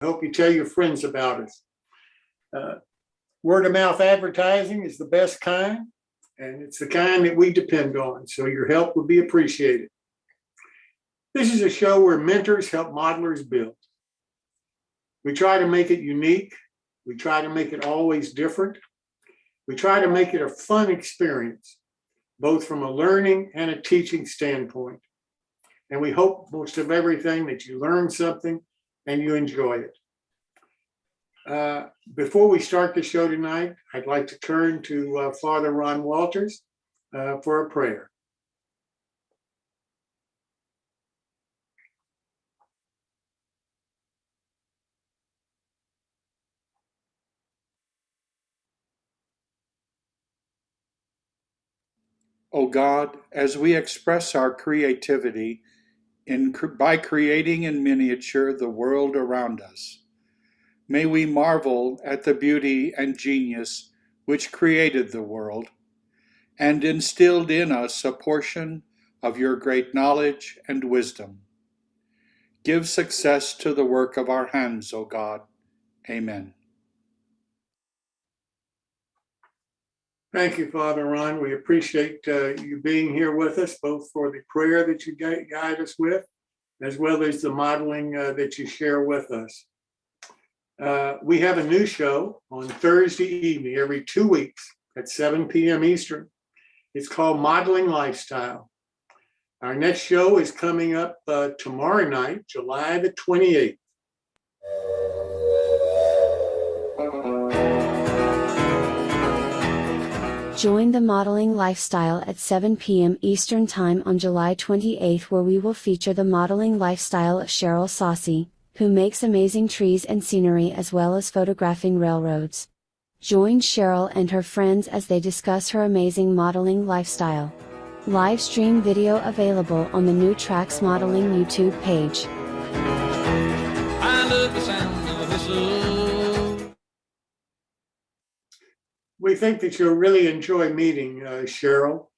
hope you tell your friends about us. Word of mouth advertising is the best kind, and it's the kind that we depend on, so your help would be appreciated. This is a show where mentors help modelers build. We try to make it unique. We try to make it always different. We try to make it a fun experience, both from a learning and a teaching standpoint. And we hope most of everything that you learn something and you enjoy it. Before we start the show tonight, I'd like to turn to Father Ron Walters for a prayer. O God, as we express our creativity by creating in miniature the world around us, may we marvel at the beauty and genius which created the world and instilled in us a portion of your great knowledge and wisdom. Give success to the work of our hands, O God. Amen. Thank you, Father Ron. We appreciate you being here with us, both for the prayer that you guide us with, as well as the modeling that you share with us. We have a new show on Thursday evening, every 2 weeks at 7 p.m. Eastern. It's called Modeling Lifestyle. Our next show is coming up tomorrow night, July the 28th. Join the Modeling Lifestyle at 7 p.m. Eastern Time on July 28th, where we will feature the modeling lifestyle of Cheryl Saucy, who makes amazing trees and scenery as well as photographing railroads. Join Cheryl and her friends as they discuss her amazing modeling lifestyle. Live stream video available on the New Tracks Modeling YouTube page. I love the sound of a whistle. We think that you'll really enjoy meeting Cheryl.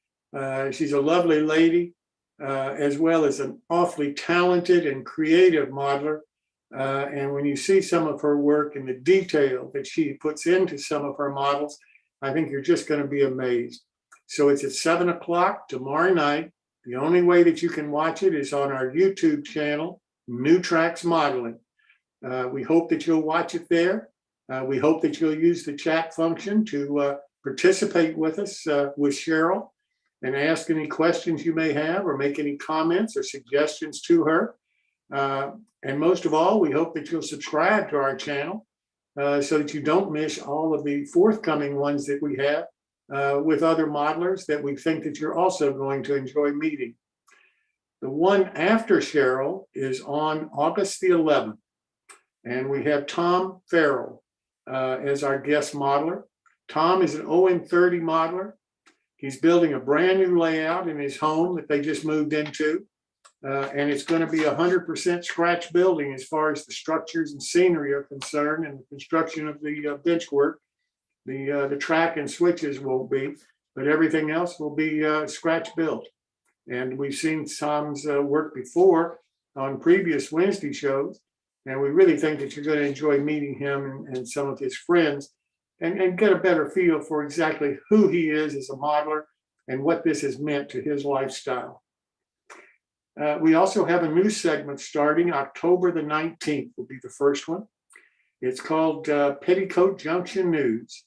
She's a lovely lady, as well as an awfully talented and creative modeler. And when you see some of her work and the detail that she puts into some of her models, I think you're just going to be amazed. So it's at 7 o'clock tomorrow night. The only way that you can watch it is on our YouTube channel, New Tracks Modeling. We hope that you'll watch it there. We hope that you'll use the chat function to participate with us with Cheryl and ask any questions you may have or make any comments or suggestions to her. And most of all, we hope that you'll subscribe to our channel so that you don't miss all of the forthcoming ones that we have with other modelers that we think that you're also going to enjoy meeting. The one after Cheryl is on August the 11th, and we have Tom Farrell as our guest modeler. Tom is an OM30 modeler. He's building a brand new layout in his home that they just moved into. And it's going to be 100% scratch building as far as the structures and scenery are concerned, and the construction of the bench work. The track and switches won't be, but everything else will be scratch built. And we've seen Tom's work before on previous Wednesday shows, and we really think that you're going to enjoy meeting him and some of his friends and get a better feel for exactly who he is as a modeler and what this has meant to his lifestyle. We also have a new segment starting October the 19th will be the first one. It's called Petticoat Junction News.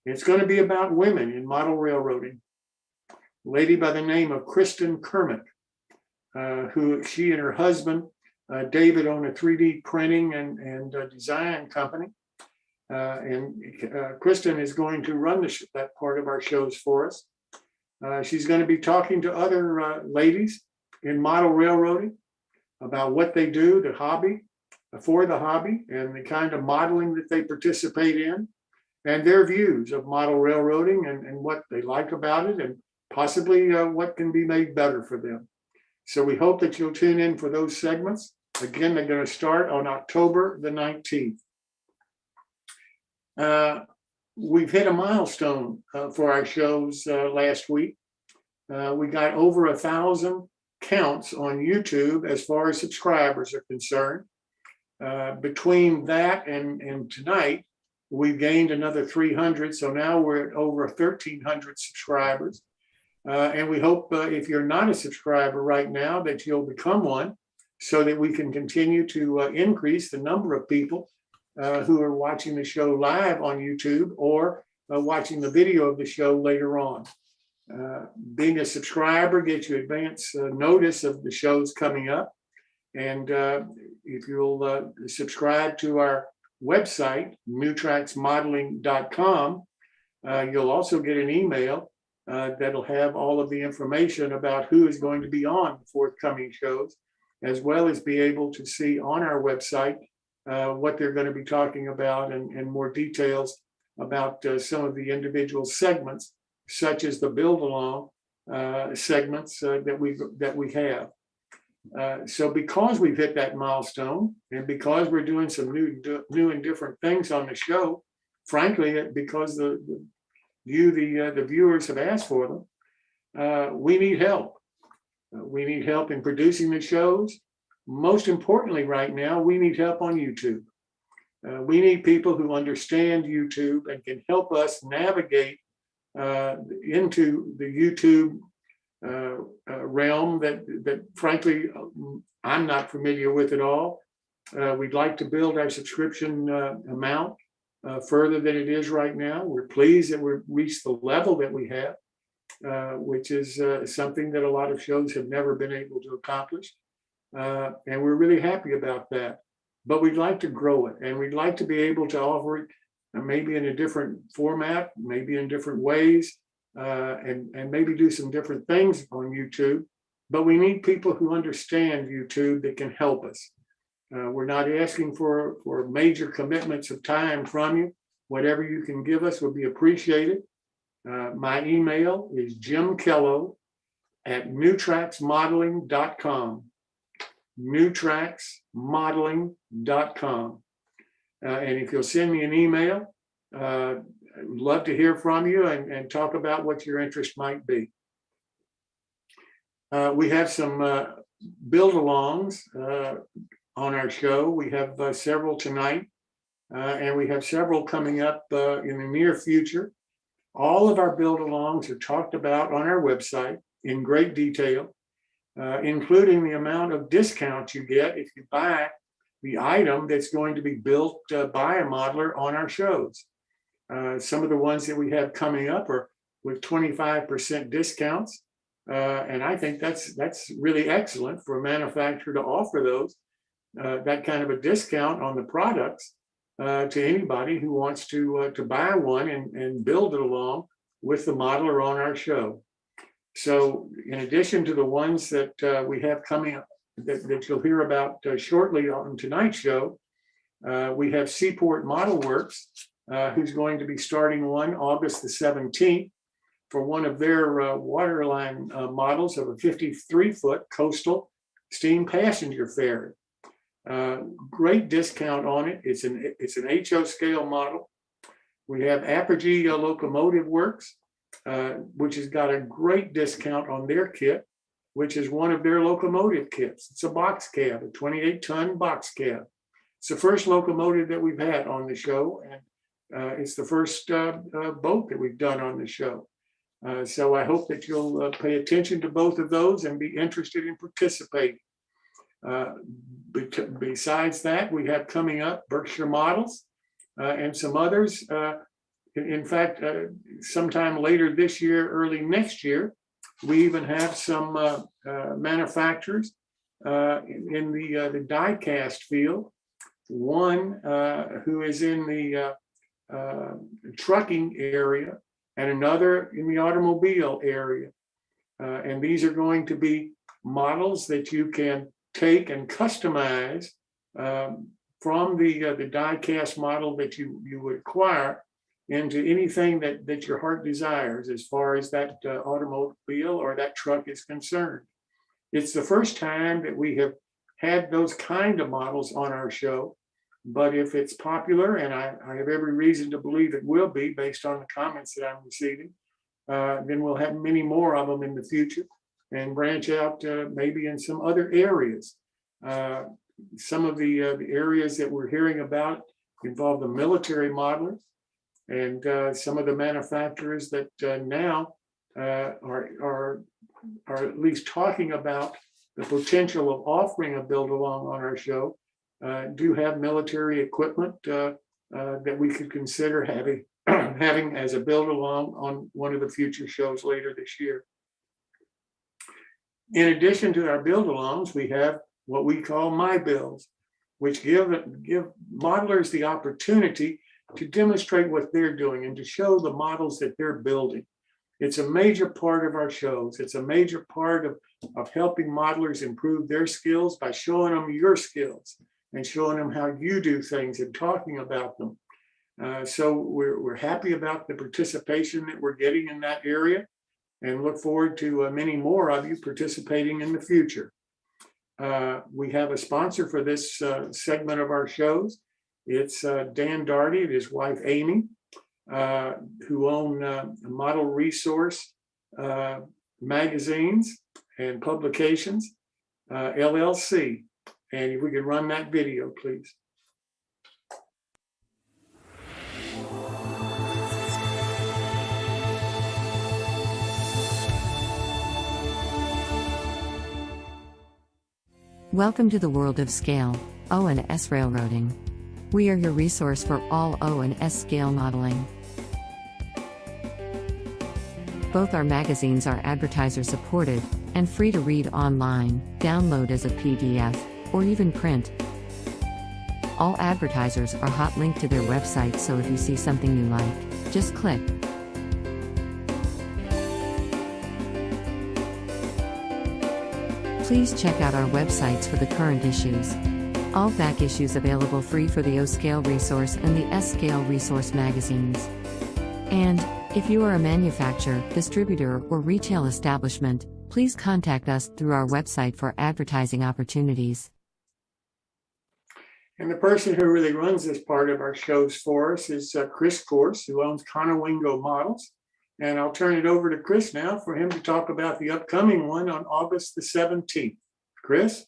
It's going to be about women in model railroading. A lady by the name of Kristen Kermit, who she and her husband, David, own a 3D printing and design company. And Kristen is going to run that part of our shows for us. She's going to be talking to other ladies in model railroading about what they do, the hobby, for the hobby, and the kind of modeling that they participate in, and their views of model railroading and what they like about it, and possibly what can be made better for them. So we hope that you'll tune in for those segments. Again, they're going to start on October the 19th. We've hit a milestone for our shows last week. We got over 1,000 counts on YouTube as far as subscribers are concerned. Between that and tonight, we've gained another 300. So now we're at over 1,300 subscribers. And we hope if you're not a subscriber right now that you'll become one so that we can continue to increase the number of people who are watching the show live on YouTube or watching the video of the show later on. Being a subscriber gets you advance notice of the shows coming up. And if you'll subscribe to our website, newtracksmodeling.com, you'll also get an email that'll have all of the information about who is going to be on the forthcoming shows, as well as be able to see on our website what they're going to be talking about and more details about some of the individual segments, such as the build along segments that we have. So because we've hit that milestone and because we're doing some new and different things on the show, frankly, because the viewers have asked for them, we need help. We need help in producing the shows. Most importantly, right now, we need help on YouTube. We need people who understand YouTube and can help us navigate into the YouTube realm that frankly, I'm not familiar with at all. We'd like to build our subscription amount further than it is right now. We're pleased that we've reached the level that we have, which is something that a lot of shows have never been able to accomplish. And we're really happy about that. But we'd like to grow it, and we'd like to be able to offer it maybe in a different format, maybe in different ways, and maybe do some different things on YouTube. But we need people who understand YouTube that can help us. We're not asking for major commitments of time from you. Whatever you can give us will be appreciated. My email is jimkello@newtracksmodeling.com. newtracksmodeling.com. And if you'll send me an email, I'd love to hear from you and talk about what your interest might be. We have some build-alongs on our show. We have several tonight, and we have several coming up in the near future. All of our build-alongs are talked about on our website in great detail, including the amount of discount you get if you buy the item that's going to be built by a modeler on our shows. Some of the ones that we have coming up are with 25% discounts. And I think that's really excellent for a manufacturer to offer those, that kind of a discount on the products to anybody who wants to buy one and build it along with the modeler on our show. So in addition to the ones that we have coming up that you'll hear about shortly on tonight's show, we have Seaport Model Works, who's going to be starting one August the 17th for one of their waterline models of a 53-foot coastal steam passenger ferry. Great discount on it. It's an HO scale model. We have Apogee Locomotive Works, which has got a great discount on their kit, which is one of their locomotive kits. It's a box cab, a 28-ton box cab. It's the first locomotive that we've had on the show, and it's the first boat that we've done on the show. So I hope that you'll pay attention to both of those and be interested in participating. Besides that, we have coming up Berkshire Models and some others. In fact, sometime later this year, early next year, we even have some manufacturers in the die-cast field. One who is in the trucking area and another in the automobile area. And these are going to be models that you can take and customize from the die-cast model that you would acquire into anything that your heart desires as far as that automobile or that truck is concerned. It's the first time that we have had those kind of models on our show, but if it's popular, and I have every reason to believe it will be based on the comments that I'm receiving, then we'll have many more of them in the future and branch out maybe in some other areas. some of the areas that we're hearing about involve the military modelers and some of the manufacturers that now are at least talking about the potential of offering a build-along on our show, do have military equipment that we could consider having as a build-along on one of the future shows later this year. In addition to our build-alongs, we have what we call My Builds, which give modelers the opportunity to demonstrate what they're doing and to show the models that they're building. It's a major part of our shows. It's a major part of helping modelers improve their skills by showing them your skills and showing them how you do things and talking about them. So we're happy about the participation that we're getting in that area and look forward to many more of you participating in the future. We have a sponsor for this segment of our shows. It's Dan Darty and his wife Amy, who own Model Resource magazines and publications, LLC. And if we could run that video, please. Welcome to the world of scale, O&S railroading. We are your resource for all O&S scale modeling. Both our magazines are advertiser supported and free to read online, download as a PDF, or even print. All advertisers are hot linked to their website, so if you see something you like, just click. Please check out our websites for the current issues. All back issues available free for the O-Scale Resource and the S-Scale Resource magazines. And, if you are a manufacturer, distributor, or retail establishment, please contact us through our website for advertising opportunities. And the person who really runs this part of our shows for us is Chris Corse, who owns Conowingo Models. And I'll turn it over to Chris now for him to talk about the upcoming one on August the 17th. Chris?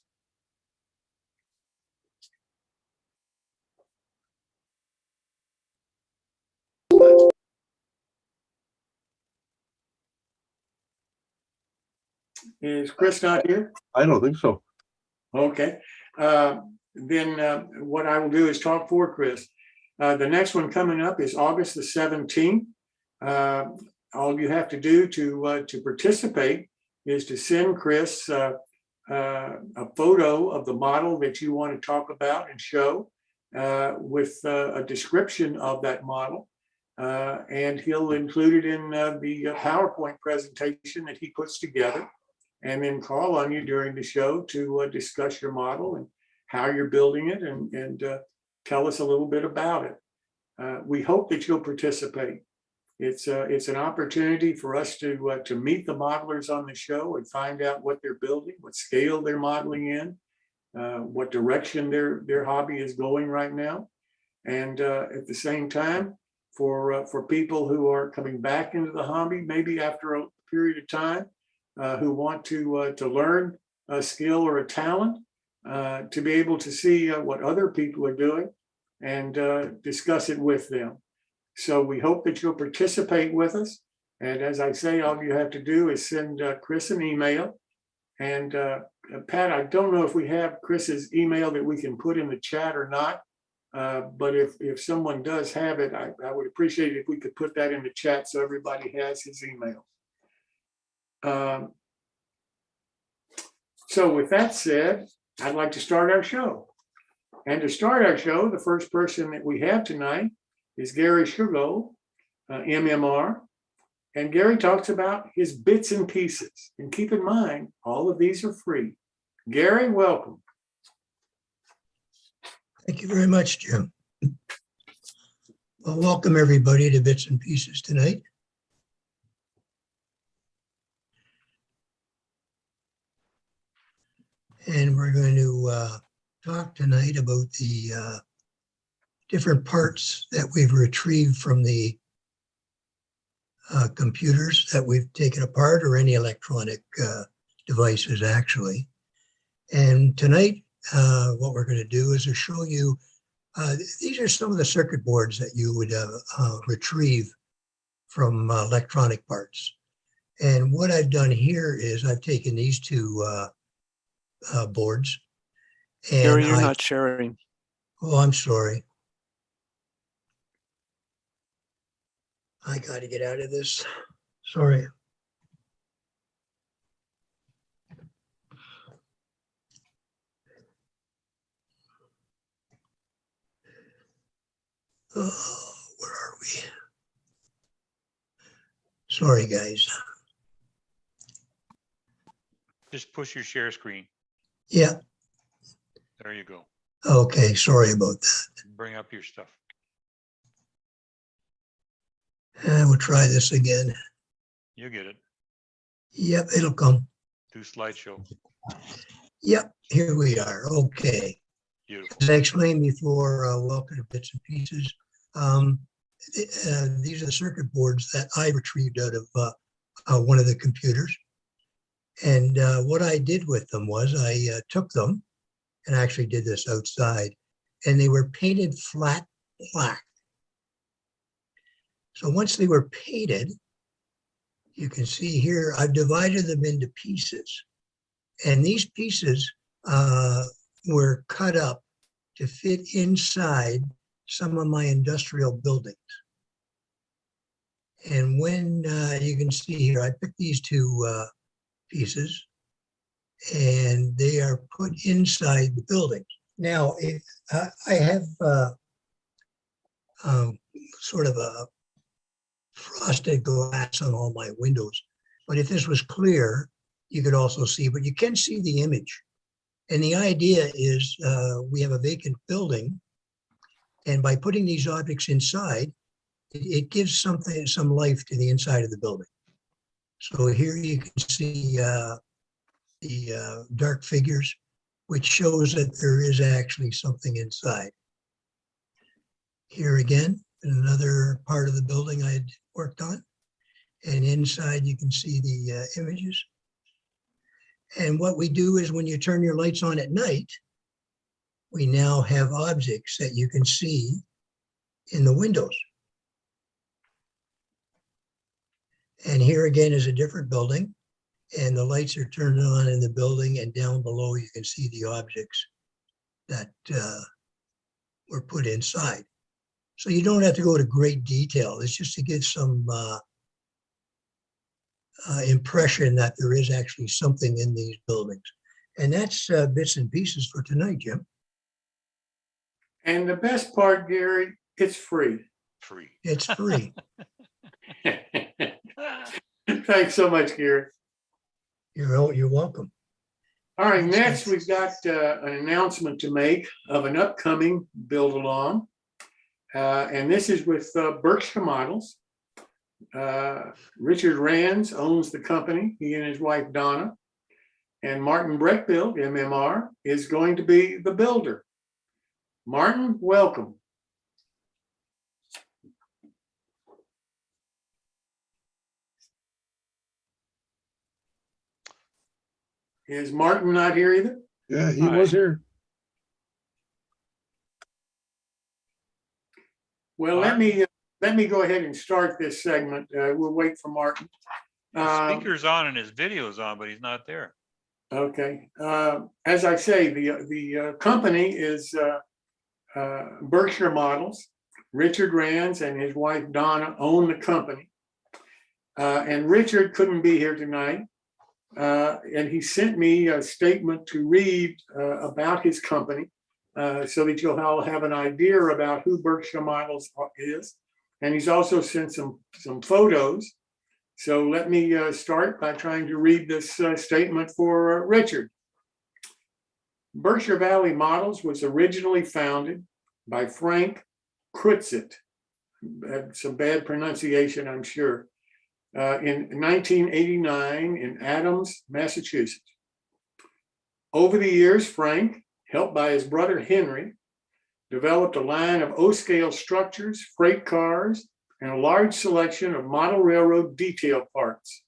Is Chris not here? I don't think so. Okay. Then what I will do is talk for Chris. The next one coming up is August the 17th. All you have to do to participate is to send Chris a photo of the model that you want to talk about and show with a description of that model. And he'll include it in the PowerPoint presentation that he puts together, and then call on you during the show to discuss your model and how you're building it and tell us a little bit about it. We hope that you'll participate. It's an opportunity for us to meet the modelers on the show and find out what they're building, what scale they're modeling in, what direction their hobby is going right now. And at the same time, for people who are coming back into the hobby, maybe after a period of time, who want to learn a skill or a talent, to be able to see what other people are doing and discuss it with them. So we hope that you'll participate with us. And as I say, all you have to do is send Chris an email. And Pat, I don't know if we have Chris's email that we can put in the chat or not. But if someone does have it, I would appreciate it if we could put that in the chat so everybody has his email. So with that said, I'd like to start our show. And to start our show, the first person that we have tonight is Gary Shurgold, MMR. And Gary talks about his bits and pieces. And keep in mind, all of these are free. Gary, welcome. Thank you very much, Jim. Well, welcome everybody to Bits and Pieces tonight. And we're going to talk tonight about the different parts that we've retrieved from the computers that we've taken apart, or any electronic devices actually. And tonight what we're going to do is to show you, these are some of the circuit boards that you would retrieve from electronic parts. And what I've done here is I've taken these two boards. And Gary, you're not sharing. Oh, I'm sorry. I got to get out of this. Sorry. Oh, where are we? Sorry, guys. Just push your share screen. Yeah. There you go. Okay. Sorry about that. Bring up your stuff. We'll try this again. You get it. Yep, it'll come. Do slideshow. Yep, here we are. Okay. Beautiful. As I explained before, welcome to Bits and Pieces. These are the circuit boards that I retrieved out of one of the computers. And what I did with them was I took them and actually did this outside, and they were painted flat black. So once they were painted, you can see here, I've divided them into pieces. And these pieces were cut up to fit inside some of my industrial buildings. And when you can see here, I picked these two pieces and they are put inside the buildings. Now, if I have sort of a frosted glass on all my windows, but if this was clear, you could also see, but you can see the image. And the idea is we have a vacant building, and by putting these objects inside, it gives some life to the inside of the building. So here you can see the dark figures, which shows that there is actually something inside. Here again, another part of the building I had worked on, and inside you can see the images. And what we do is when you turn your lights on at night, we now have objects that you can see in the windows. And here again is a different building, and the lights are turned on in the building, and down below you can see the objects that were put inside. So you don't have to go to great detail. It's just to give some impression that there is actually something in these buildings. And that's Bits and Pieces for tonight, Jim. And the best part, Gary, it's free. Free. It's free. Thanks so much, Gary. You're welcome. All right, next we've got an announcement to make of an upcoming build along. And this is with Berkshire Models. Richard Rands owns the company, he and his wife Donna. And Martin Breckbill, MMR, is going to be the builder. Martin, welcome. Is Martin not here either? Yeah, he was here. Well, let me go ahead and start this segment. We'll wait for Martin. His speaker's on and his video's on, but he's not there. Okay. As I say, the company is Berkshire Models. Richard Rands and his wife Donna own the company. And Richard couldn't be here tonight. And he sent me a statement to read about his company so that you'll all have an idea about who Berkshire Models is. And he's also sent some photos. So let me start by trying to read this statement for Richard. Berkshire Valley Models was originally founded by Frank Crutzit, some bad pronunciation, I'm sure, in 1989 in Adams, Massachusetts. Over the years, Frank, helped by his brother Henry, developed a line of O-scale structures, freight cars, and a large selection of model railroad detail parts.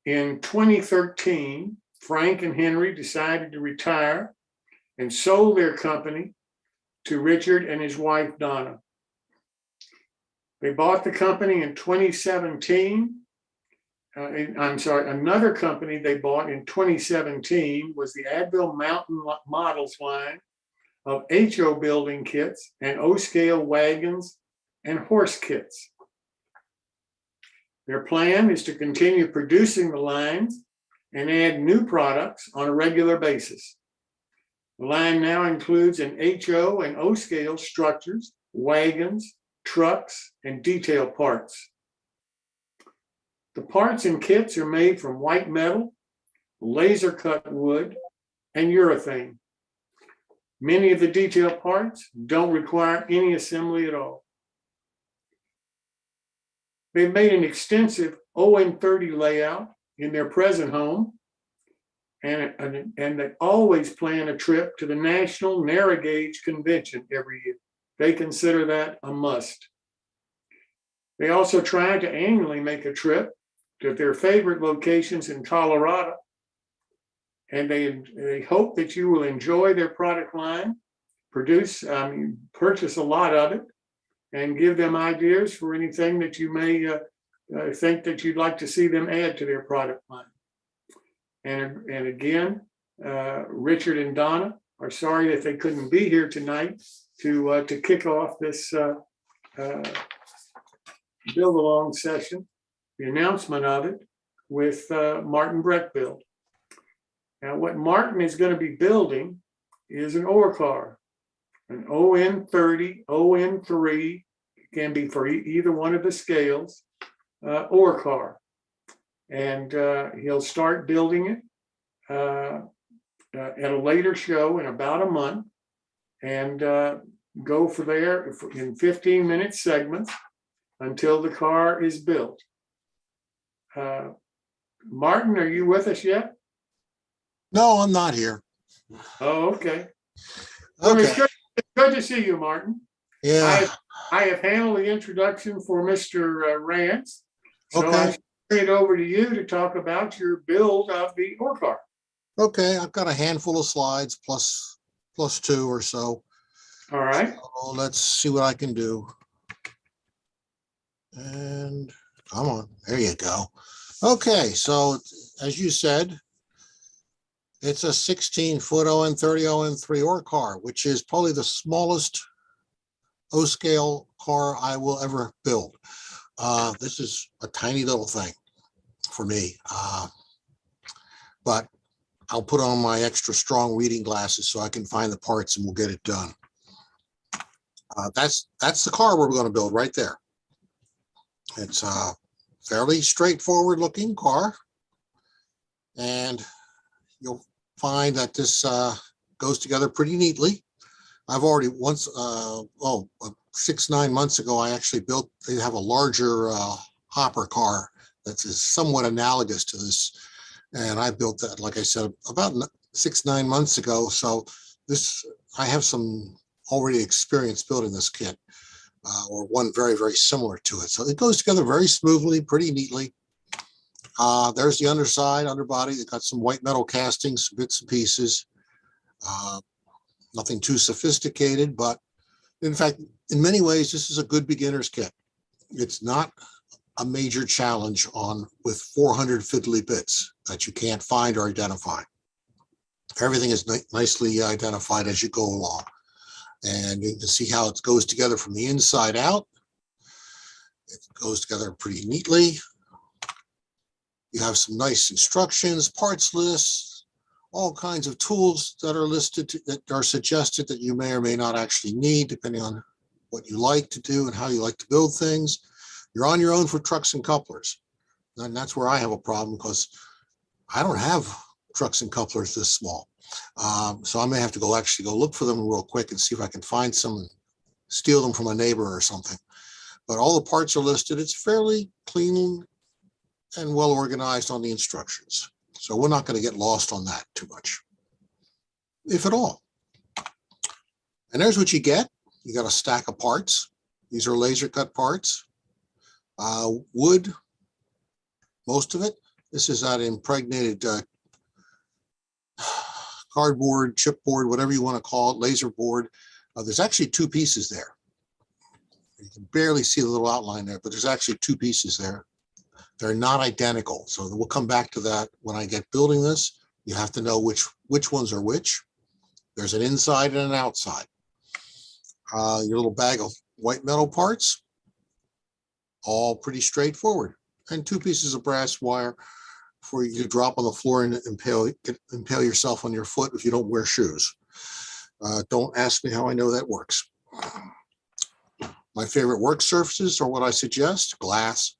In 2013, Frank and Henry decided to retire and sold their company to Richard and his wife, Donna. They bought the company in 2017. I'm sorry, another company they bought in 2017 was the Advil Mountain Models line of HO building kits and O-scale wagons and horse kits. Their plan is to continue producing the lines and add new products on a regular basis. The line now includes an HO and O-scale structures, wagons, trucks, and detail parts. The parts and kits are made from white metal, laser cut wood, and urethane. Many of the detail parts don't require any assembly at all. They've made an extensive ON30 layout in their present home, and they always plan a trip to the National Narrow Gauge Convention every year. They consider that a must. They also try to annually make a trip to their favorite locations in Colorado, and they hope that you will enjoy their product line, purchase a lot of it, and give them ideas for anything that you may think that you'd like to see them add to their product line. And again, Richard and Donna are sorry that they couldn't be here tonight to kick off this build along session, the announcement of it with Martin Breckbill. Now, what Martin is going to be building is an ore car, an ON30, ON3, can be for either one of the scales, ore car. And he'll start building it at a later show in about a month, and go for there in 15-minute segments until the car is built. Martin, are you with us yet? No, I'm not here. Oh, okay. Well, Okay. it's good to see you, Martin. Yeah. I have handled the introduction for Mr. Rance, so Okay. I turn it over to you to talk about your build of the ore car. Okay. I've got a handful of slides plus two or so. All right. So let's see what I can do. And come on, there you go. Okay, so as you said, it's a 16-foot ON30 ON3 ore car, which is probably the smallest O-scale car I will ever build. This is a tiny little thing for me, but I'll put on my extra strong reading glasses so I can find the parts and we'll get it done. That's the car we're going to build right there. It's a fairly straightforward looking car, and you'll find that this goes together pretty neatly. I've already once, 6-9 months ago, I actually built, they have a larger hopper car that is somewhat analogous to this. And I built that, like I said, about 6-9 months ago. So this, I have some already experience building this kit, or one very, very similar to it. So it goes together very smoothly, pretty neatly. There's the underside, underbody. They've got some white metal castings, bits and pieces. Nothing too sophisticated, but in fact, in many ways, this is a good beginner's kit. It's not a major challenge with 400 fiddly bits that you can't find or identify. Everything is nicely identified as you go along. And you can see how it goes together from the inside out. It goes together pretty neatly. You have some nice instructions, parts lists, all kinds of tools that are listed that are suggested that you may or may not actually need, depending on what you like to do and how you like to build things. You're on your own for trucks and couplers. And that's where I have a problem, because I don't have trucks and couplers this small. So I may have to actually go look for them real quick and see if I can find some and steal them from a neighbor or something. But all the parts are listed. It's fairly clean and well organized on the instructions. So we're not going to get lost on that too much, if at all. And there's what you get. You got a stack of parts. These are laser cut parts. Wood, most of it. This is that impregnated cardboard, chipboard, whatever you want to call it, laser board. There's actually two pieces there. You can barely see the little outline there, but there's actually two pieces there. They're not identical. So we'll come back to that when I get building this. You have to know which ones are which. There's an inside and an outside. Your little bag of white metal parts, all pretty straightforward. And two pieces of brass wire for you to drop on the floor and impale yourself on your foot if you don't wear shoes. Don't ask me how I know that works. My favorite work surfaces are what I suggest: glass.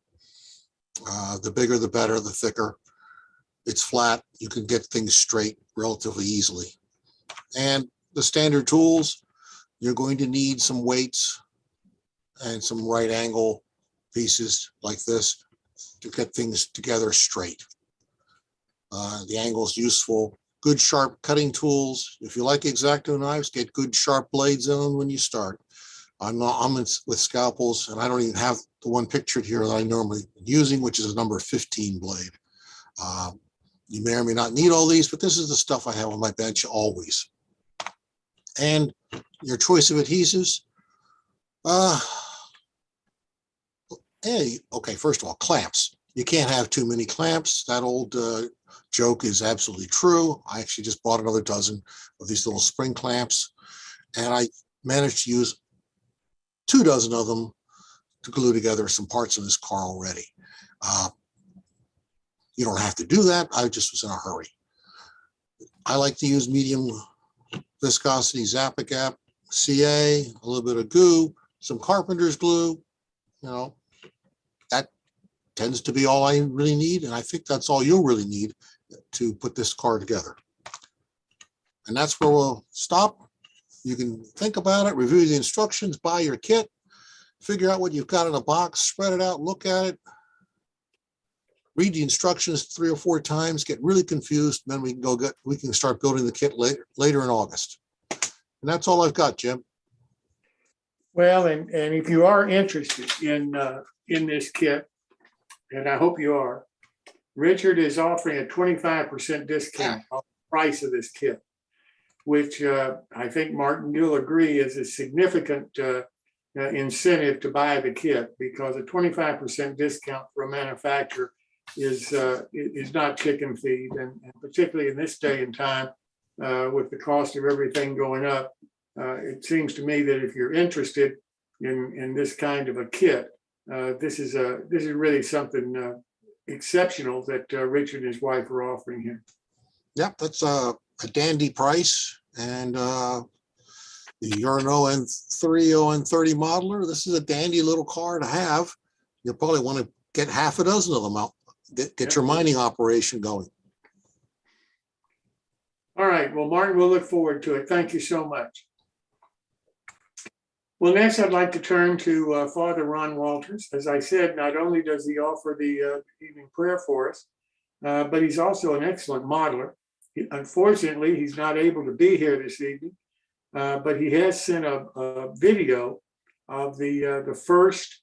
The bigger, the better, the thicker. It's flat. You can get things straight relatively easily. And the standard tools, you're going to need some weights and some right angle pieces like this to get things together straight. The angle is useful. Good sharp cutting tools. If you like X-Acto knives, get good sharp blades in them when you start. I'm with scalpels, and I don't even have the one pictured here that I normally using, which is a number 15 blade. You may or may not need all these, but this is the stuff I have on my bench always. And your choice of adhesives. Okay, first of all, clamps. You can't have too many clamps. That old joke is absolutely true. I actually just bought another dozen of these little spring clamps, and I managed to use 2 dozen of them to glue together some parts of this car already. You don't have to do that. I just was in a hurry. I like to use medium viscosity Zap-A-Gap CA, a little bit of goo, some carpenter's glue. You know, that tends to be all I really need, and I think that's all you'll really need to put this car together. And that's where we'll stop. You can think about it, review the instructions, buy your kit, figure out what you've got in a box, spread it out, look at it, read the instructions 3 or 4 times, get really confused, then we can start building the kit later in August. And that's all I've got, Jim. Well, and if you are interested in this kit, and I hope you are, Richard is offering a 25% discount on the price of this kit, which I think, Martin, you'll agree is a significant incentive to buy the kit, because a 25% discount for a manufacturer is not chicken feed, and particularly in this day and time, with the cost of everything going up, it seems to me that if you're interested in this kind of a kit, this is really something exceptional that Richard and his wife are offering here. Yep, that's a dandy price, and you're an ON3, ON30 modeler. This is a dandy little car to have. You'll probably want to get half a dozen of them out. Get your mining operation going. All right. Well, Martin, we'll look forward to it. Thank you so much. Well, next, I'd like to turn to Father Ron Walters. As I said, not only does he offer the evening prayer for us, but he's also an excellent modeler. Unfortunately, he's not able to be here this evening, but he has sent a video of the first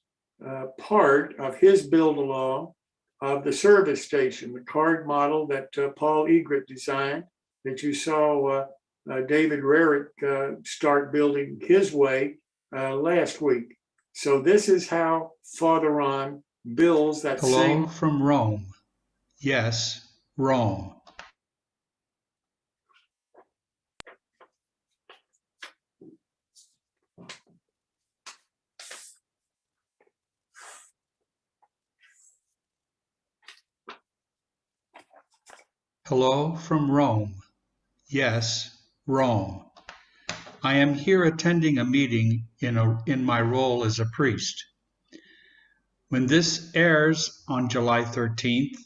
part of his build along of the service station, the card model that Paul Egri designed, that you saw David Rarick start building his way last week. So this is how Father Ron builds that Hello same. from Rome. Yes, Rome. Hello from Rome. Yes, Rome. I am here attending a meeting in my role as a priest. When this airs on July 13th,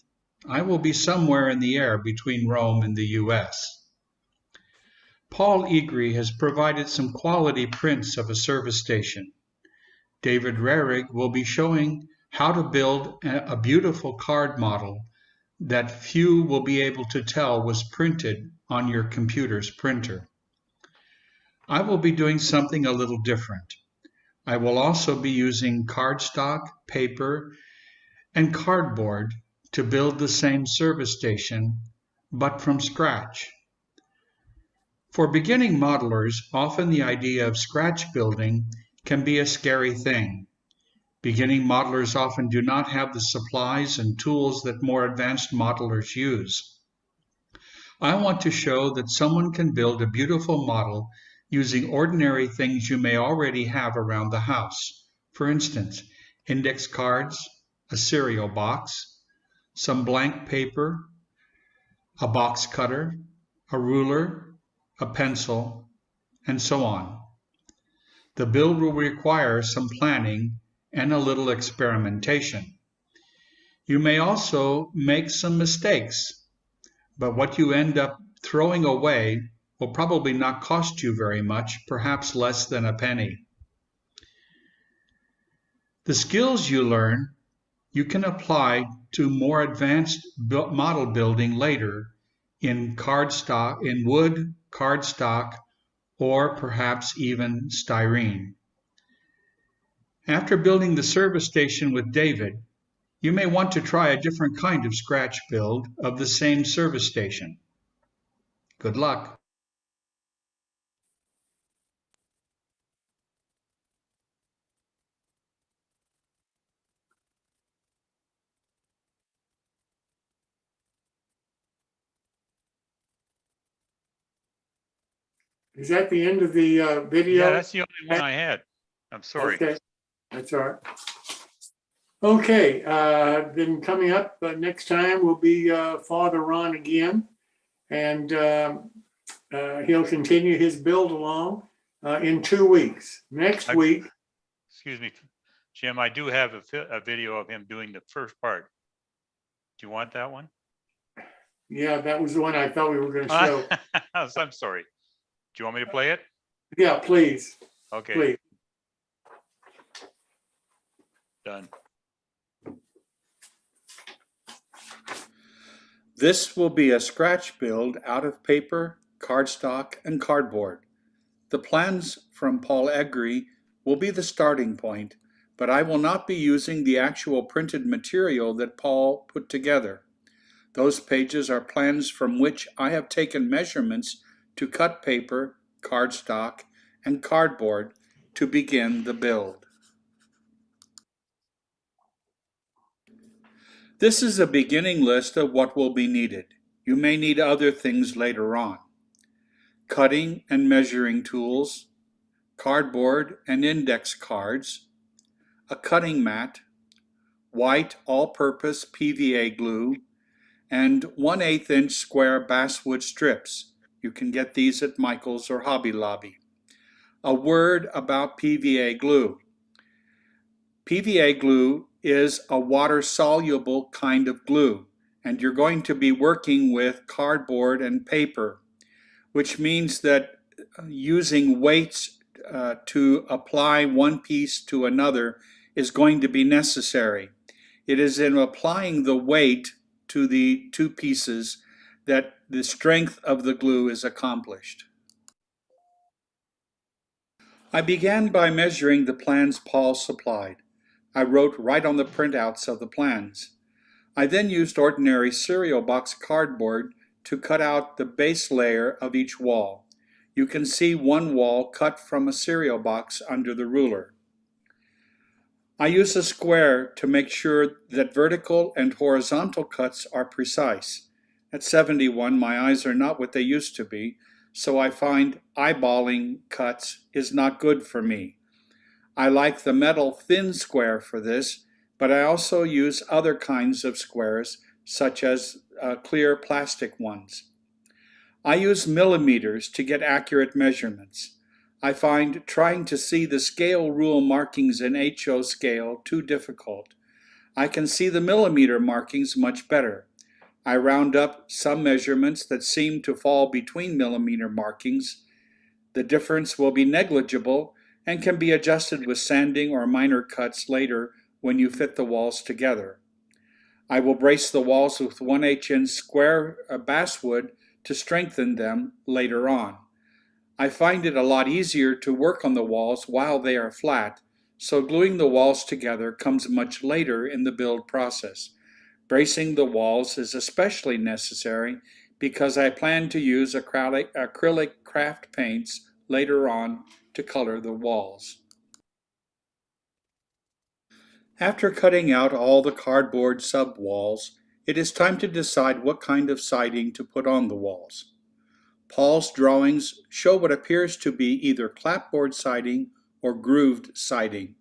I will be somewhere in the air between Rome and the US. Paul Egri has provided some quality prints of a service station. David Rarick will be showing how to build a beautiful card model that few will be able to tell was printed on your computer's printer. I will be doing something a little different. I will also be using cardstock, paper, and cardboard to build the same service station, but from scratch. For beginning modelers, often the idea of scratch building can be a scary thing. Beginning modelers often do not have the supplies and tools that more advanced modelers use. I want to show that someone can build a beautiful model using ordinary things you may already have around the house. For instance, index cards, a cereal box, some blank paper, a box cutter, a ruler, a pencil, and so on. The build will require some planning and a little experimentation. You may also make some mistakes, but what you end up throwing away will probably not cost you very much, perhaps less than a penny. The skills you learn, you can apply to more advanced model building later in cardstock, in wood, cardstock, or perhaps even styrene. After building the service station with David, you may want to try a different kind of scratch build of the same service station. Good luck. Is that the end of the video? Yeah, that's the only one I had. I'm sorry. Okay, that's all right. Okay, then coming up next time will be Father Ron again, and he'll continue his build along in 2 weeks. Next week. Excuse me, Jim, I do have a video of him doing the first part. Do you want that one? Yeah, that was the one I thought we were going to show. I'm sorry. Do you want me to play it? Yeah, please. Okay. Please. Done. This will be a scratch build out of paper, cardstock, and cardboard. The plans from Paul Egri will be the starting point, but I will not be using the actual printed material that Paul put together. Those pages are plans from which I have taken measurements to cut paper, cardstock, and cardboard to begin the build. This is a beginning list of what will be needed. You may need other things later on. Cutting and measuring tools, cardboard and index cards, a cutting mat, white all-purpose PVA glue, and 1/8 inch square basswood strips. You can get these at Michael's or Hobby Lobby. A word about PVA glue. PVA glue is a water-soluble kind of glue, and you're going to be working with cardboard and paper, which means that using weights to apply one piece to another is going to be necessary. It is in applying the weight to the two pieces that the strength of the glue is accomplished. I began by measuring the plans Paul supplied. I wrote right on the printouts of the plans. I then used ordinary cereal box cardboard to cut out the base layer of each wall. You can see one wall cut from a cereal box under the ruler. I use a square to make sure that vertical and horizontal cuts are precise. At 71, my eyes are not what they used to be, so I find eyeballing cuts is not good for me. I like the metal thin square for this, but I also use other kinds of squares, such as clear plastic ones. I use millimeters to get accurate measurements. I find trying to see the scale rule markings in HO scale too difficult. I can see the millimeter markings much better. I round up some measurements that seem to fall between millimeter markings. The difference will be negligible and can be adjusted with sanding or minor cuts later when you fit the walls together. I will brace the walls with 1/8 inch square basswood to strengthen them later on. I find it a lot easier to work on the walls while they are flat, so gluing the walls together comes much later in the build process. Bracing the walls is especially necessary because I plan to use acrylic craft paints later on to color the walls. After cutting out all the cardboard sub-walls, it is time to decide what kind of siding to put on the walls. Paul's drawings show what appears to be either clapboard siding or grooved siding.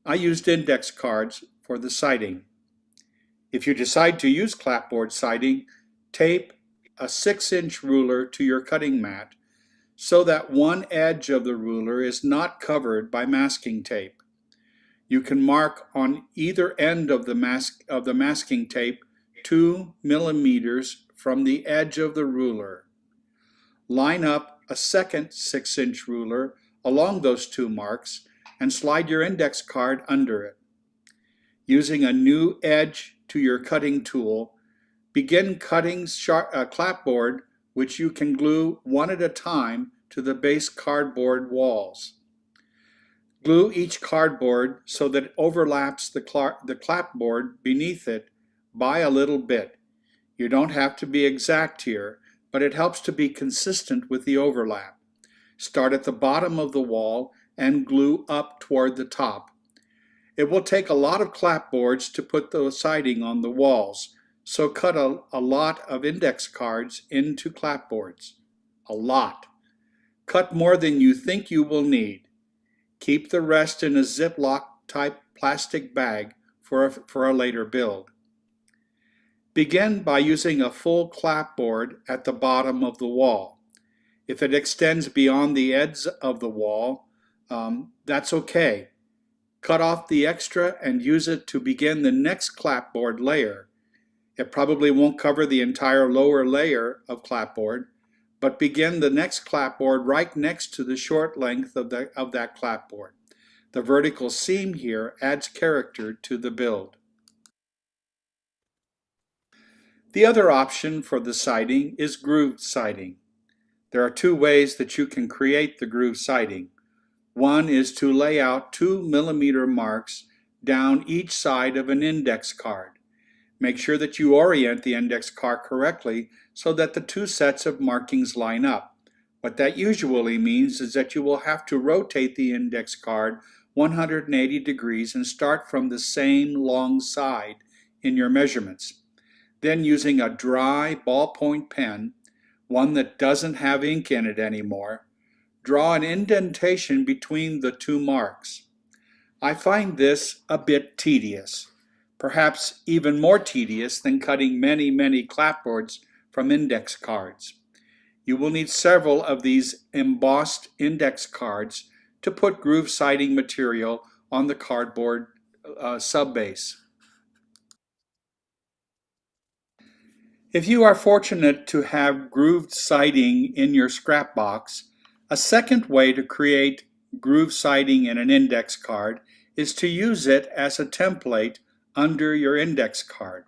I used index cards for the siding. If you decide to use clapboard siding, tape a 6-inch ruler to your cutting mat so that one edge of the ruler is not covered by masking tape. You can mark on either end of the masking tape 2 millimeters from the edge of the ruler. Line up a second 6-inch ruler along those 2 marks and slide your index card under it. Using a new edge to your cutting tool, begin cutting clapboard, which you can glue one at a time to the base cardboard walls. Glue each cardboard so that it overlaps the clapboard beneath it by a little bit. You don't have to be exact here, but it helps to be consistent with the overlap. Start at the bottom of the wall and glue up toward the top. It will take a lot of clapboards to put the siding on the walls, so cut a lot of index cards into clapboards. A lot. Cut more than you think you will need. Keep the rest in a Ziploc type plastic bag for a later build. Begin by using a full clapboard at the bottom of the wall. If it extends beyond the edge of the wall, that's okay. Cut off the extra and use it to begin the next clapboard layer. It probably won't cover the entire lower layer of clapboard, but begin the next clapboard right next to the short length of that clapboard. The vertical seam here adds character to the build. The other option for the siding is grooved siding. There are 2 ways that you can create the grooved siding. One is to lay out 2 millimeter marks down each side of an index card. Make sure that you orient the index card correctly so that the 2 sets of markings line up. What that usually means is that you will have to rotate the index card 180 degrees and start from the same long side in your measurements. Then using a dry ballpoint pen, one that doesn't have ink in it anymore, draw an indentation between the 2 marks. I find this a bit tedious, perhaps even more tedious than cutting many clapboards from index cards. You will need several of these embossed index cards to put groove siding material on the cardboard subbase. If you are fortunate to have grooved siding in your scrap box, a second way to create groove siding in an index card is to use it as a template under your index card.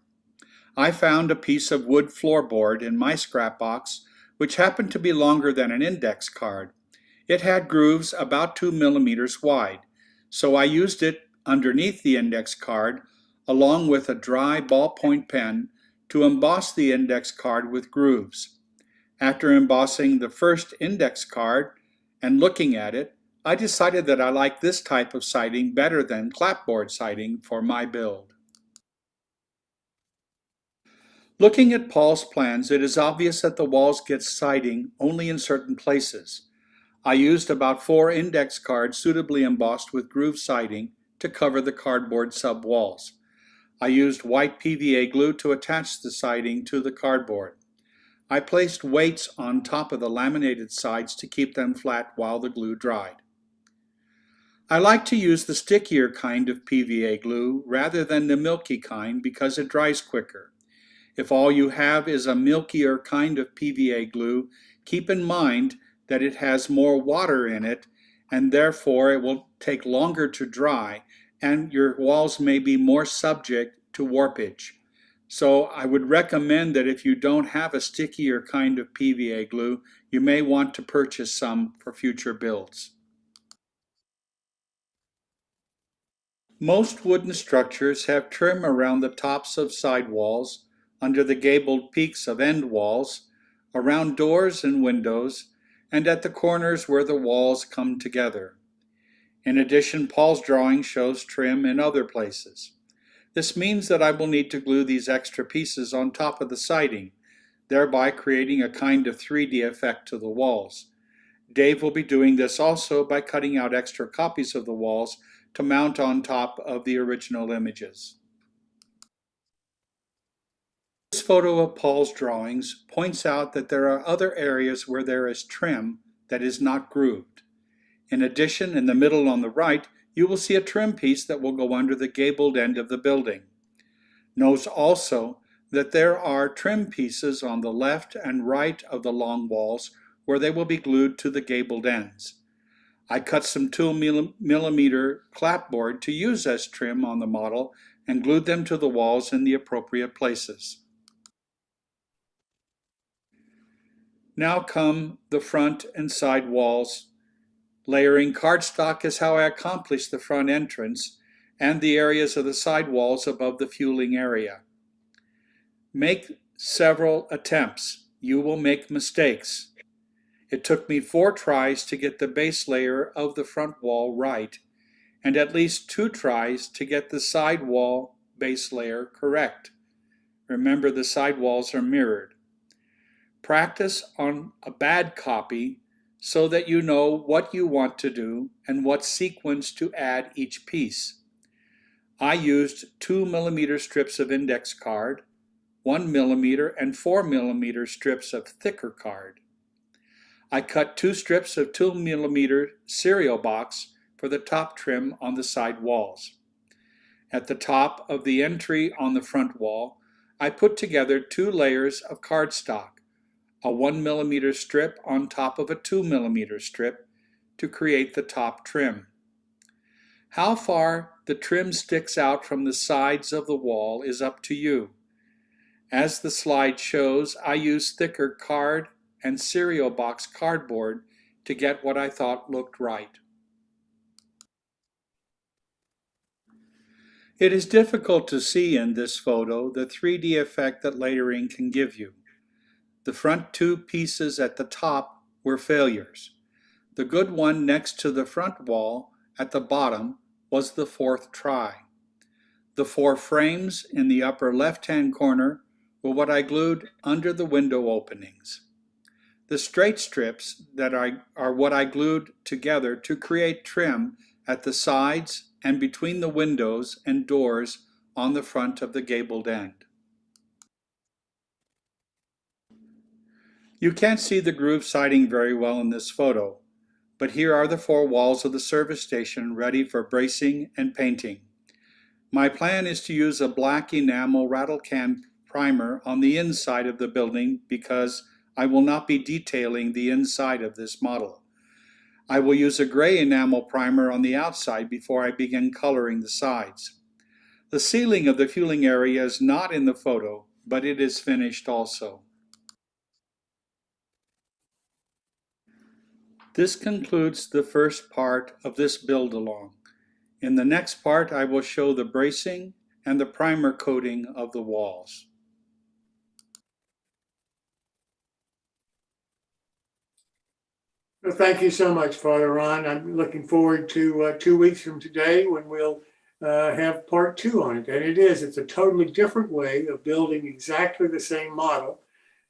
I found a piece of wood floorboard in my scrap box which happened to be longer than an index card. It had grooves about 2 millimeters wide, so I used it underneath the index card along with a dry ballpoint pen to emboss the index card with grooves. After embossing the first index card and looking at it, I decided that I like this type of siding better than clapboard siding for my build. Looking at Paul's plans, it is obvious that the walls get siding only in certain places. I used about 4 index cards suitably embossed with groove siding to cover the cardboard sub-walls. I used white PVA glue to attach the siding to the cardboard. I placed weights on top of the laminated sides to keep them flat while the glue dried. I like to use the stickier kind of PVA glue rather than the milky kind because it dries quicker. If all you have is a milkier kind of PVA glue, keep in mind that it has more water in it and therefore it will take longer to dry and your walls may be more subject to warpage. So I would recommend that if you don't have a stickier kind of PVA glue, you may want to purchase some for future builds. Most wooden structures have trim around the tops of sidewalls under the gabled peaks of end walls, around doors and windows, and at the corners where the walls come together. In addition, Paul's drawing shows trim in other places. This means that I will need to glue these extra pieces on top of the siding, thereby creating a kind of 3D effect to the walls. Dave will be doing this also by cutting out extra copies of the walls to mount on top of the original images. This photo of Paul's drawings points out that there are other areas where there is trim that is not grooved. In addition, in the middle on the right, you will see a trim piece that will go under the gabled end of the building. Note also that there are trim pieces on the left and right of the long walls where they will be glued to the gabled ends. I cut some 2mm clapboard to use as trim on the model and glued them to the walls in the appropriate places. Now come the front and side walls. Layering cardstock is how I accomplished the front entrance and the areas of the side walls above the fueling area. Make several attempts. You will make mistakes. It took me 4 tries to get the base layer of the front wall right, and at least 2 tries to get the side wall base layer correct. Remember, the side walls are mirrored. Practice on a bad copy so that you know what you want to do and what sequence to add each piece. I used 2mm strips of index card, 1mm and 4mm strips of thicker card. I cut 2 strips of 2mm cereal box for the top trim on the side walls. At the top of the entry on the front wall, I put together 2 layers of cardstock, a 1mm strip on top of a 2mm strip to create the top trim. How far the trim sticks out from the sides of the wall is up to you. As the slide shows, I used thicker card and cereal box cardboard to get what I thought looked right. It is difficult to see in this photo the 3D effect that layering can give you. The front 2 pieces at the top were failures. The good one next to the front wall at the bottom was the 4th try. The 4 frames in the upper left-hand corner were what I glued under the window openings. The straight strips that are what I glued together to create trim at the sides and between the windows and doors on the front of the gabled end. You can't see the groove siding very well in this photo, but here are the 4 walls of the service station ready for bracing and painting. My plan is to use a black enamel rattle can primer on the inside of the building because I will not be detailing the inside of this model. I will use a gray enamel primer on the outside before I begin coloring the sides. The ceiling of the fueling area is not in the photo, but it is finished also. This concludes the first part of this build-along. In the next part, I will show the bracing and the primer coating of the walls. Well, thank you so much, Father Ron. I'm looking forward to 2 weeks from today when we'll have part 2 on it. And it's a totally different way of building exactly the same model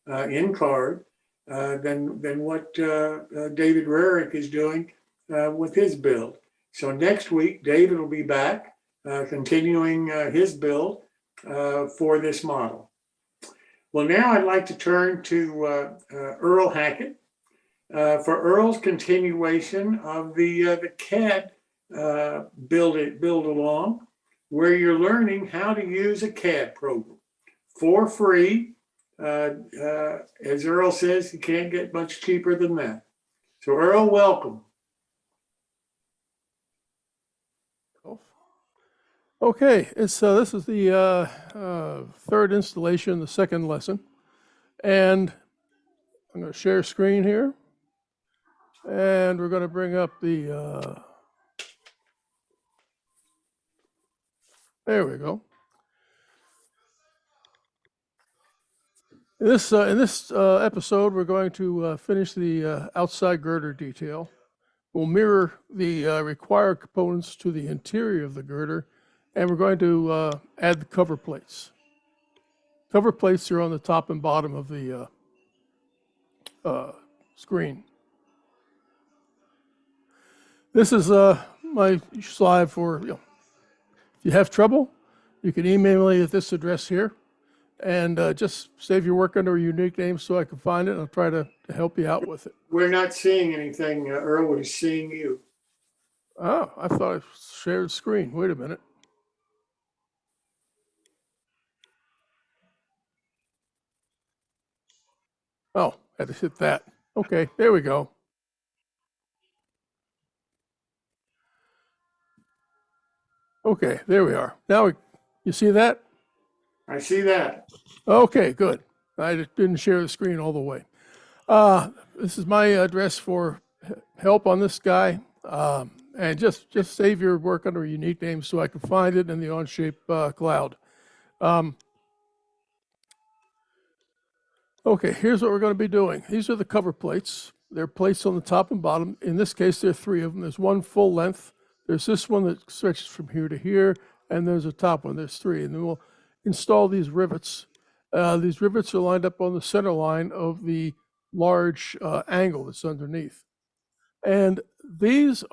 in card than what David Rarick is doing with his build. So next week, David will be back continuing his build for this model. Well, now I'd like to turn to Earl Hackett for Earl's continuation of the CAD build along, where you're learning how to use a CAD program for free. As Earl says, you can't get much cheaper than that. So Earl, welcome. Okay, this is the 3rd installation, the 2nd lesson. And I'm going to share screen here. And we're going to bring up the, there we go. In this episode, we're going to finish the outside girder detail. We'll mirror the required components to the interior of the girder, and we're going to add the cover plates. Cover plates are on the top and bottom of the screen. This is my slide for, if you have trouble, you can email me at this address here, and just save your work under a unique name so I can find it, and I'll try to help you out with it. We're not seeing anything, Earl, we're seeing you. Oh, I thought I shared screen. Wait a minute. Oh, had to hit that. Okay, there we go. Okay, there we are. Now, you see that? I see that. Okay, good. I just didn't share the screen all the way. This is my address for help on this guy. And just save your work under a unique name so I can find it in the Onshape cloud. Okay, here's what we're going to be doing. These are the cover plates. They're plates on the top and bottom. In this case, there are three of them. There's one full length. There's this one that stretches from here to here, and there's a top one. There's three, and then we'll install these rivets. These rivets are lined up on the center line of the large angle that's underneath. And these,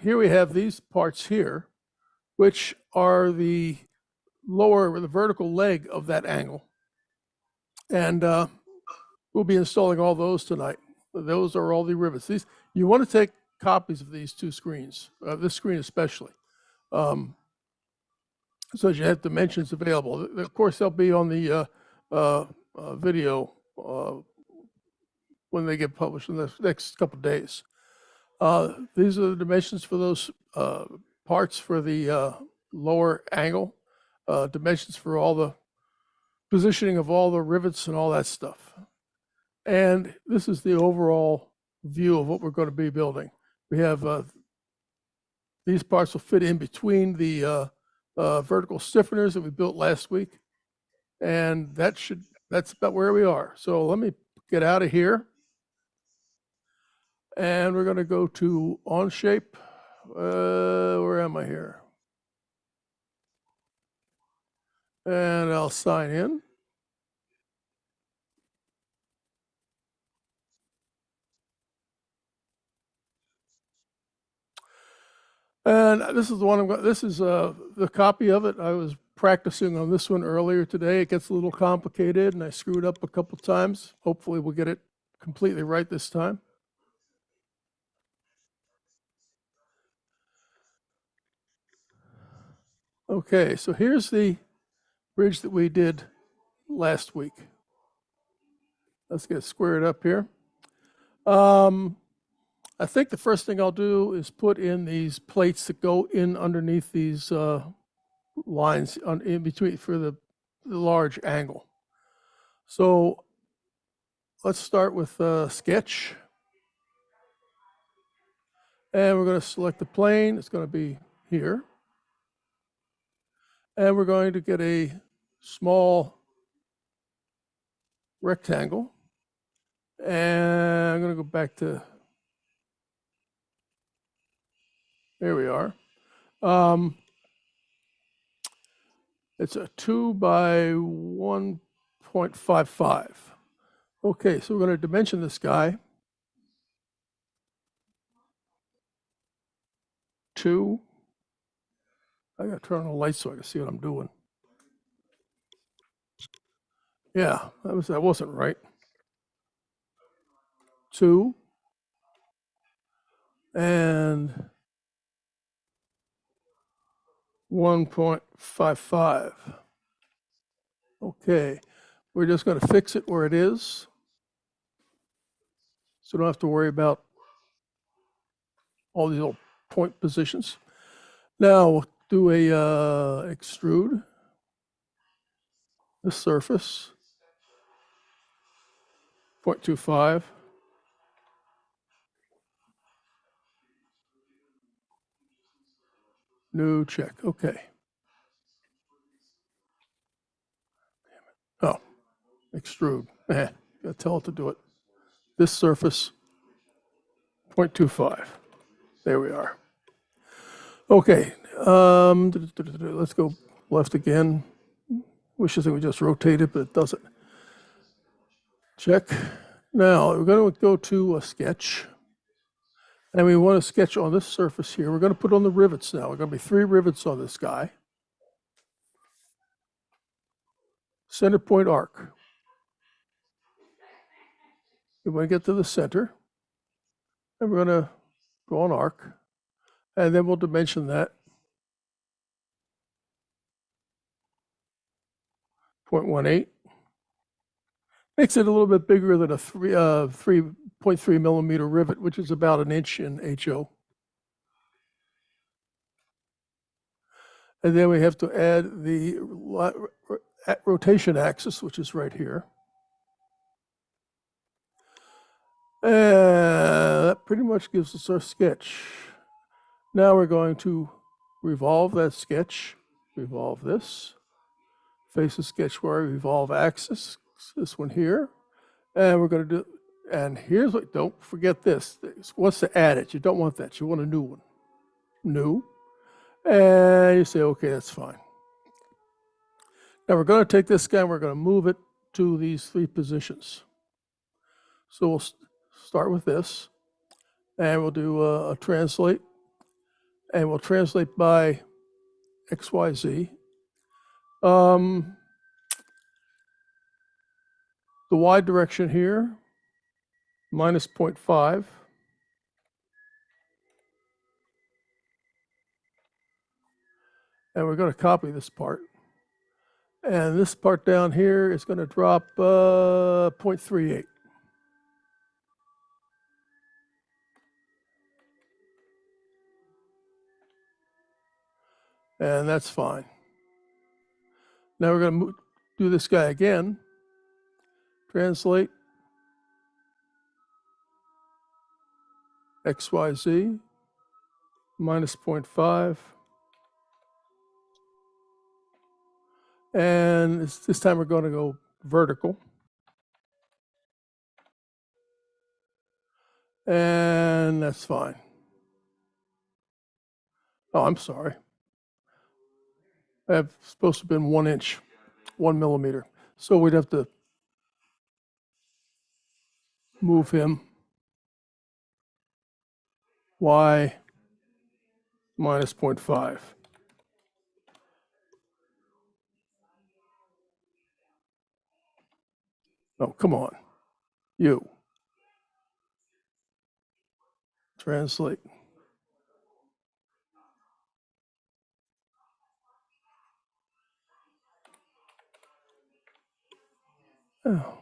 here we have these parts here, which are the lower, the vertical leg of that angle. And we'll be installing all those tonight. Those are all the rivets. These, you want to take copies of these two screens, this screen especially, so that you have dimensions available. Of course, they'll be on the video when they get published in the next couple of days. These are the dimensions for those parts for the lower angle, dimensions for all the positioning of all the rivets and all that stuff. And this is the overall view of what we're going to be building. We have these parts will fit in between the vertical stiffeners that we built last week. And that's about where we are. So let me get out of here. And we're going to go to Onshape. Where am I here? And I'll sign in. And this is the one this is the copy of it. I was practicing on this one earlier today. It gets a little complicated and I screwed up a couple times. Hopefully we'll get it completely right this time. Okay, so here's the bridge that we did last week. Let's get squared up here. I think the first thing I'll do is put in these plates that go in underneath these lines in between for the large angle. So let's start with sketch. And we're going to select the plane. It's going to be here. And we're going to get a small rectangle. And I'm going to go back to, there we are. It's a 2 by 1.55. Okay, so we're going to dimension this guy. 2. I got to turn on the light so I can see what I'm doing. Yeah, that wasn't right. 2 and 1.55. Okay, we're just going to fix it where it is, so we don't have to worry about all these little point positions. Now we'll do a extrude the surface, 0.25. New check. Okay. Oh, extrude. Gotta tell it to do it. This surface, 0.25. There we are. Okay, let's go left again. Wishes it would just rotate it, but it doesn't. Check. Now, we're going to go to a sketch. And we want to sketch on this surface here. We're going to put on the rivets now. We're going to be 3 rivets on this guy. Center point arc. We want to get to the center. And we're going to draw an arc. And then we'll dimension that. 0.18. Makes it a little bit bigger than a 3.3 millimeter rivet, which is about 1 inch in HO. And then we have to add the rotation axis, which is right here. And that pretty much gives us our sketch. Now we're going to revolve that sketch, revolve this, face the sketch where revolve axis, this one here. And we're going to do, and here's what, don't forget this. What's to add it? You don't want that. You want a new one. New. And you say, okay, that's fine. Now we're going to take this guy and we're going to move it to these 3 positions. So we'll start with this and we'll do a translate, and we'll translate by XYZ. The Y direction here, minus 0.5. And we're going to copy this part. And this part down here is going to drop 0.38. And that's fine. Now we're going to do this guy again. Translate. XYZ. Minus 0.5. And this time we're going to go vertical. And that's fine. Oh, I'm sorry. That's supposed to have been 1 inch, 1 millimeter. So we'd have to move him Y minus 0.5. Oh, come on. You. Translate. Oh.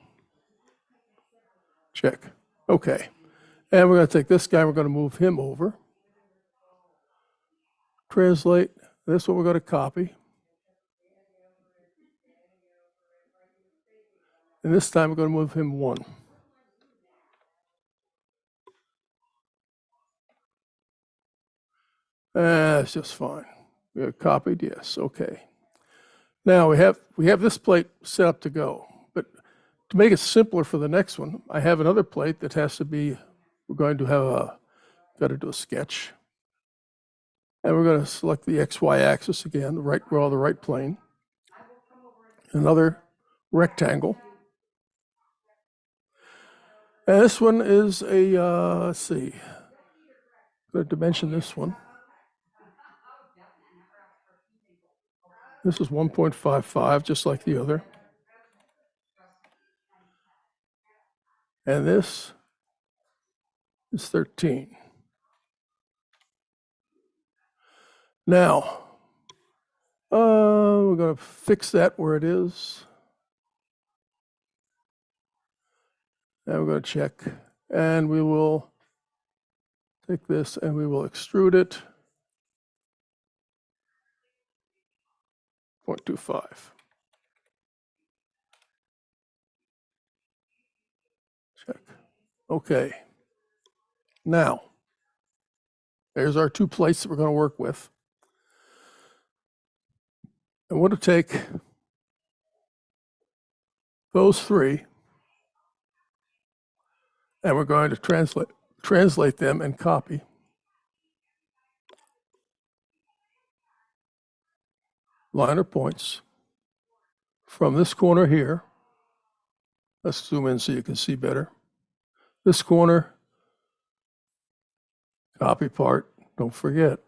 Check. Okay. And we're going to take this guy, we're going to move him over. Translate. This one we're going to copy. And this time we're going to move him 1. That's just fine. We have copied, yes, okay. Now we have this plate set up to go, but to make it simpler for the next one, I have another plate that has to be, we're going to have got to do a sketch. And we're going to select the XY axis again, the right, we're on the right plane. Another rectangle. And this one is a, let's see, I'm going to dimension this one. This is 1.55, just like the other. And this is 13. Now, we're going to fix that where it is. And we're going to check. And we will take this and we will extrude it. 0.25. Check. Okay. Now, there's our 2 plates that we're going to work with. I want to take those 3 And we're going to translate them and copy. Liner points from this corner here. Let's zoom in so you can see better. This corner, copy part, don't forget,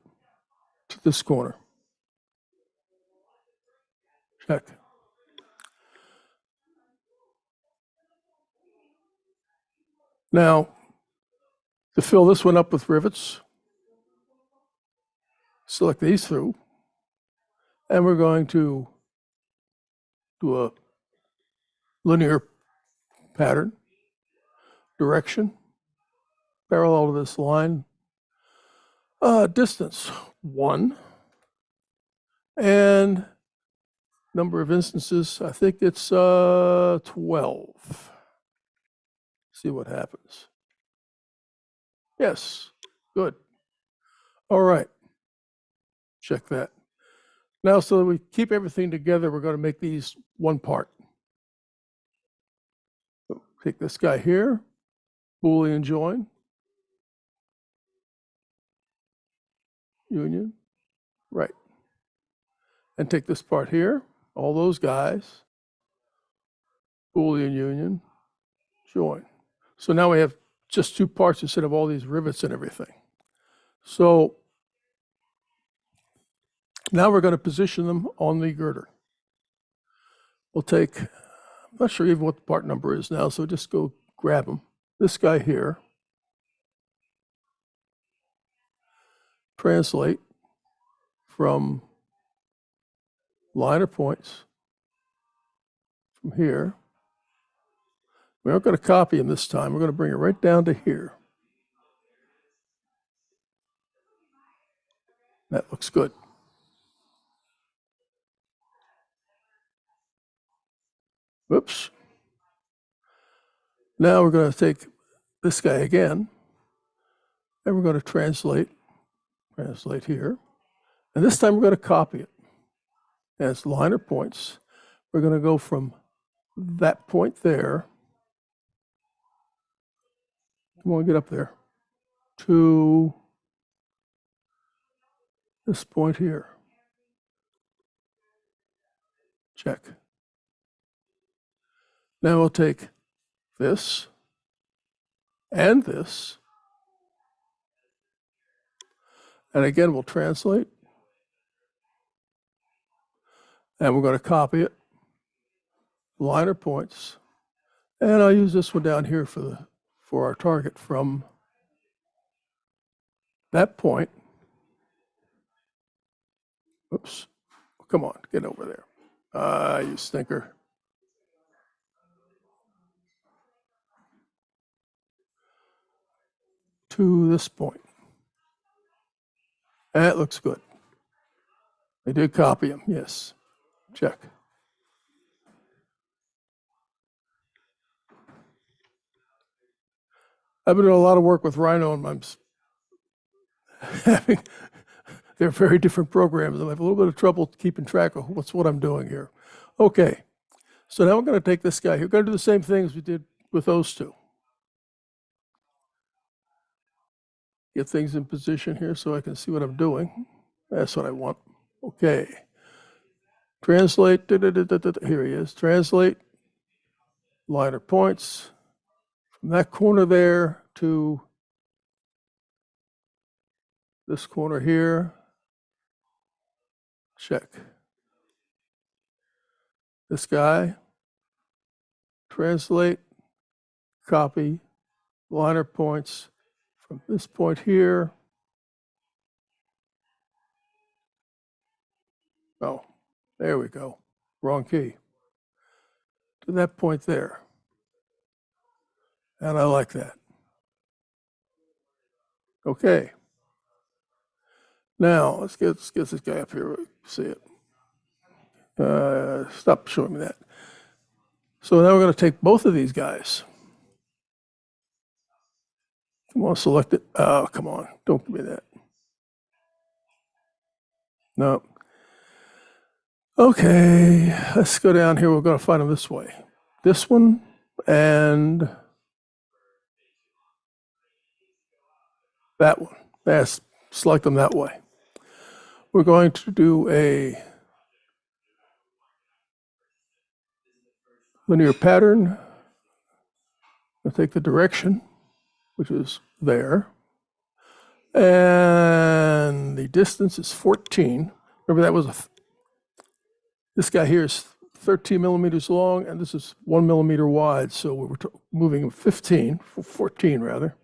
to this corner. Check. Now, to fill this one up with rivets, select these through, and we're going to do a linear pattern, direction, parallel to this line, distance 1, and number of instances, I think it's 12. See what happens. Yes, good. All right, check that. Now, so that we keep everything together, we're going to make these one part. So take this guy here, Boolean join, union, right. And take this part here, all those guys, Boolean union, join. So now we have just 2 parts instead of all these rivets and everything. So now we're going to position them on the girder. We'll take, I'm not sure even what the part number is now, so just go grab them. This guy here, translate from liner points from here. We aren't going to copy him this time. We're going to bring it right down to here. That looks good. Whoops. Now we're going to take this guy again, and we're going to translate here. And this time we're going to copy it. As liner points, we're going to go from that point there. Come on, get up there. To this point here. Check. Now we'll take this and this. And again, we'll translate. And we're going to copy it. Liner points. And I'll use this one down here for our target from that point. Oops. Come on, get over there. You stinker. To this point. That looks good. I did copy them, yes. Check. I've been doing a lot of work with Rhino, and I'm having, they're very different programs. I have a little bit of trouble keeping track of what I'm doing here. Okay, so now we're going to take this guy here. We're going to do the same thing as we did with those two. Get things in position here so I can see what I'm doing. That's what I want. Okay. Translate. Here he is. Translate. Liner points. From that corner there to this corner here. Check. This guy. Translate. Copy. Liner points. From this point here. Oh, there we go. Wrong key. To that point there. And I like that. Okay. Now, let's get this guy up here. See it. Stop showing me that. So now we're going to take both of these guys. Come on, select it. Oh, come on. Don't give me that. No. Okay. Let's go down here. We're going to find them this way. This one and That one. Yes, select them that way. We're going to do a linear pattern. We'll take the direction, which is there. And the distance is 14. Remember that was this guy here is 13 millimeters long, and this is 1 millimeter wide. So we were moving 14 rather.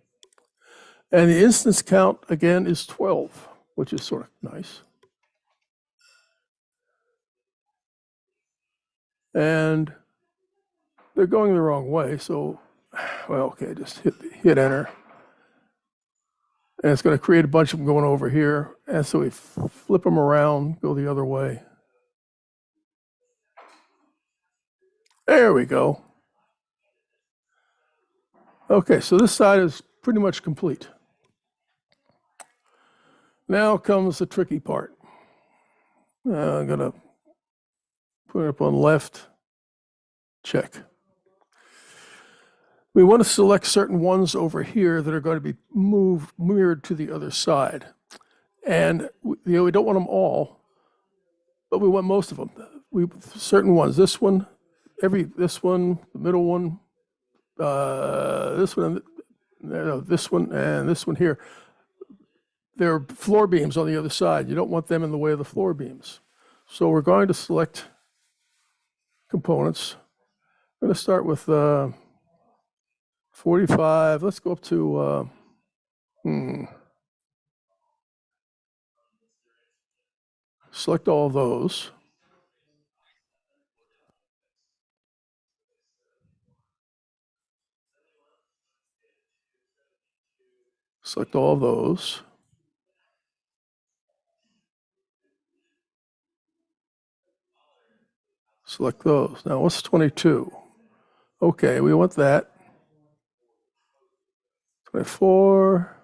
And the instance count again is 12, which is sort of nice. And they're going the wrong way. So, well, okay, just hit enter. And it's going to create a bunch of them going over here. And so we flip them around, go the other way. There we go. Okay, so this side is pretty much complete. Now comes the tricky part. I'm going to put it up on left. Check. We want to select certain ones over here that are going to be mirrored to the other side. And we don't want them all, but we want most of them. Certain ones, this one, this one, the middle one, this one, this one, and this one here. There are floor beams on the other side. You don't want them in the way of the floor beams. So we're going to select components. I'm going to start with 45. Let's go up to, select all of those. Select all of those. Select those. Now, what's 22? Okay, we want that. 24,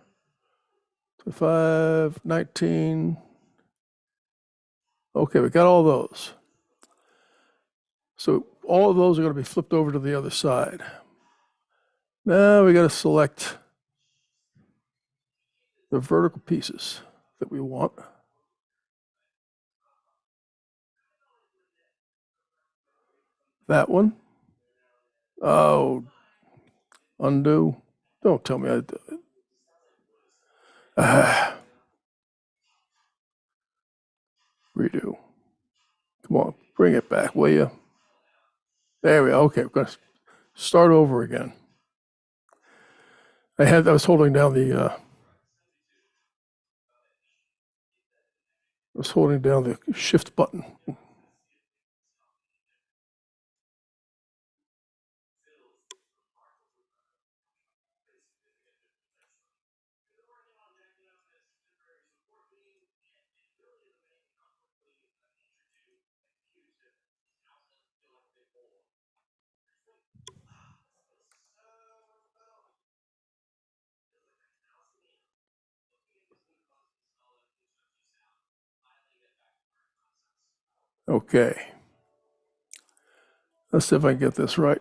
25, 19. Okay, we got all those. So all of those are going to be flipped over to the other side. Now we got to select the vertical pieces that we want. That one. Oh, undo. Don't tell me I did it. Redo. Come on, bring it back, will you? There we go. Okay, we're going to start over again. I was holding down the shift button. Okay. Let's see if I can get this right.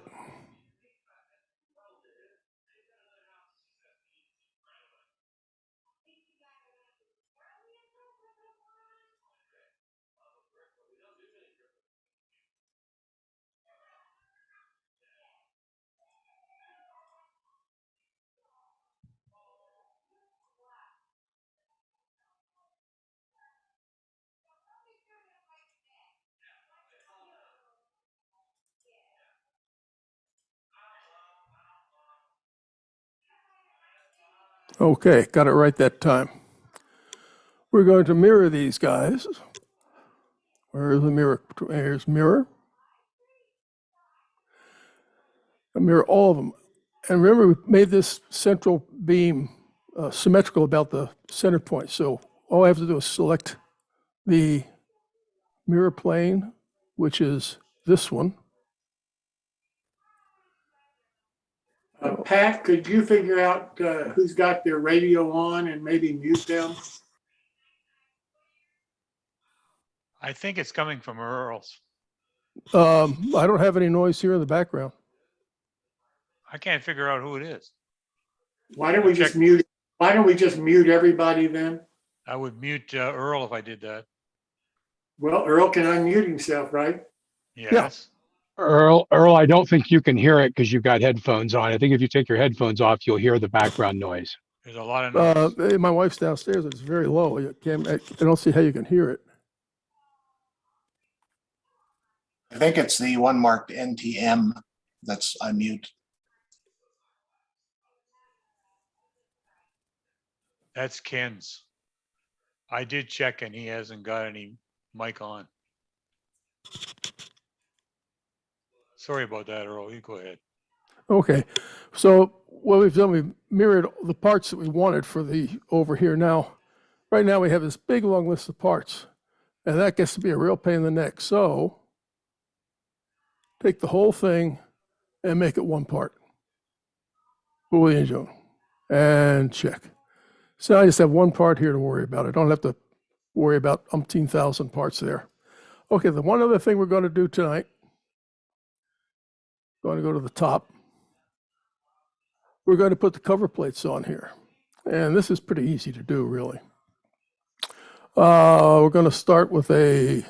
Okay, got it right that time. We're going to mirror these guys. Where is the mirror? Here's mirror. I mirror all of them. And remember, we made this central beam symmetrical about the center point. So all I have to do is select the mirror plane, which is this one. Pat, could you figure out who's got their radio on and maybe mute them? I think it's coming from Earl's. I don't have any noise here in the background. I can't figure out who it is. Why don't we just mute it Why don't we just mute everybody then? I would mute Earl if I did that. Well, Earl can unmute himself, right? Yes. Earl, I don't think you can hear it because you've got headphones on. I think if you take your headphones off, you'll hear the background noise. There's a lot of noise. Hey, my wife's downstairs. It's very low. I don't see how you can hear it. I think it's the one marked NTM that's unmute. That's Ken's. I did check and he hasn't got any mic on. Sorry about that, Earl. You go ahead. Okay, so what we've done, we've mirrored the parts that we wanted for the over here now. Right now we have this big long list of parts, and that gets to be a real pain in the neck. So take the whole thing and make it one part. Boolean Joan. And check. So I just have one part here to worry about. I don't have to worry about umpteen thousand parts there. Okay, the one other thing we're going to do tonight, going to go to the top. We're going to put the cover plates on here. And this is pretty easy to do, really. We're going to start with a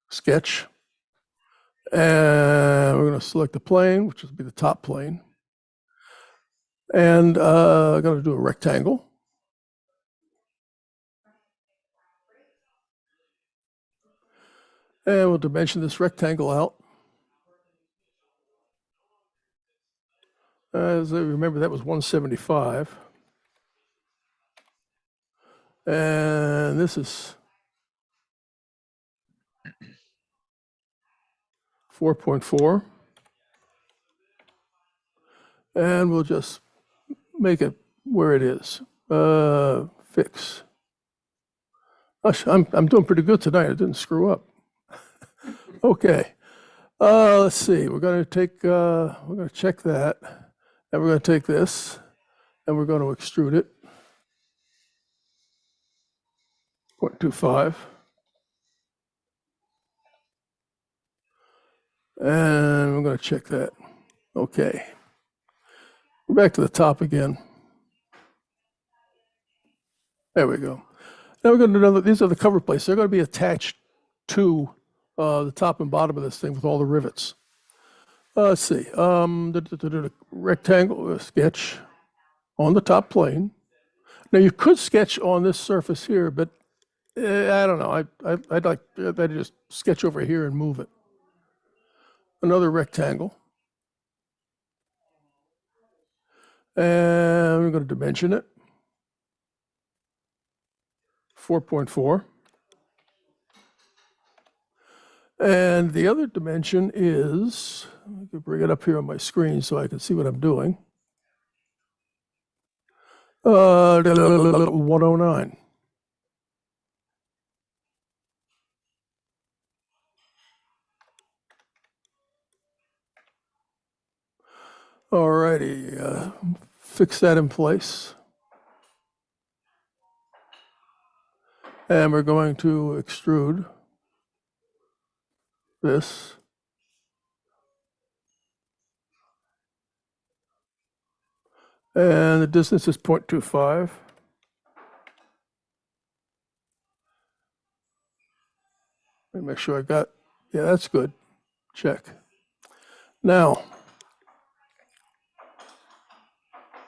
sketch. And we're going to select the plane, which will be the top plane. And I'm going to do a rectangle. And we'll dimension this rectangle out. As I remember, that was 175. And this is 4.4. And we'll just make it where it is. Fix. Gosh, I'm doing pretty good tonight. I didn't screw up. Okay. Let's see. We're going to take, we're going to check that. And we're going to take this and we're going to extrude it. 0.25. And we're going to check that. Okay. Go back to the top again. There we go. Now we're going to do these are the cover plates. They're going to be attached to the top and bottom of this thing with all the rivets. Let's see. The rectangle sketch on the top plane. Now you could sketch on this surface here, but I don't know. I'd like to just sketch over here and move it. Another rectangle. And we're going to dimension it. 4.4. And the other dimension is, I can bring it up here on my screen so I can see what I'm doing. 109. All righty, fix that in place. And we're going to extrude this. And the distance is 0.25. Let me make sure I got, yeah, that's good. Check. Now,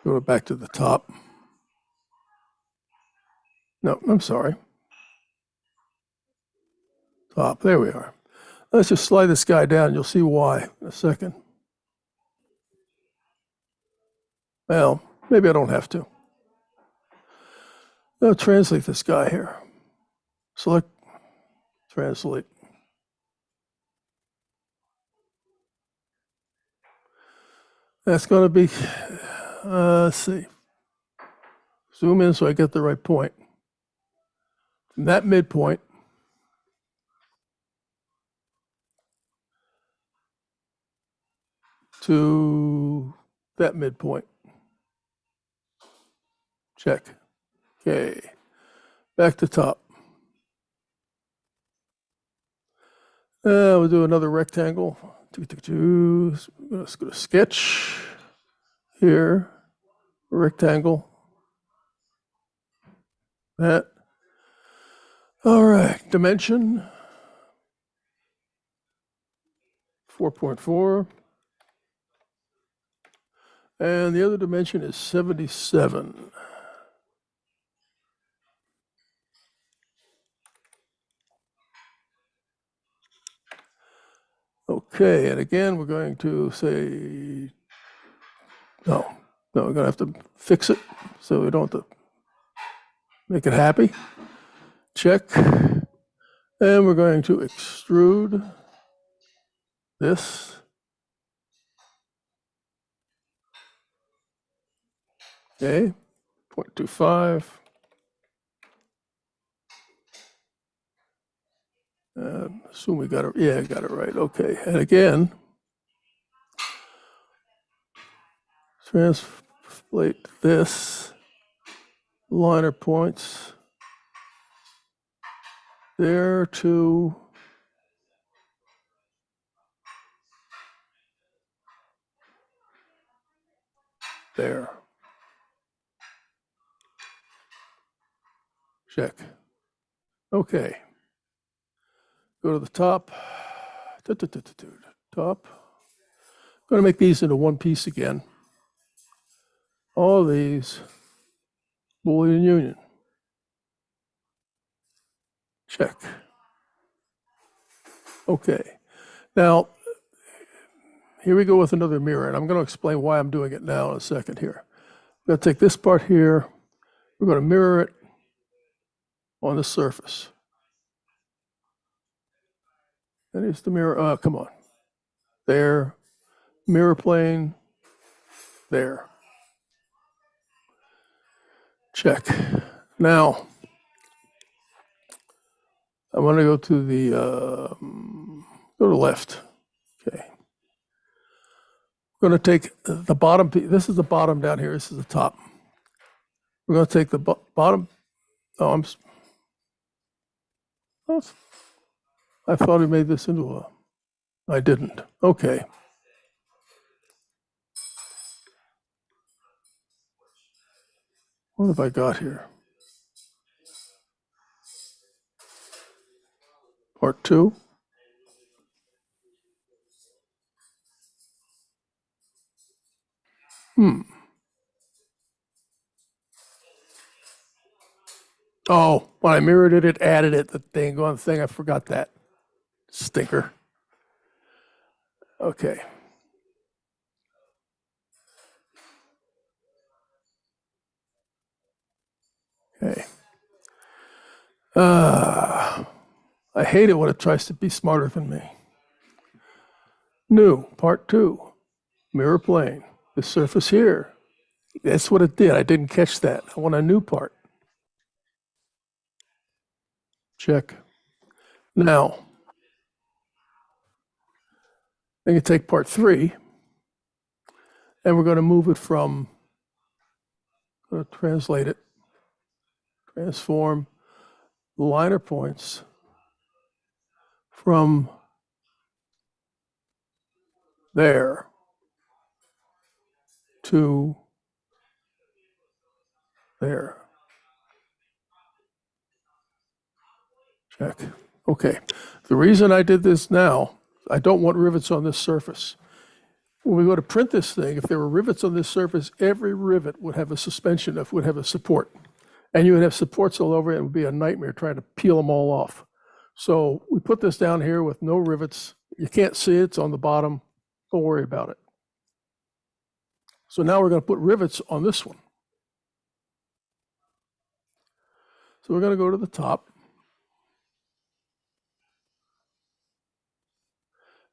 go back to the top. No, I'm sorry. Top, there we are. Let's just slide this guy down. You'll see why in a second. Well, maybe I don't have to. I'll translate this guy here. Select, translate. That's going to be, let's see. Zoom in so I get the right point. From that midpoint, to that midpoint. Check. Okay. Back to top. We'll do another rectangle. Let's go to sketch. Here. Rectangle. that. All right, dimension 4.4. And the other dimension is 77. Okay, and again, we're going to say, no, we're going to have to fix it so we don't have to make it happy. Check. And we're going to extrude this. Okay, 0.25. Assume we got it. Yeah, got it right. Okay, and again, translate this liner points there to there. Check. Okay. Go to the top. Top. I'm going to make these into one piece again. All of these Boolean union. Check. Okay. Now, here we go with another mirror, and I'm going to explain why I'm doing it now in a second here. I'm going to take this part here. We're going to mirror it on the surface. And here's the mirror. Come on. There. Mirror plane. There. Check. Now, I want to go to the go to left. Okay. We're going to take the bottom piece. This is the bottom down here. This is the top. We're going to take the bottom. Oh, I thought we made this into a. I didn't. Okay. What have I got here? Part 2. Oh, when I mirrored it, it added it. The dang on thing. I forgot that. Stinker. Okay. Okay. I hate it when it tries to be smarter than me. New, part 2. Mirror plane. The surface here. That's what it did. I didn't catch that. I want a new part. Check. Now, I can take part 3, and we're going to move it from, going to translate it, transform the liner points from there to there. Check. Okay. The reason I did this now, I don't want rivets on this surface. When we go to print this thing, if there were rivets on this surface, every rivet would have a suspension, would have a support. And you would have supports all over it. It would be a nightmare trying to peel them all off. So we put this down here with no rivets. You can't see it. It's on the bottom. Don't worry about it. So now we're going to put rivets on this one. So we're going to go to the top.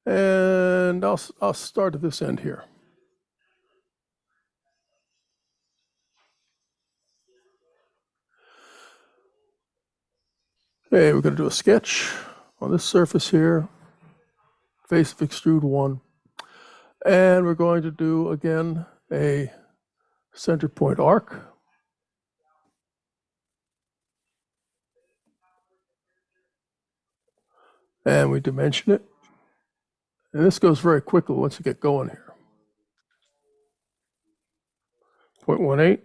And I'll start at this end here. Okay, we're going to do a sketch on this surface here, face of extrude 1. And we're going to do, again, a center point arc. And we dimension it. And this goes very quickly once you get going here. 0.18.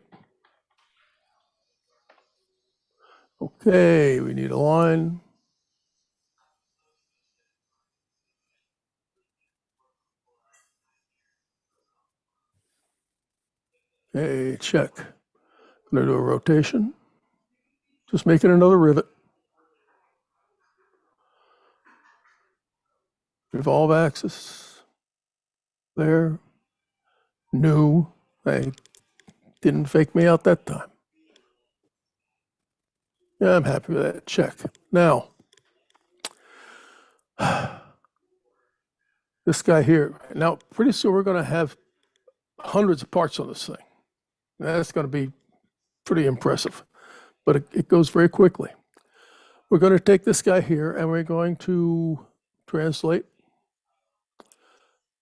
Okay, we need a line. Okay, check. Gonna do a rotation. Just making another rivet. Revolve axis. There. New. They didn't fake me out that time. Yeah, I'm happy with that. Check. Now, this guy here. Now, pretty soon we're going to have hundreds of parts on this thing. That's going to be pretty impressive, but it goes very quickly. We're going to take this guy here and we're going to translate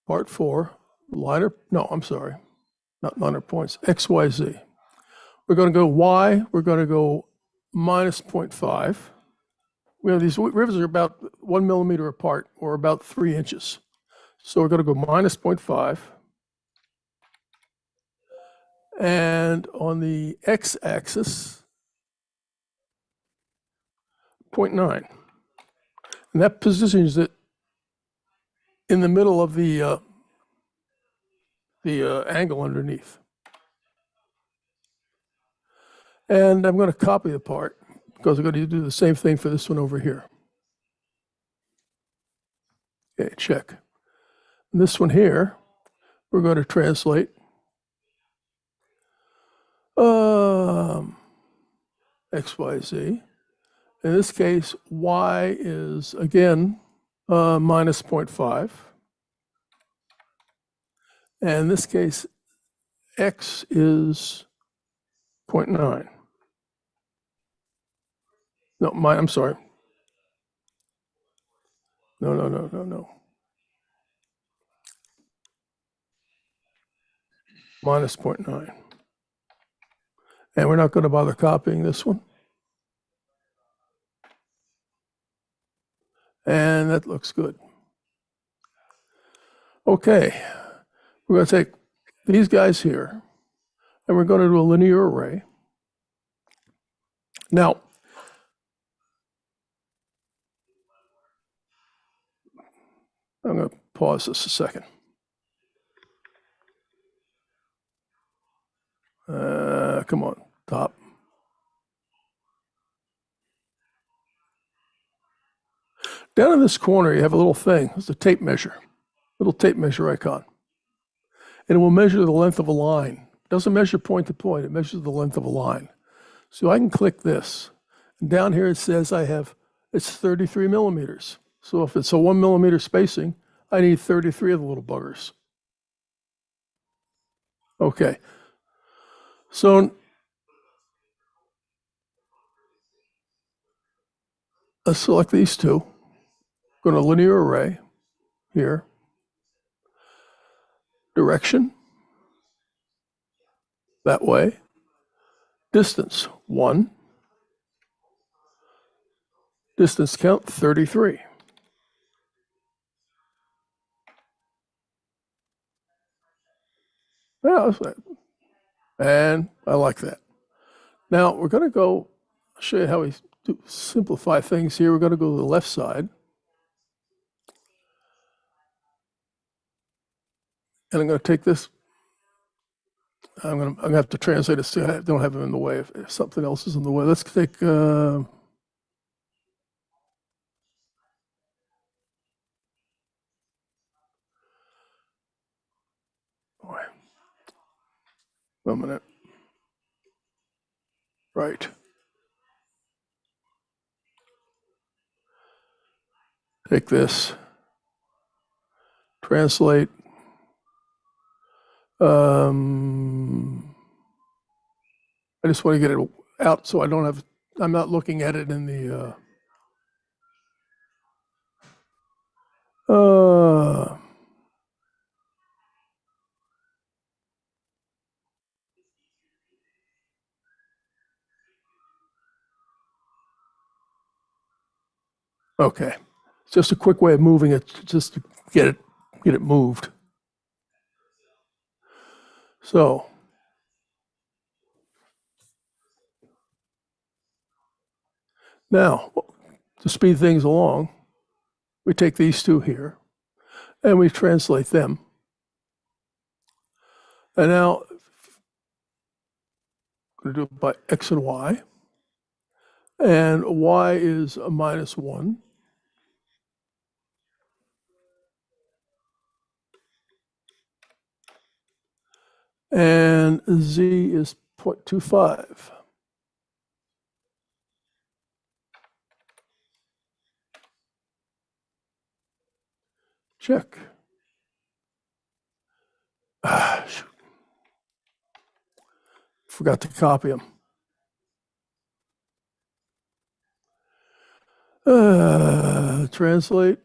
part 4, liner, no, I'm sorry, not liner points, XYZ. We're going to go Y, we're going to go minus 0.5. You know, these rivets are about 1 millimeter apart or about 3 inches. So we're going to go minus 0.5. And on the x-axis, 0.9. And that positions it in the middle of the angle underneath. And I'm going to copy the part because I'm going to do the same thing for this one over here. Okay, check. And this one here, we're going to translate XYZ. In this case, Y is, again, minus 0.5. And in this case, X is 0.9. No, I'm sorry. No. Minus 0.9. And we're not going to bother copying this one. And that looks good. Okay, we're going to take these guys here, and we're going to do a linear array. Now, I'm going to pause this a second. Come on, top. Down in this corner, you have a little thing. It's a tape measure, little tape measure icon. And it will measure the length of a line. It doesn't measure point to point, it measures the length of a line. So I can click this. And down here it says it's 33 millimeters. So if it's a 1 millimeter spacing, I need 33 of the little buggers. Okay. So let's select these two. Go to linear array here. Direction. That way. Distance 1. Distance count 33. Yeah, and I like that. Now we're going to go show you how we simplify things here. We're going to go to the left side. And I'm going to take this. I'm going to have to translate it so I don't have it in the way if something else is in the way. Let's take. Boy, 1 minute. Right. Take this. Translate. I just want to get it out so I'm not looking at it in the. Okay. It's just a quick way of moving it, just to get it moved. So Now, to speed things along, we take these two here and we translate them. And now, I'm going to do it by X and Y. And Y is a -1. And Z is 0.25. Check. Shoot. Forgot to copy them. Translate.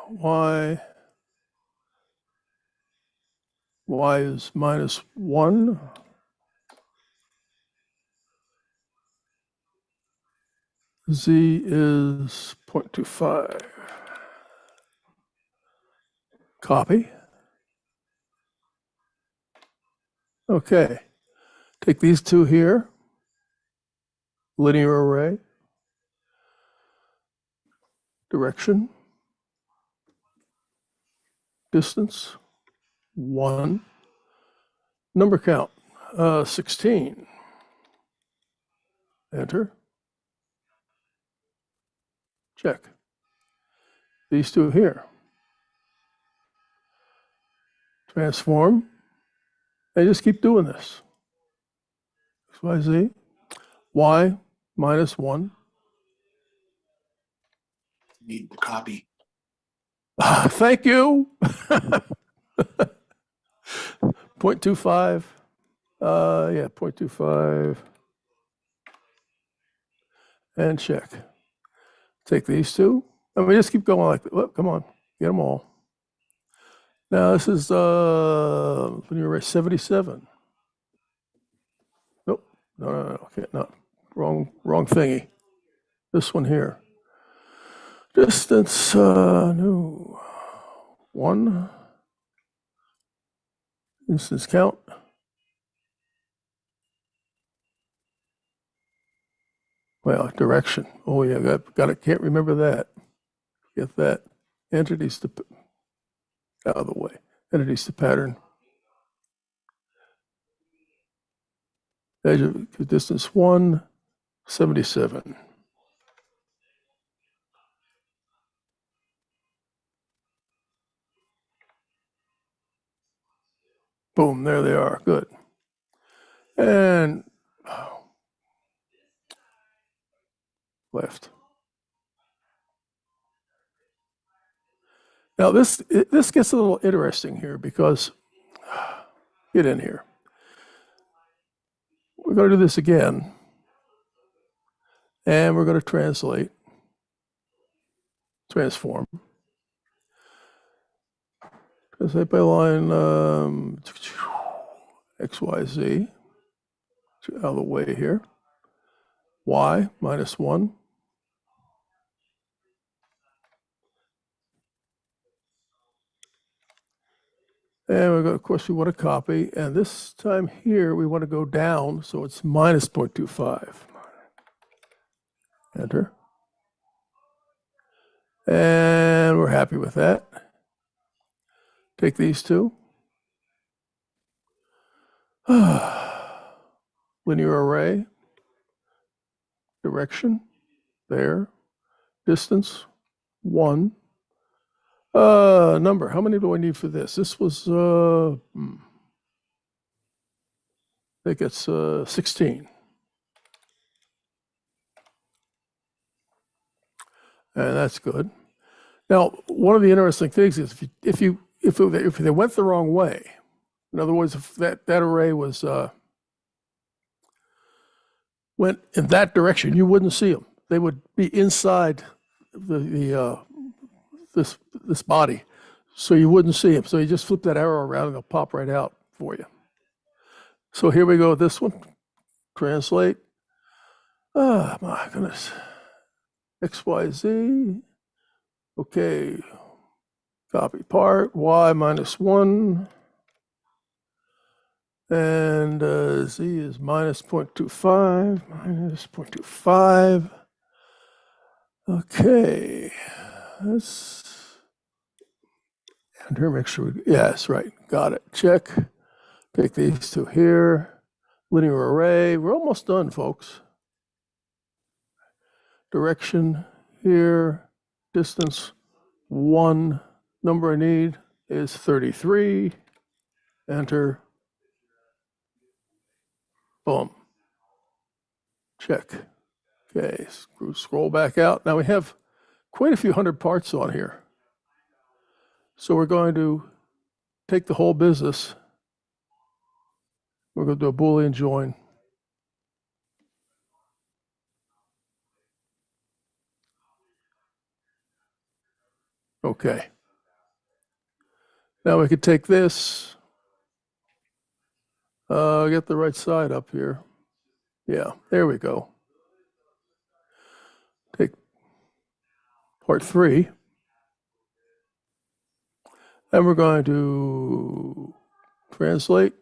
Y is -1. Z is 0.25. Copy. Okay. Take these two here. Linear array. Direction. Distance. 1. Number count. 16. Enter. Check. These two here. Transform. And just keep doing this. X, Y, Z. Y -1. Need the copy. Thank you. 0.25. Yeah, 0.25. And check. Take these two. I mean, just keep going like that. Look, come on, get them all. Now this is linear array 77. Nope. No. Okay, no. Wrong thingy. This one here. Distance no. 1. Distance count. Well, direction. Oh yeah, got it. Can't remember that. Get that. Entities to out of the way. Entities to pattern. Edge of distance 1, 77. Boom, there they are. Good. And left. Now this gets a little interesting here because get in here. We're going to do this again, and we're going to transform. Translate by line X, Y, Z. Out of the way here. Y -1. And we're going, of course, we want to copy. And this time here, we want to go down. So it's -0.25. Enter. And we're happy with that. Take these two. Linear array. Direction. There. Distance. 1. Number. How many do I need for this? This was, I think it's 16. And that's good. Now, one of the interesting things is if they went the wrong way, in other words, if that array was went in that direction, you wouldn't see them. They would be inside this body, so you wouldn't see them. So you just flip that arrow around and they'll pop right out for you. So here we go with this one. Translate. Ah, my goodness. X, Y, Z. Okay. Copy part. Y -1. And Z is minus 0.25, minus 0.25. Okay, let's enter, make sure we, yes, right, got it, check. Take these two here, linear array, we're almost done, folks. Direction here, distance 1, number I need is 33, enter, boom, check. Okay, scroll back out. Now we have quite a few hundred parts on here. So we're going to take the whole business. We're going to do a Boolean join. Okay. Now we could take this, get the right side up here. Yeah, there we go. Take part 3. And we're going to translate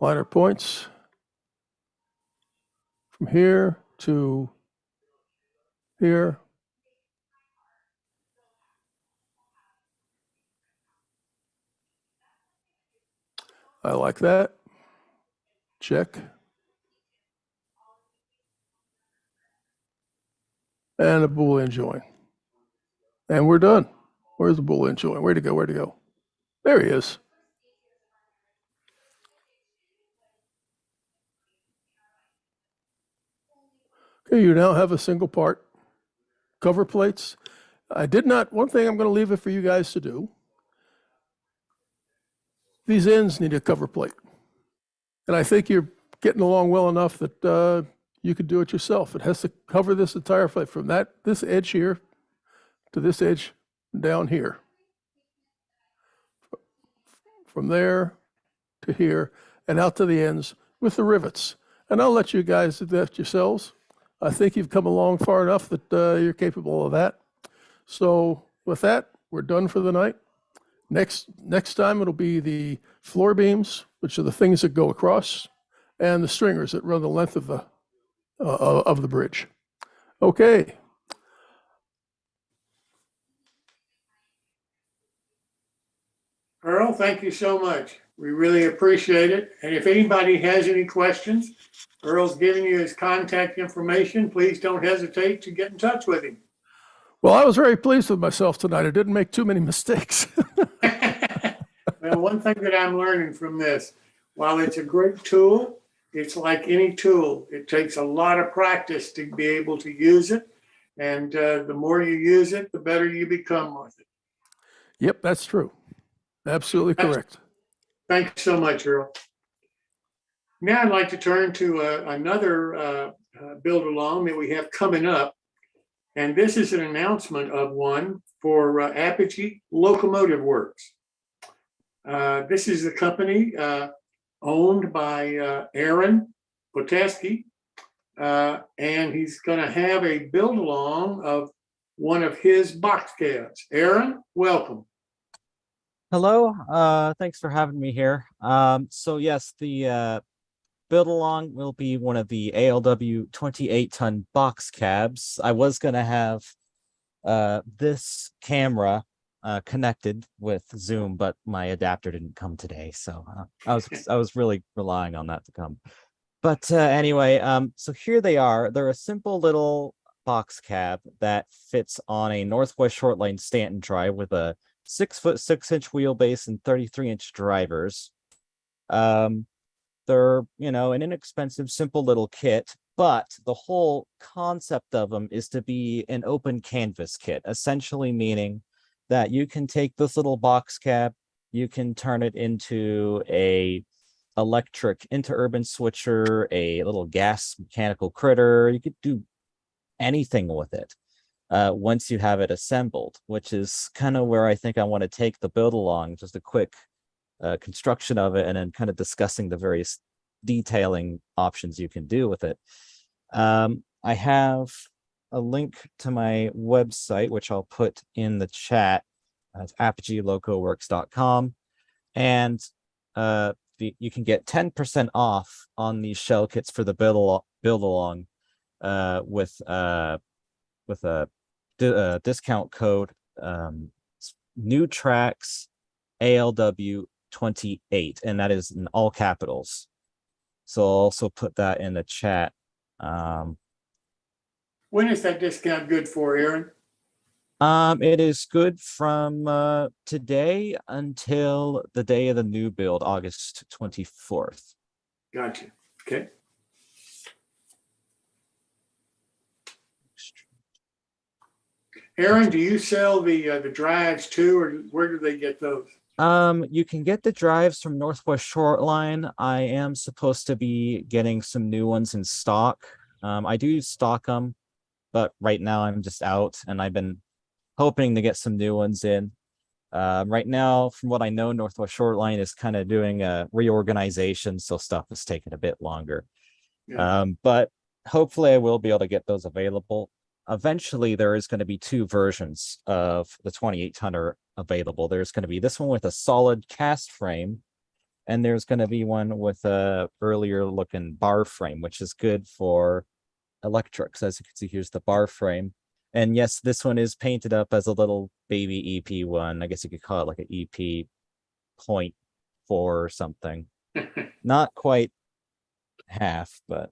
minor points from here to here. I like that. Check. And a Boolean join. And we're done. Where's the Boolean join? Where'd it go? Where'd it go? There he is. Okay, you now have a single part. Cover plates. I did not, one thing I'm going to leave it for you guys to do. These ends need a cover plate. And I think you're getting along well enough that you could do it yourself. It has to cover this entire plate from this edge here to this edge down here. From there to here and out to the ends with the rivets. And I'll let you guys do that yourselves. I think you've come along far enough that you're capable of that. So with that, we're done for the night. Next time it'll be the floor beams, which are the things that go across, and the stringers that run the length of the bridge. Okay. Earl, thank you so much. We really appreciate it. And if anybody has any questions, Earl's giving you his contact information. Please don't hesitate to get in touch with him. Well, I was very pleased with myself tonight. I didn't make too many mistakes. Well, one thing that I'm learning from this, while it's a great tool, it's like any tool. It takes a lot of practice to be able to use it. And the more you use it, the better you become with it. Yep, that's true. Absolutely correct. Thanks so much, Earl. Now I'd like to turn to another build along that we have coming up. And this is an announcement of one for Apogee Locomotive Works. This is the company owned by Aaron Poteski, and he's going to have a build along of one of his box cabs. Aaron, welcome. Hello, thanks for having me here. So yes, the build along will be one of the ALW 28-ton box cabs. I was going to have this camera connected with Zoom, but my adapter didn't come today, so I was really relying on that to come. But anyway, so here they are. They're a simple little box cab that fits on a Northwest Shortline Stanton drive with a 6-foot 6-inch wheelbase and 33-inch drivers. They're, an inexpensive, simple little kit, but the whole concept of them is to be an open canvas kit, essentially meaning that you can take this little box cab, you can turn it into a electric interurban switcher, a little gas mechanical critter. You could do anything with it once you have it assembled, which is kind of where I think I want to take the build along, just a quick construction of it, and then kind of discussing the various detailing options you can do with it. I have a link to my website, which I'll put in the chat. It's apogeelocoworks.com. And you can get 10% off on these shell kits for the build along with a discount code new tracks ALW 28, and that is in all capitals. So I'll also put that in the chat. When is that discount good for, Aaron? It is good from today until the day of the new build, August 24th. Gotcha. Okay. Aaron, do you sell the drives too, or where do they get those? You can get the drives from Northwest Shoreline. I am supposed to be getting some new ones in stock. I do stock them, but right now I'm just out, and I've been hoping to get some new ones in. Right now, from what I know, Northwest Shoreline is kind of doing a reorganization, so stuff is taking a bit longer. Yeah. But hopefully I will be able to get those available. Eventually, there is going to be two versions of the 2800 available. There's going to be this one with a solid cast frame, and there's going to be one with a earlier looking bar frame, which is good for electrics. As you can see, here's the bar frame. And yes, this one is painted up as a little baby EP1. I guess you could call it like an EP 0.4 or something. Not quite half, but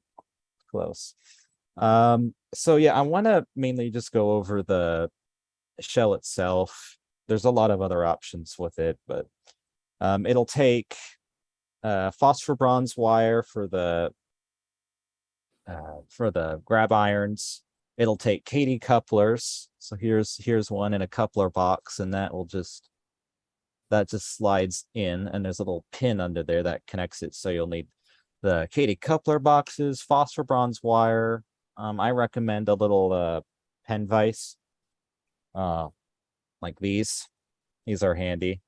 close. So yeah, I want to mainly just go over the shell itself. There's a lot of other options with it, but it'll take phosphor bronze wire for the grab irons. It'll take Katie couplers. So here's one in a coupler box, and that just slides in, and there's a little pin under there that connects it. So you'll need the Katie coupler boxes, phosphor bronze wire. I recommend a little pen vise, like these. These are handy.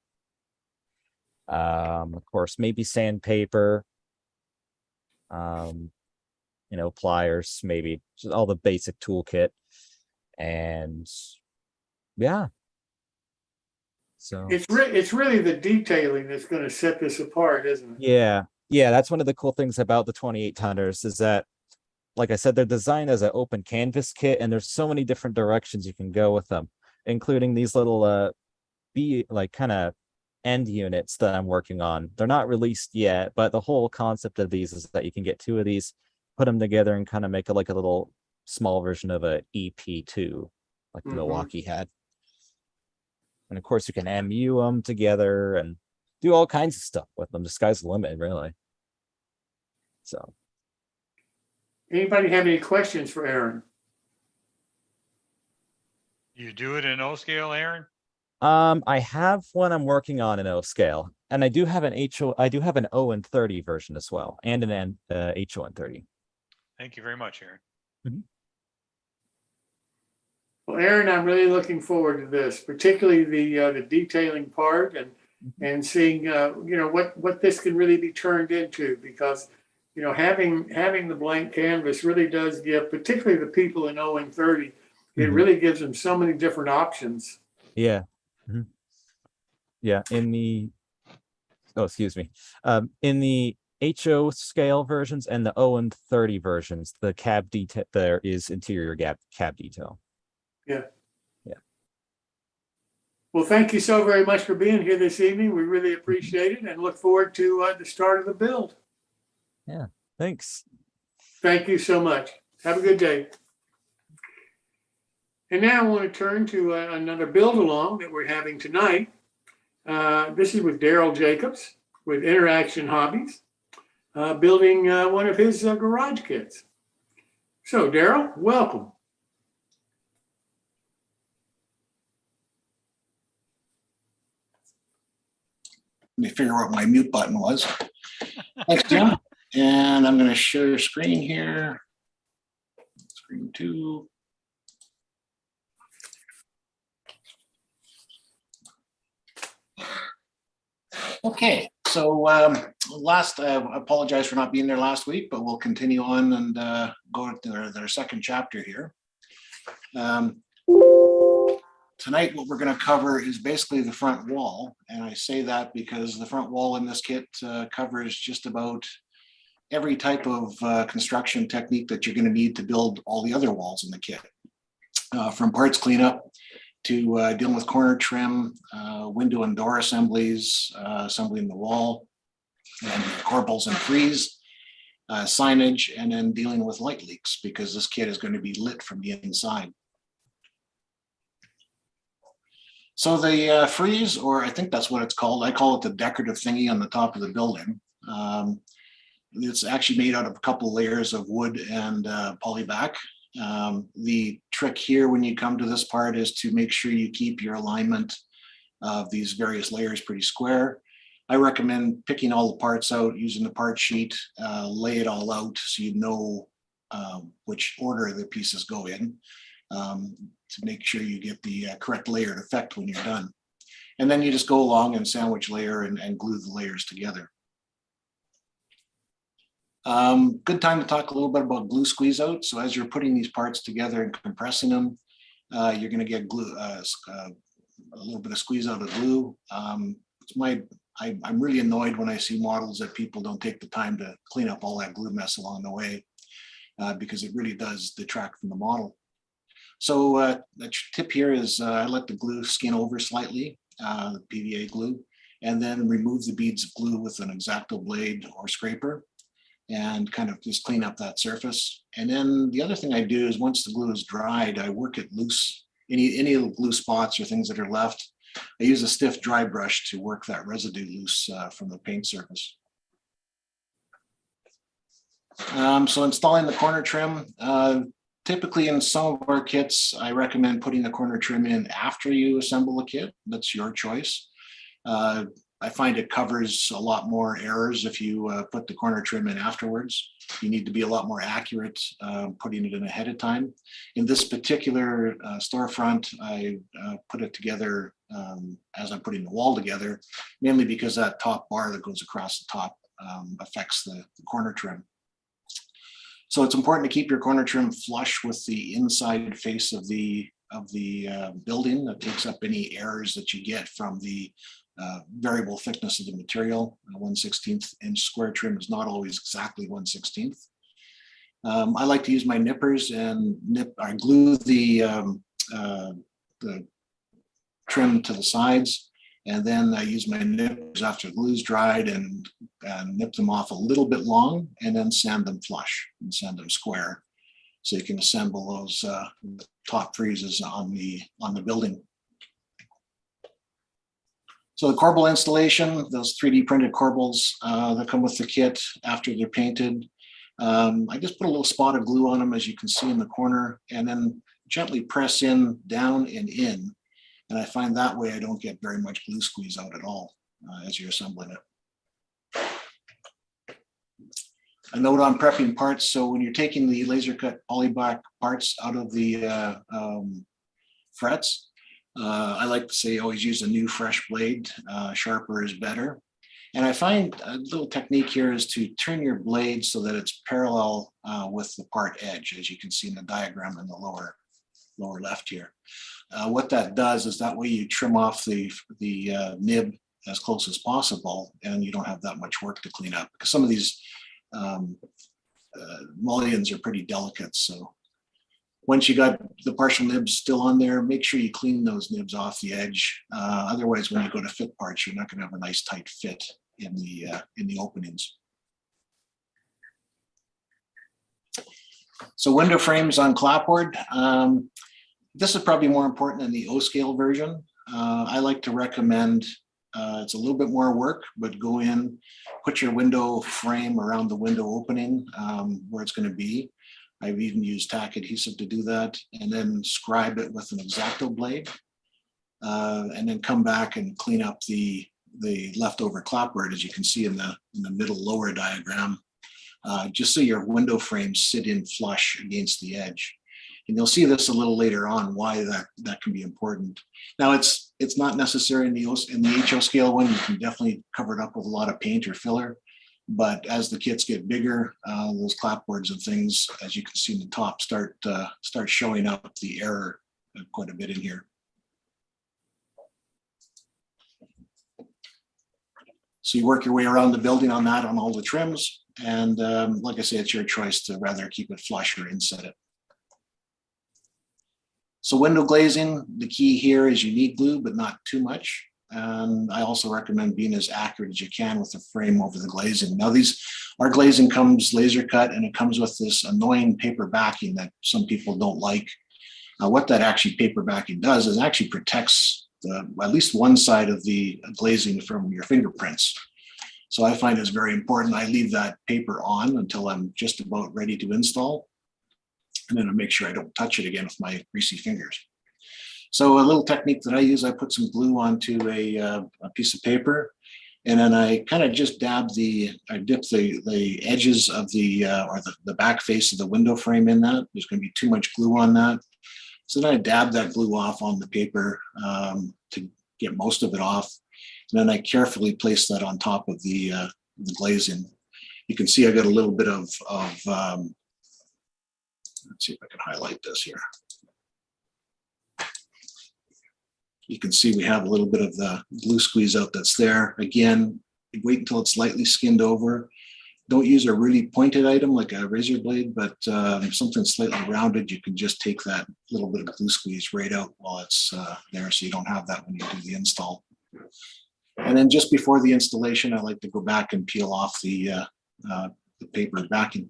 Of course, maybe sandpaper. Pliers, maybe just all the basic toolkit, and yeah. So it's really the detailing that's going to set this apart, isn't it? Yeah, that's one of the cool things about the 2800s is that, like I said, they're designed as an open canvas kit, and there's so many different directions you can go with them, including these little kind of end units that I'm working on. They're not released yet, but the whole concept of these is that you can get two of these, put them together, and kind of make it like a little small version of a EP2, like the Milwaukee had. And of course, you can MU them together and do all kinds of stuff with them. The sky's the limit, really. So, Anybody have any questions for Aaron? You do it in O scale, Aaron? I have one I'm working on in O scale, and I do have an O and 30 version as well, and an HO and 30. Thank you very much, Aaron. Mm-hmm. Well, Aaron, I'm really looking forward to this, particularly the detailing part and seeing what this can really be turned into, because having the blank canvas really does give, particularly the people in O and 30, it really gives them so many different options. Yeah. Mm-hmm. Yeah. In the HO scale versions and the O and 30 versions, the cab detail, there is interior cab detail. Yeah. Yeah. Well, thank you so very much for being here this evening. We really appreciate it and look forward to the start of the build. Yeah. Thanks. Thank you so much. Have a good day. And now I want to turn to another build along that we're having tonight. This is with Daryl Jacobs with Interaction Hobbies, building one of his garage kits. So Daryl, welcome. Let me figure out what my mute button was. Thanks, Jim. And I'm going to share screen here. Screen 2. Okay, so I apologize for not being there last week, but we'll continue on and go to their second chapter here. tonight, what we're going to cover is basically the front wall. And I say that because the front wall in this kit covers just about every type of construction technique that you're going to need to build all the other walls in the kit. From parts cleanup to dealing with corner trim, window and door assemblies, assembling the wall, and corbels and frieze, signage, and then dealing with light leaks, because this kit is going to be lit from the inside. So the frieze, or I think that's what it's called, I call it the decorative thingy on the top of the building. It's actually made out of a couple layers of wood and polyback. The trick here when you come to this part is to make sure you keep your alignment of these various layers pretty square. I recommend picking all the parts out, using the part sheet, lay it all out so you know which order the pieces go in, to make sure you get the correct layered effect when you're done. And then you just go along and sandwich layer and glue the layers together. Good time to talk a little bit about glue squeeze out. So as you're putting these parts together and compressing them, you're going to get glue, a little bit of squeeze out of glue. I'm really annoyed when I see models that people don't take the time to clean up all that glue mess along the way, because it really does detract from the model. So the tip here is I let the glue skin over slightly, the PVA glue, and then remove the beads of glue with an X-Acto blade or scraper, and kind of just clean up that surface. And then the other thing I do is once the glue is dried, I work it loose. Any of the glue spots or things that are left, I use a stiff dry brush to work that residue loose from the paint surface. So installing the corner trim, typically in some of our kits, I recommend putting the corner trim in after you assemble the kit. That's your choice. I find it covers a lot more errors if you put the corner trim in afterwards. You need to be a lot more accurate putting it in ahead of time. In this particular storefront, I put it together as I'm putting the wall together, mainly because that top bar that goes across the top affects the corner trim. So it's important to keep your corner trim flush with the inside face of the building. That takes up any errors that you get from the variable thickness of the material. A 1/16 inch square trim is not always exactly 1/16. I like to use my nippers and glue the trim to the sides, and then I use my nippers after the glue's dried and nip them off a little bit long, and then sand them flush and sand them square, so you can assemble those top friezes on the building. So the Corbel installation, those 3D printed corbels that come with the kit after they're painted, I just put a little spot of glue on them, as you can see in the corner, and then gently press in, down and in. And I find that way I don't get very much glue squeeze out at all as you're assembling it. A note on prepping parts. So when you're taking the laser cut polyback parts out of the frets, I like to say always use a new fresh blade. Sharper is better. And I find a little technique here is to turn your blade so that it's parallel with the part edge, as you can see in the diagram in the lower left here. What that does is that way you trim off the nib as close as possible, and you don't have that much work to clean up, because some of these mullions are pretty delicate. So once you got the partial nibs still on there, make sure you clean those nibs off the edge. Otherwise, when you go to fit parts, you're not going to have a nice tight fit in the openings. So window frames on clapboard. This is probably more important than the O-scale version. I like to recommend, it's a little bit more work, but go in, put your window frame around the window opening where it's going to be. I've even used tack adhesive to do that, and then scribe it with an X-Acto blade, and then come back and clean up the leftover clapboard, as you can see in the middle lower diagram, just so your window frames sit in flush against the edge. And you'll see this a little later on why that can be important. Now it's not necessary in the HO scale one. You can definitely cover it up with a lot of paint or filler. But as the kits get bigger, those clapboards and things, as you can see in the top, start showing up the error quite a bit in here. So you work your way around the building on that, on all the trims. And like I say, it's your choice to rather keep it flush or inset it. So window glazing, the key here is you need glue, but not too much. And I also recommend being as accurate as you can with the frame over the glazing. Now our glazing comes laser cut, and it comes with this annoying paper backing that some people don't like. What that actually paper backing does is actually protects at least one side of the glazing from your fingerprints. So I find it's very important. I leave that paper on until I'm just about ready to install. And then I make sure I don't touch it again with my greasy fingers. So a little technique that I use, I put some glue onto a piece of paper, and then I kind of just dip the edges of the back face of the window frame in that. There's going to be too much glue on that. So then I dab that glue off on the paper to get most of it off. And then I carefully place that on top of the glazing. You can see I got a little bit of let's see if I can highlight this here. You can see we have a little bit of the glue squeeze out that's there. Again, wait until it's lightly skinned over. Don't use a really pointed item like a razor blade, but something slightly rounded, you can just take that little bit of glue squeeze right out while it's there, so you don't have that when you do the install. And then just before the installation, I like to go back and peel off the paper backing.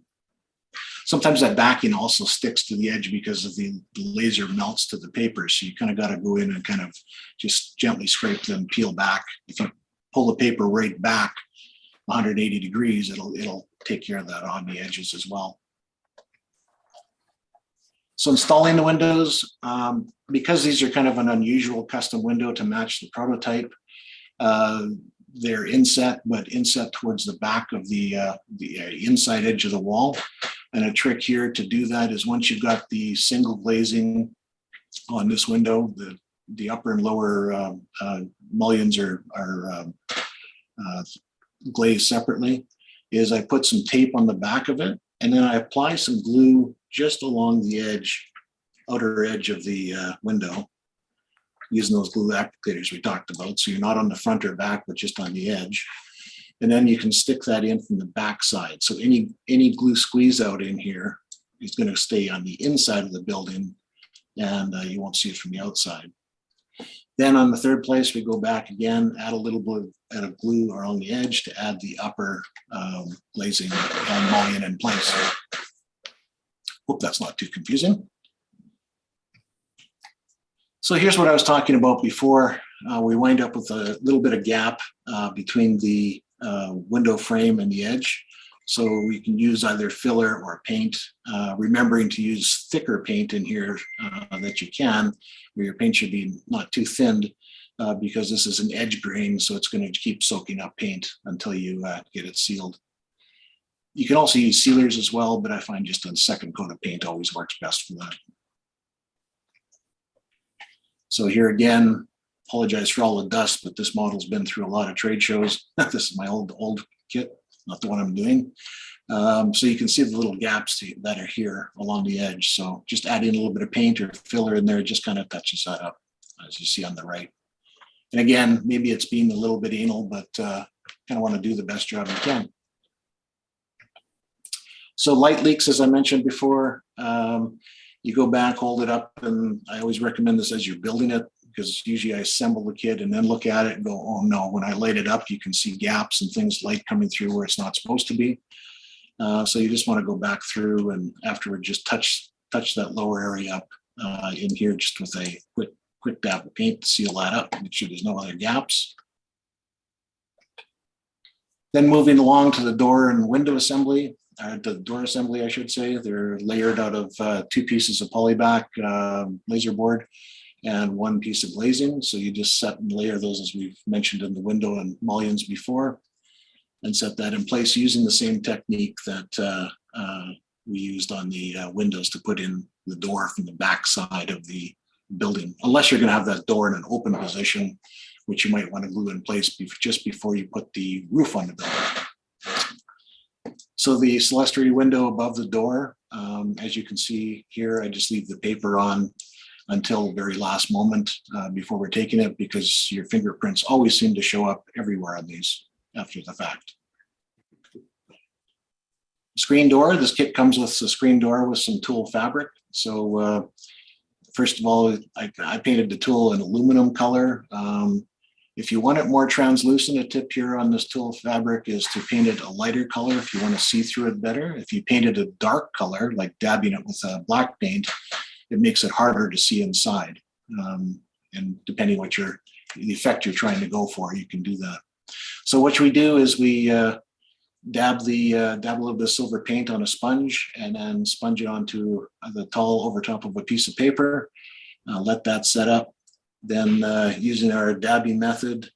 Sometimes that backing also sticks to the edge because of the laser melts to the paper. So you kind of got to go in and kind of just gently scrape them, peel back. If you pull the paper right back 180 degrees, it'll take care of that on the edges as well. So installing the windows, because these are kind of an unusual custom window to match the prototype, they're inset, but inset towards the back of the inside edge of the wall. And a trick here to do that is once you've got the single glazing on this window, the upper and lower mullions are glazed separately, is I put some tape on the back of it, and then I apply some glue just along the edge, outer edge of the window, using those glue applicators we talked about. So you're not on the front or back, but just on the edge. And then you can stick that in from the back side. So any glue squeeze out in here is going to stay on the inside of the building, and you won't see it from the outside. Then on the third place, we go back again, add a little bit of glue around the edge to add the upper glazing and mullion in place. Hope that's not too confusing. So here's what I was talking about before. We wind up with a little bit of gap between the window frame and the edge. So we can use either filler or paint, remembering to use thicker paint in here that you can, where your paint should be not too thinned because this is an edge grain, so it's going to keep soaking up paint until you get it sealed. You can also use sealers as well, but I find just a second coat of paint always works best for that. So here again, apologize for all the dust, but this model's been through a lot of trade shows. This is my old kit, not the one I'm doing. So you can see the little gaps that are here along the edge. So just adding a little bit of paint or filler in there just kind of touches that up, as you see on the right. And again, maybe it's being a little bit anal, but kind of want to do the best job you can. So light leaks, as I mentioned before, you go back, hold it up, and I always recommend this as you're building it, because usually I assemble the kit and then look at it and go, oh no, when I light it up, you can see gaps and things, light coming through where it's not supposed to be. So you just want to go back through and afterward just touch that lower area up in here just with a quick dab of paint to seal that up, make sure there's no other gaps. Then moving along to the door and window assembly, the door assembly, I should say. They're layered out of 2 pieces of polyback laser board and 1 piece of glazing. So you just set and layer those as we've mentioned in the window and mullions before, and set that in place using the same technique that we used on the windows to put in the door from the back side of the building, unless you're going to have that door in an open position, which you might want to glue in place just before you put the roof on the building. So the clerestory window above the door, as you can see here, I just leave the paper on until the very last moment before we're taking it, because your fingerprints always seem to show up everywhere on these. after the fact. Screen door, this kit comes with a screen door with some tool fabric. So first of all, I painted the tool in aluminum color. If you want it more translucent, a tip here on this tool fabric is to paint it a lighter color if you want to see through it better. If you paint it a dark color, like dabbing it with a black paint, it makes it harder to see inside. And depending what the effect you're trying to go for, you can do that. So what we do is we dab a little bit of silver paint on a sponge and then sponge it onto the towel over top of a piece of paper. Let that set up. Then using our dabbing method,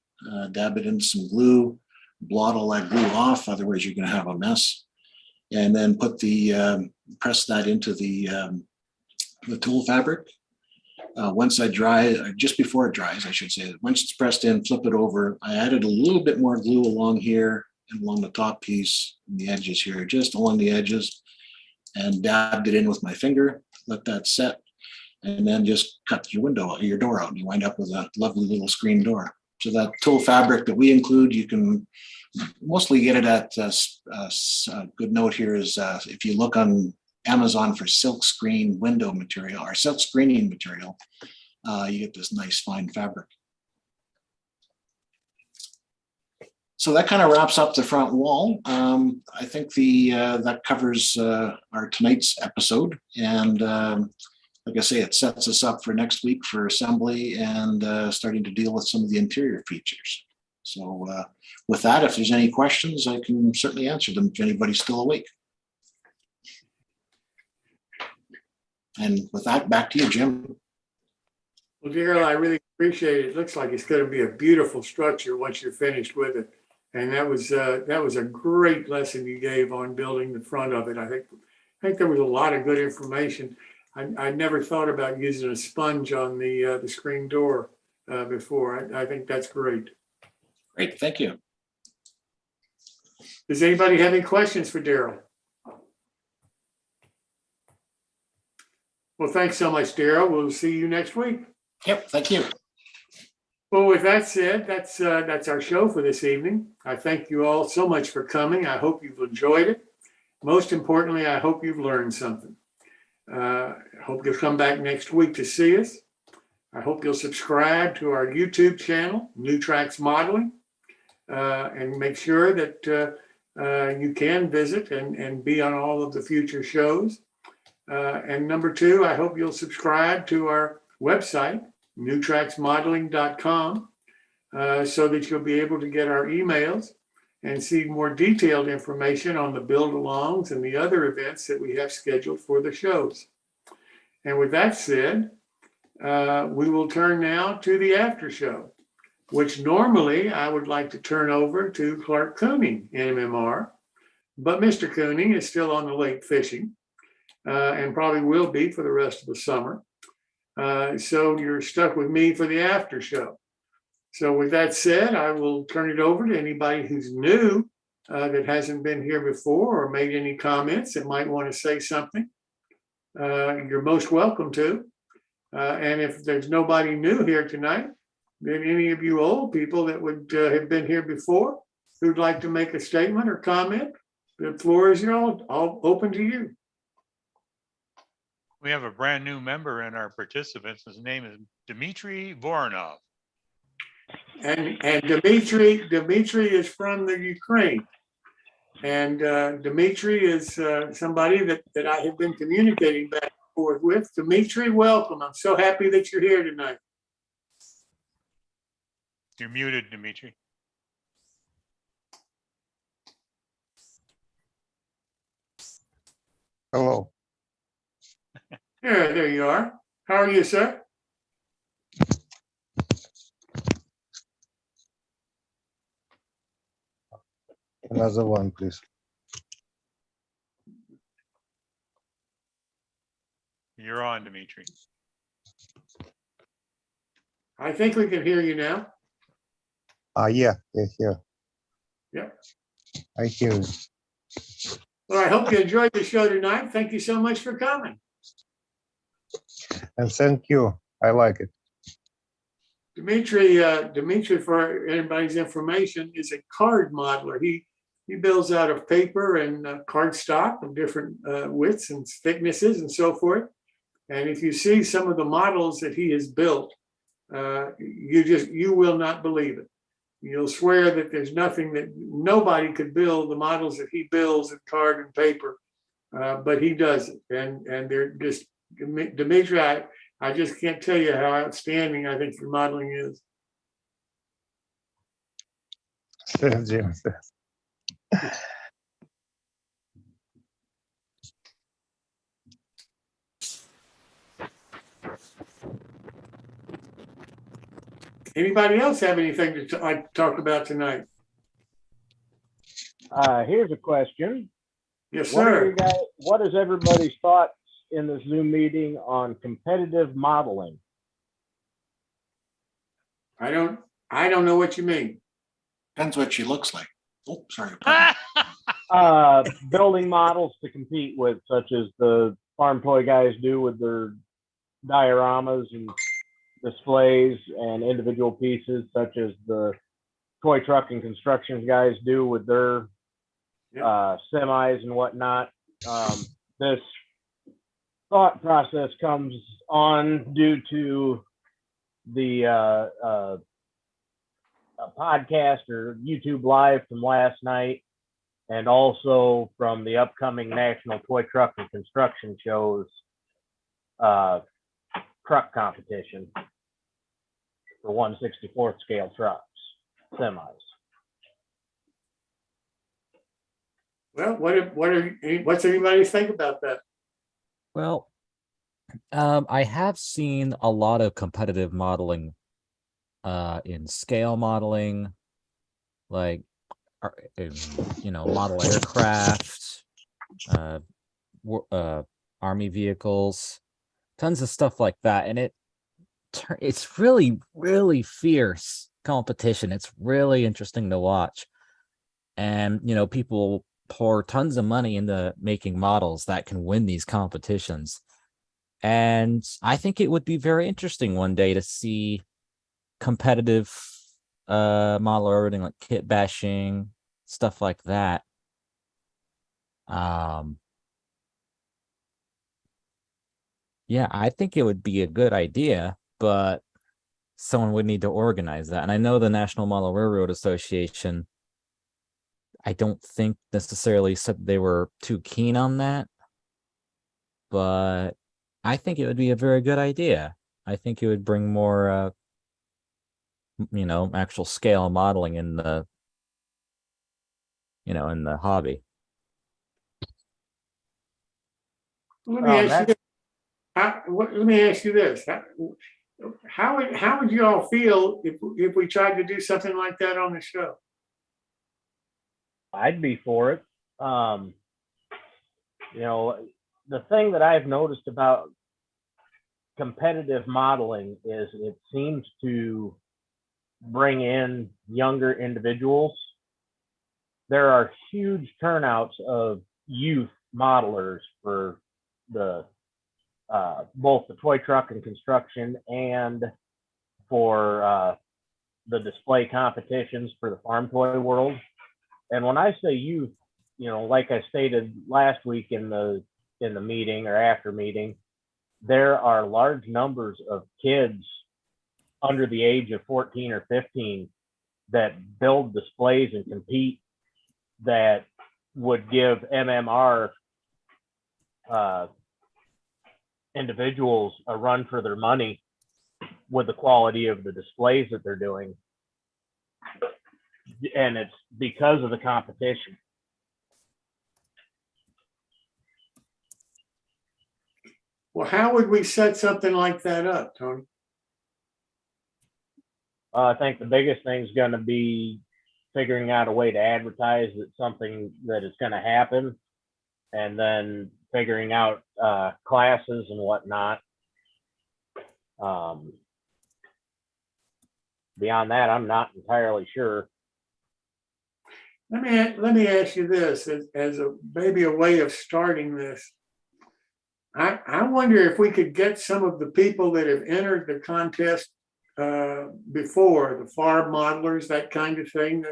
dab it in some glue, blot all that glue off, otherwise you're going to have a mess. And then put press that into the tool fabric. Once I dry, just before it dries, I should say, once it's pressed in, flip it over. I added a little bit more glue along here and along the top piece and the edges here, just along the edges, and dabbed it in with my finger. Let that set. And then just cut your door out, and you wind up with a lovely little screen door. So that tool fabric that we include, you can mostly get it at a good note here is if you look on Amazon for silk screen window material or silk screening material, you get this nice fine fabric. So that kind of wraps up the front wall. I think that covers our tonight's episode, and like I say, it sets us up for next week for assembly and starting to deal with some of the interior features. So with that, if there's any questions, I can certainly answer them if anybody's still awake. And with that, back to you, Jim. Well, Daryl, I really appreciate it. It looks like it's going to be a beautiful structure once you're finished with it. And that was a great lesson you gave on building the front of it. I think there was a lot of good information. I never thought about using a sponge on the screen door before. I think that's great. Great, thank you. Does anybody have any questions for Daryl? Well, thanks so much, Daryl. We'll see you next week. Yep, thank you. Well, with that said, that's our show for this evening. I thank you all so much for coming. I hope you've enjoyed it. Most importantly, I hope you've learned something. I hope you'll come back next week to see us. I hope you'll subscribe to our YouTube channel, New Tracks Modeling, and make sure that you can visit and be on all of the future shows. And number two, I hope you'll subscribe to our website, newtracksmodeling.com, so that you'll be able to get our emails and see more detailed information on the build-alongs and the other events that we have scheduled for the shows. And with that said, we will turn now to the after show, which normally I would like to turn over to Clark Cooning, NMMR, but Mr. Cooning is still on the lake fishing and probably will be for the rest of the summer. So you're stuck with me for the after show. So with that said, I will turn it over to anybody who's new that hasn't been here before or made any comments that might want to say something. You're most welcome to. And if there's nobody new here tonight, then any of you old people that would have been here before who'd like to make a statement or comment, the floor is all open to you. We have a brand new member in our participants. His name is Dmitry Voronov. And Dmitry is from the Ukraine. And Dmitry is somebody that I have been communicating back and forth with. Dmitry, welcome. I'm so happy that you're here tonight. You're muted, Dmitry. Hello. There you are. How are you, sir? Another one, please. You're on, Dmitry. I think we can hear you now. Yeah, here. Yeah. I hear you. Well, I hope you enjoyed the show tonight. Thank you so much for coming. And thank you. I like it. Dimitri, for anybody's information, is a card modeler. He builds out of paper and cardstock of different widths and thicknesses and so forth. And if you see some of the models that he has built, you will not believe it. You'll swear that there's nothing that nobody could build the models that he builds in card and paper, but he does it. And they're just, Dimitri, I just can't tell you how outstanding I think your modeling is. Thanks, James. Anybody else have anything to like to talk about tonight? Here's a question. Yes, What are sir. you guys, what is everybody's thoughts in the Zoom meeting on competitive modeling? I don't know what you mean. Depends what she looks like. Oh, sorry. Building models to compete with, such as the farm toy guys do with their dioramas and displays, and individual pieces such as the toy truck and construction guys do with their semis and whatnot. This thought process comes on due to the a podcast or YouTube live from last night, and also from the upcoming National Toy Truck and Construction Show's truck competition for 1/64th scale trucks, semis. Well, what's everybody think about that? Well, I have seen a lot of competitive modeling in scale modeling, like model aircraft, army vehicles, tons of stuff like that, and it's really fierce competition. It's really interesting to watch, and people pour tons of money into making models that can win these competitions. And I think it would be very interesting one day to see competitive model everything, like kit bashing, stuff like that. Yeah, I think it would be a good idea, but someone would need to organize that. And I know the National Model Railroad Association, I don't think necessarily said they were too keen on that, but I think it would be a very good idea. I think it would bring more, actual scale modeling in the, in the hobby. Let me ask you this. How would you all feel if we tried to do something like that on the show? I'd be for it. The thing that I've noticed about competitive modeling is it seems to bring in younger individuals. There are huge turnouts of youth modelers for the both the toy truck and construction, and for the display competitions for the farm toy world. And when I say youth, like I stated last week in the meeting or after meeting, there are large numbers of kids under the age of 14 or 15 that build displays and compete, that would give MMR individuals a run for their money with the quality of the displays that they're doing. And it's because of the competition. Well, how would we set something like that up, Tony? I think the biggest thing is going to be figuring out a way to advertise that something that is going to happen, and then figuring out classes and whatnot. Beyond that, I'm not entirely sure. Let me ask you this as maybe a way of starting this. I wonder if we could get some of the people that have entered the contest before, the farm modelers, that kind of thing,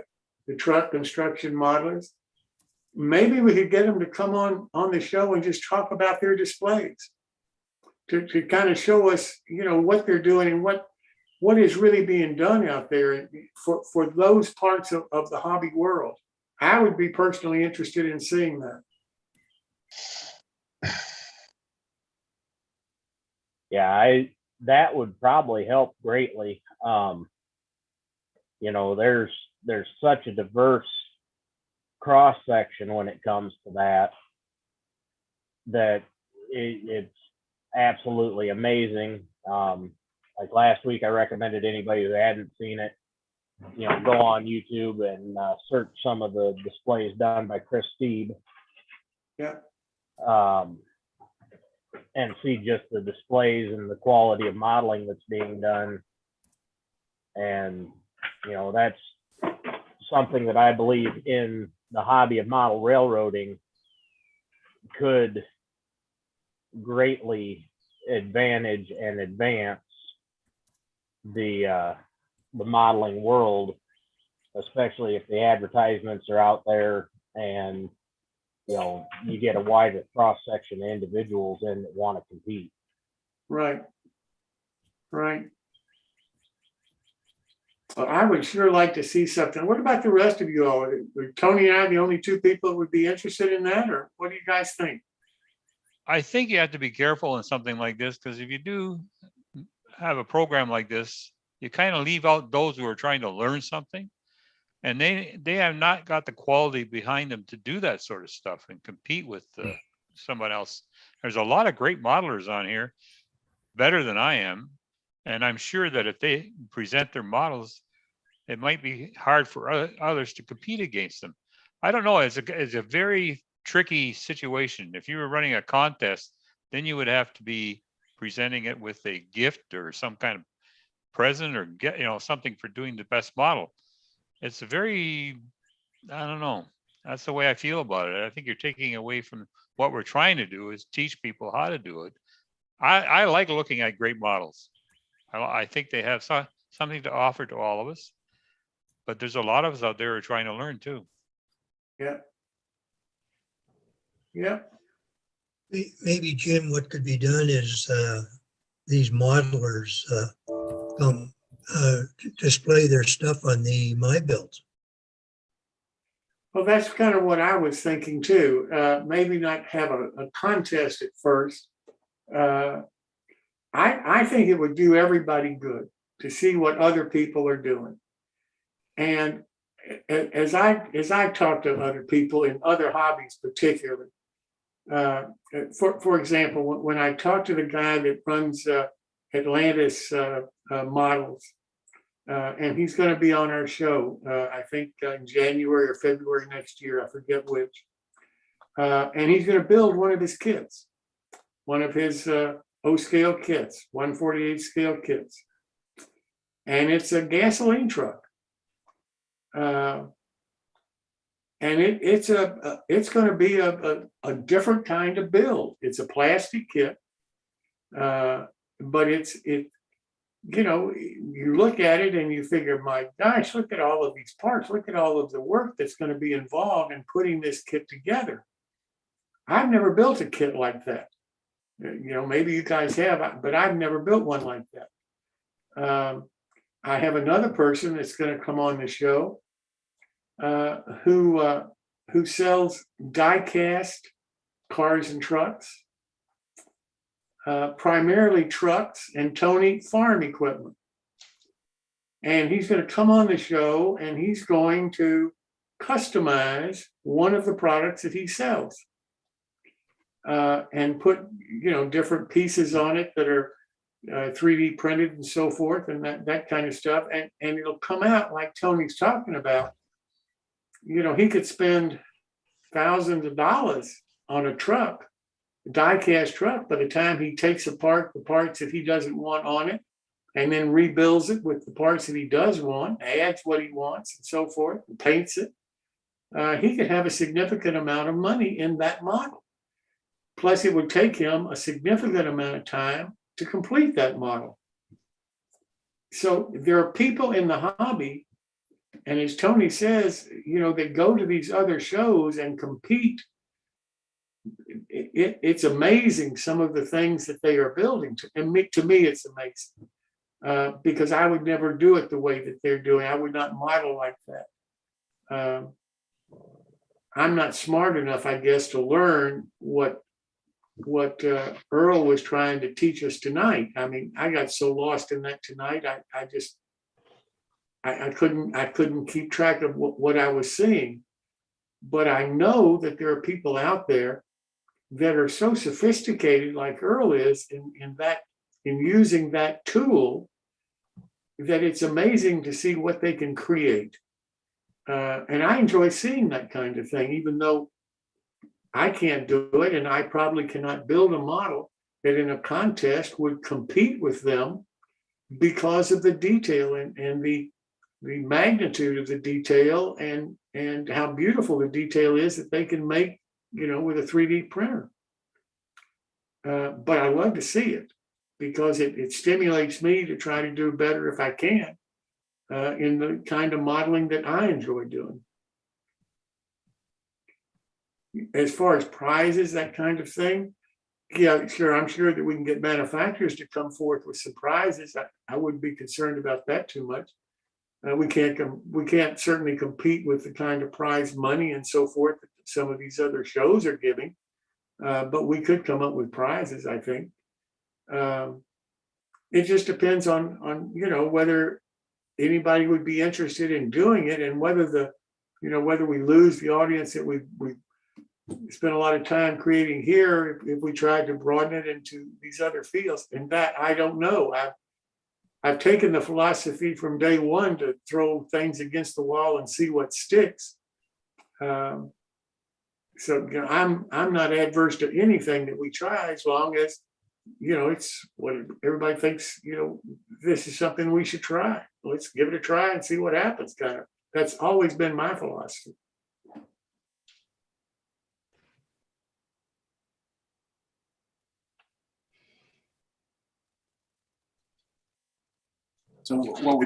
the truck construction modelers. Maybe we could get them to come on the show and just talk about their displays to kind of show us, what they're doing and what is really being done out there for those parts of the hobby world. I would be personally interested in seeing that. Yeah, that would probably help greatly. There's such a diverse cross section when it comes to that it's absolutely amazing. Like last week, I recommended anybody who hadn't seen it, go on YouTube and search some of the displays done by Chris Steeb. Yeah. And see just the displays and the quality of modeling that's being done. And, that's something that I believe in the hobby of model railroading could greatly advantage and advance the modeling world, especially if the advertisements are out there and you get a wider cross section of individuals in that want to compete. Right. Well, I would sure like to see something. What about the rest of you all? Are Tony and I the only two people that would be interested in that, or what do you guys think? I think you have to be careful in something like this, because if you do have a program like this, you kind of leave out those who are trying to learn something, and they have not got the quality behind them to do that sort of stuff and compete with someone else. There's a lot of great modelers on here, better than I am, and I'm sure that if they present their models, it might be hard for others to compete against them. I don't know. It's a very tricky situation. If you were running a contest, then you would have to be presenting it with a gift or some kind of present, or get something for doing the best model. It's a very, I don't know. That's the way I feel about it. I think you're taking away from what we're trying to do, is teach people how to do it. I like looking at great models. I think they have something to offer to all of us, but there's a lot of us out there who are trying to learn too. Yeah. Maybe, Jim, what could be done is these modelers come display their stuff on the My Builds. Well, that's kind of what I was thinking too. Maybe not have a contest at first. I think it would do everybody good to see what other people are doing. And as I talk to other people in other hobbies, particularly, for example, when I talk to the guy that runs Atlantis Models, and he's going to be on our show, I think in January or February next year, I forget which. And he's going to build one of his kits, one of his O-scale kits, 1/48 scale kits. And it's a gasoline truck. And it's going to be a different kind of build. It's a plastic kit, but you look at it and you figure, my gosh, look at all of these parts. Look at all of the work that's going to be involved in putting this kit together. I've never built a kit like that. Maybe you guys have, but I've never built one like that. I have another person that's going to come on the show who sells die-cast cars and trucks, primarily trucks and Tony farm equipment. And he's going to come on the show and he's going to customize one of the products that he sells and put, different pieces on it that are 3D printed and so forth, and that kind of stuff. And it'll come out like Tony's talking about. He could spend thousands of dollars on a truck, a die-cast truck, by the time he takes apart the parts that he doesn't want on it, and then rebuilds it with the parts that he does want, adds what he wants and so forth, and paints it. He could have a significant amount of money in that model. Plus, it would take him a significant amount of time to complete that model. So there are people in the hobby, and as Tony says, you know, they go to these other shows and compete. It's amazing some of the things that they are building. To me, it's amazing because I would never do it the way that they're doing. I would not model like that. I'm not smart enough, I guess, to learn what Earl was trying to teach us tonight. I mean, I got so lost in that tonight. I couldn't keep track of what I was seeing. But I know that there are people out there that are so sophisticated, like Earl is, in using that tool, that it's amazing to see what they can create. And I enjoy seeing that kind of thing, even though I can't do it, and I probably cannot build a model that in a contest would compete with them because of the detail and the magnitude of the detail and how beautiful the detail is that they can make, you know, with a 3D printer. But I love to see it because it stimulates me to try to do better if I can in the kind of modeling that I enjoy doing. As far as prizes, that kind of thing, yeah, sure. I'm sure that we can get manufacturers to come forth with some prizes. I wouldn't be concerned about that too much. We can't certainly compete with the kind of prize money and so forth that some of these other shows are giving, but we could come up with prizes, I think. It just depends on you know, whether anybody would be interested in doing it and whether whether we lose the audience that we spent a lot of time creating here if we tried to broaden it into these other fields. And that I don't know. I've taken the philosophy from day one to throw things against the wall and see what sticks. So you know, I'm not adverse to anything that we try as long as, you know, it's what everybody thinks, you know, this is something we should try. Let's give it a try and see what happens, kind of. That's always been my philosophy. So what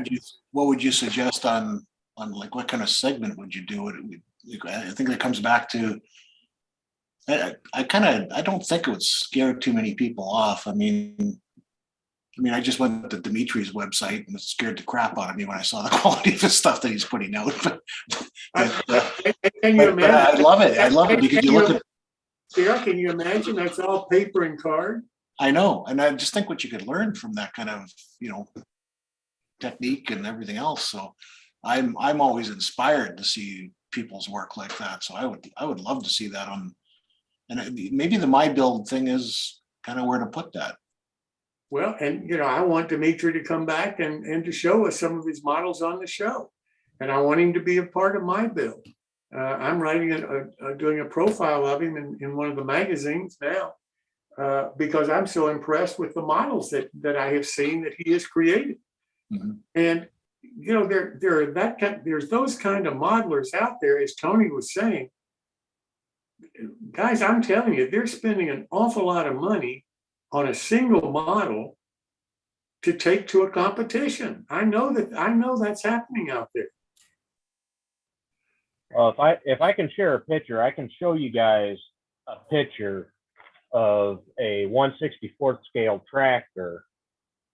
would you suggest on like what kind of segment would you do it? I think that comes back to I don't think it would scare too many people off. I mean, I just went to Dimitri's website and it scared the crap out of me when I saw the quality of the stuff that he's putting out. Can you imagine? I love it. I love it because you look at. Sarah, can you imagine? That's all paper and card. I know, and I just think what you could learn from that kind of, you know, technique and everything else. So I'm always inspired to see people's work like that. So I would love to see that on, and maybe the My Build thing is kind of where to put that. Well, and you know, I want Dimitri to come back and to show us some of his models on the show, and I want him to be a part of My Build. I'm writing doing a profile of him in one of the magazines now because I'm so impressed with the models that I have seen that he has created. Mm-hmm. And you know, there's those kind of modelers out there, as Tony was saying. Guys, I'm telling you, they're spending an awful lot of money on a single model to take to a competition. I know that's happening out there. Well, if I can share a picture, I can show you guys a picture of a 1/64th scale tractor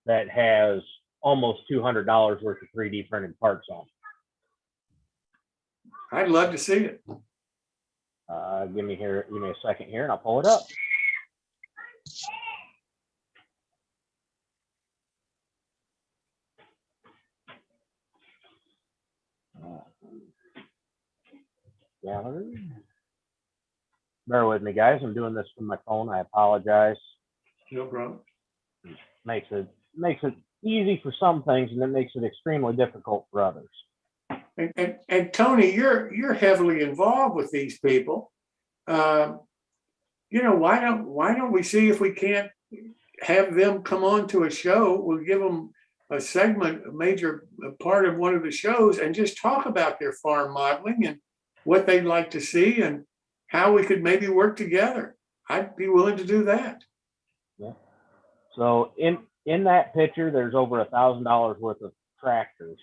that has almost $200 worth of 3D printed parts on it. I'd love to see it. Give me a second here and I'll pull it up. Gallery. Bear with me, guys. I'm doing this from my phone. I apologize. No problem. Makes it easy for some things, and it makes it extremely difficult for others. And Tony, you're heavily involved with these people. You know, why don't we see if we can't have them come on to a show? We'll give them a segment, a major part of one of the shows, and just talk about their farm modeling and what they'd like to see and how we could maybe work together. I'd be willing to do that. Yeah. So in that picture, there's over $1,000 worth of tractors.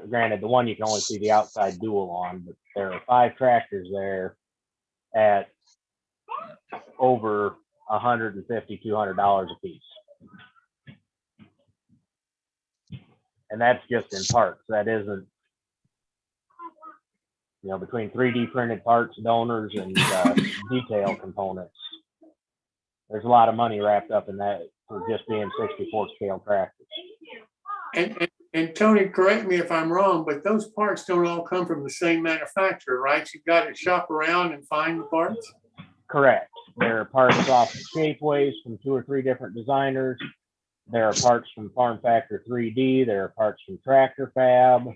Granted, the one you can only see the outside dual on, but there are 5 tractors there at over $150, $200 a piece. And that's just in parts. That isn't, you know, between 3D printed parts, donors, and detail components. There's a lot of money wrapped up in that for just being 64 scale tractors. And Tony, correct me if I'm wrong, but those parts don't all come from the same manufacturer, right? You've got to shop around and find the parts? Correct. There are parts off of Shapeways from 2 or 3 different designers. There are parts from Farm Factor 3D. There are parts from Tractor Fab.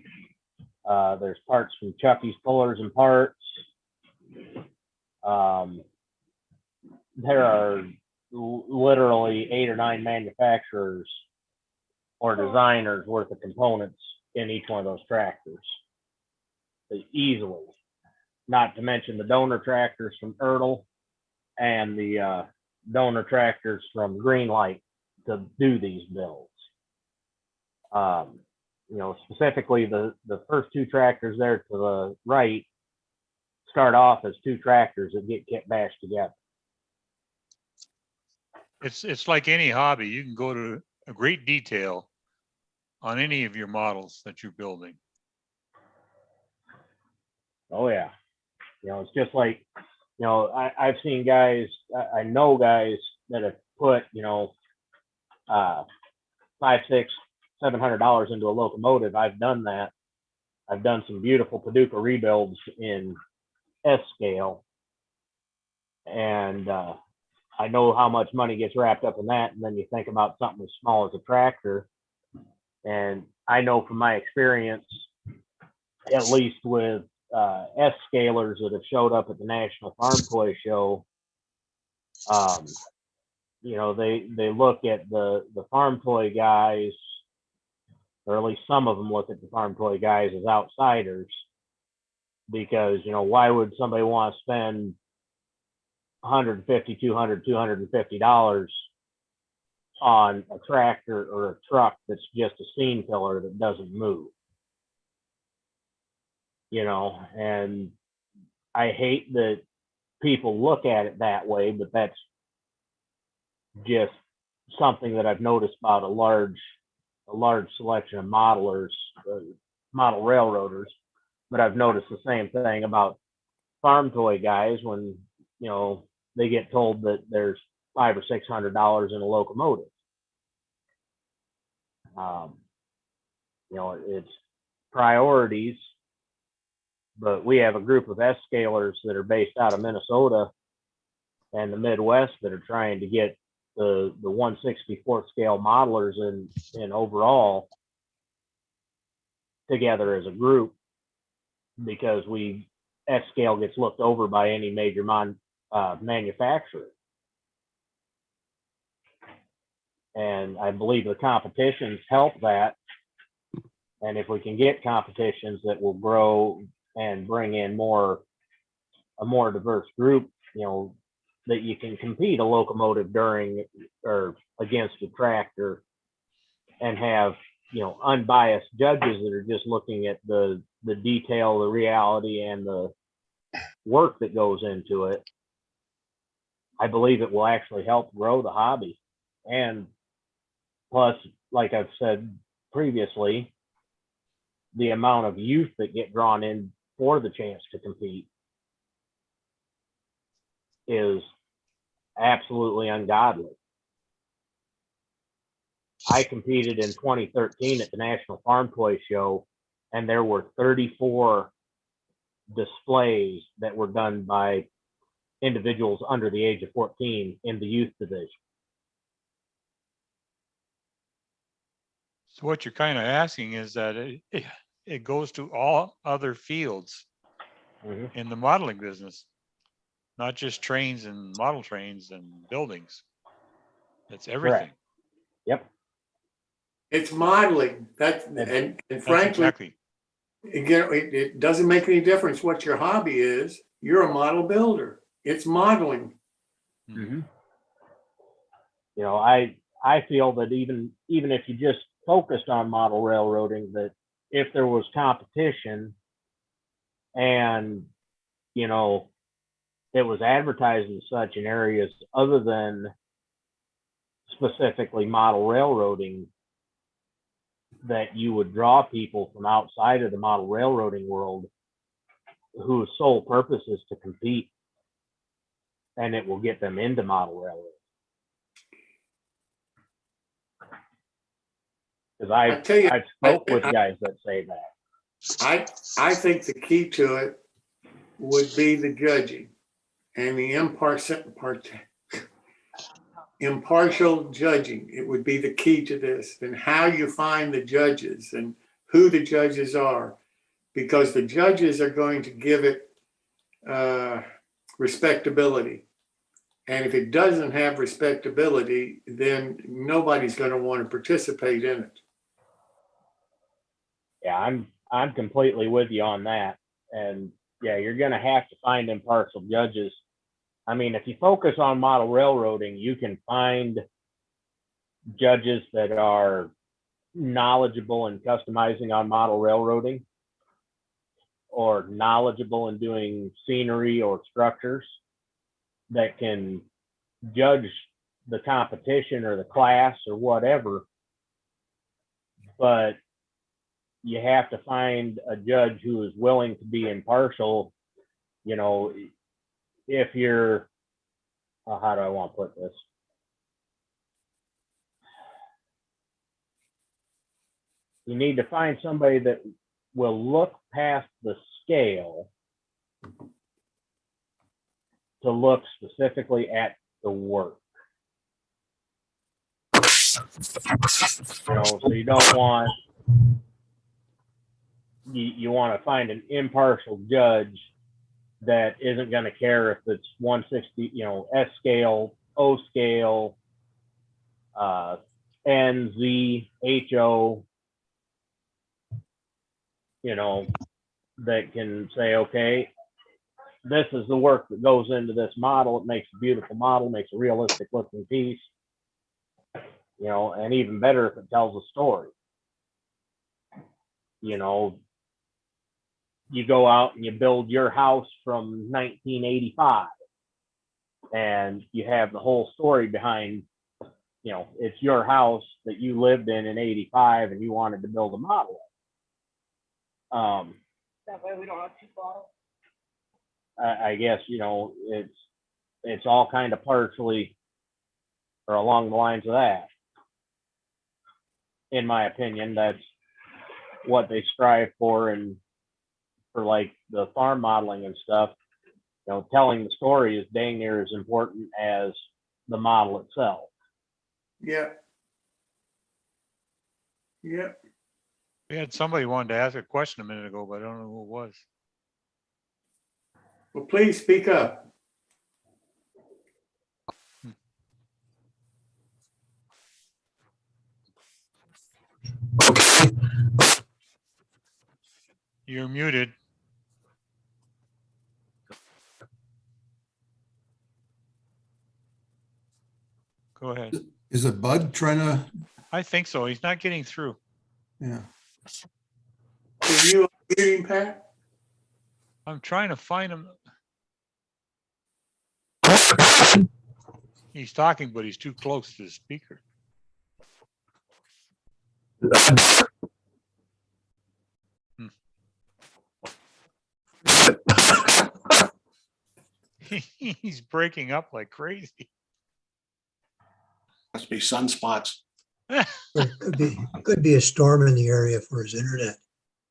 There's parts from Chucky's Pullers and Parts. There are literally 8 or 9 manufacturers or designers worth of components in each one of those tractors. Easily. Not to mention the donor tractors from Earl and the donor tractors from Greenlight to do these builds. You know, specifically the first 2 tractors there to the right start off as 2 tractors that get kit bashed together. It's like any hobby. You can go to a great detail on any of your models that you're building. Oh yeah. You know, it's just like, you know, I've seen guys, I know guys that have put, you know, $500, $600, $700 into a locomotive. I've done that. I've done some beautiful Paducah rebuilds in S scale. And I know how much money gets wrapped up in that. And then you think about something as small as a tractor. And I know from my experience, at least with S scalers that have showed up at the National Farm Toy Show, you know, they look at the farm toy guys, or at least some of them look at the farm toy guys as outsiders, because, you know, why would somebody want to spend $150, $200, $250 on a tractor or a truck that's just a seam filler that doesn't move? You know, and I hate that people look at it that way, but that's just something that I've noticed about a large selection of modelers, model railroaders. But I've noticed the same thing about farm toy guys when, you know, they get told that there's $500 or $600 in a locomotive. You know, it's priorities. But we have a group of S scalers that are based out of Minnesota and the Midwest that are trying to get the 1/64 scale modelers in overall together as a group, because S scale gets looked over by any major manufacturer. And I believe the competitions help that. And if we can get competitions that will grow and bring in a more diverse group, you know, that you can compete a locomotive during or against a tractor and have, you know, unbiased judges that are just looking at the detail, the reality, and the work that goes into it, I believe it will actually help grow the hobby. And plus, like I've said previously, the amount of youth that get drawn in for the chance to compete is absolutely ungodly. I competed in 2013 at the National Farm Toy Show, and there were 34 displays that were done by individuals under the age of 14 in the youth division. So what you're kind of asking is that it goes to all other fields in the modeling business, not just trains and model trains and buildings. It's everything. Correct. Yep. It's modeling. And frankly, exactly. Again, it doesn't make any difference what your hobby is. You're a model builder. It's modeling. Mm-hmm. You know, I feel that even if you just focused on model railroading, that if there was competition and, you know, it was advertised and such in areas other than specifically model railroading, that you would draw people from outside of the model railroading world whose sole purpose is to compete, and it will get them into model railroading. Because I've spoke with guys that say that. I think the key to it would be the judging and the impartial judging. It would be the key to this, and how you find the judges and who the judges are, because the judges are going to give it respectability. And if it doesn't have respectability, then nobody's going to want to participate in it. Yeah, I'm completely with you on that. And yeah, you're going to have to find impartial judges. I mean, if you focus on model railroading, you can find judges that are knowledgeable in customizing on model railroading, or knowledgeable in doing scenery or structures, that can judge the competition or the class or whatever. But you have to find a judge who is willing to be impartial. You know, if you're, how do I want to put this? You need to find somebody that will look past the scale to look specifically at the work. You know, so you don't want, you want to find an impartial judge that isn't going to care if it's 160, you know, S scale, O scale, N, Z, HO, you know, that can say, okay, this is the work that goes into this model. It makes a beautiful model, makes a realistic looking piece, you know, and even better if it tells a story. You know, you go out and you build your house from 1985, and you have the whole story behind, you know, it's your house that you lived in 85 and you wanted to build a model. That way we don't have two bottles. I guess, you know, it's all kind of partially or along the lines of that. In my opinion, that's what they strive for, and for like the farm modeling and stuff, you know, telling the story is dang near as important as the model itself. Yeah. Yeah. We had somebody wanted to ask a question a minute ago, but I don't know who it was. Well, please speak up. Okay. You're muted. Go ahead. Is it Bud trying to? I think so. He's not getting through. Yeah. Are you muting, Pat? I'm trying to find him. He's talking, but he's too close to the speaker. He's breaking up like crazy. Must be sunspots. Could be a storm in the area for his internet.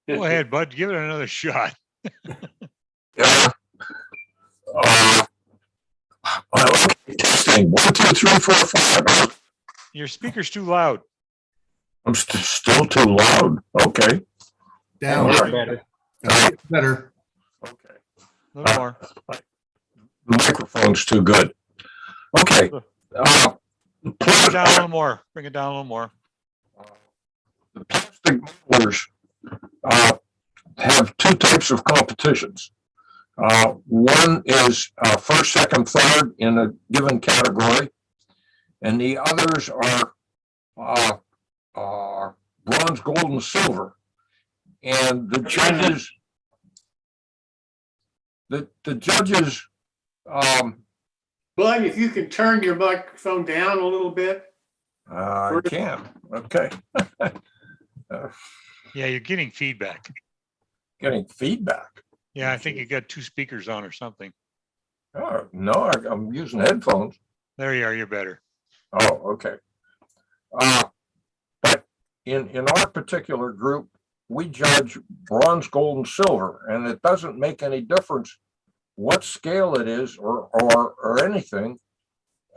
Go ahead, Bud. Give it another shot. Testing 1, 2, 3, 4, 5. Your speaker's too loud. I'm still too loud. Okay. Down. All right. Better. Better. Okay. A little more. The microphone's too good. Okay. Bring it down a little more. Bring it down a little more. The plastic modelers have two types of competitions. One is first, second, third in a given category, and the others are bronze, gold, and silver. And the judges, the judges. Bud, if you can turn your microphone down a little bit. I can. Okay. Yeah, you're getting feedback. Getting feedback. Yeah, I think you got 2 speakers on or something. Oh, no, I'm using headphones. There you are. You're better. Oh, okay. But in our particular group, we judge bronze, gold, and silver, and it doesn't make any difference what scale it is or anything.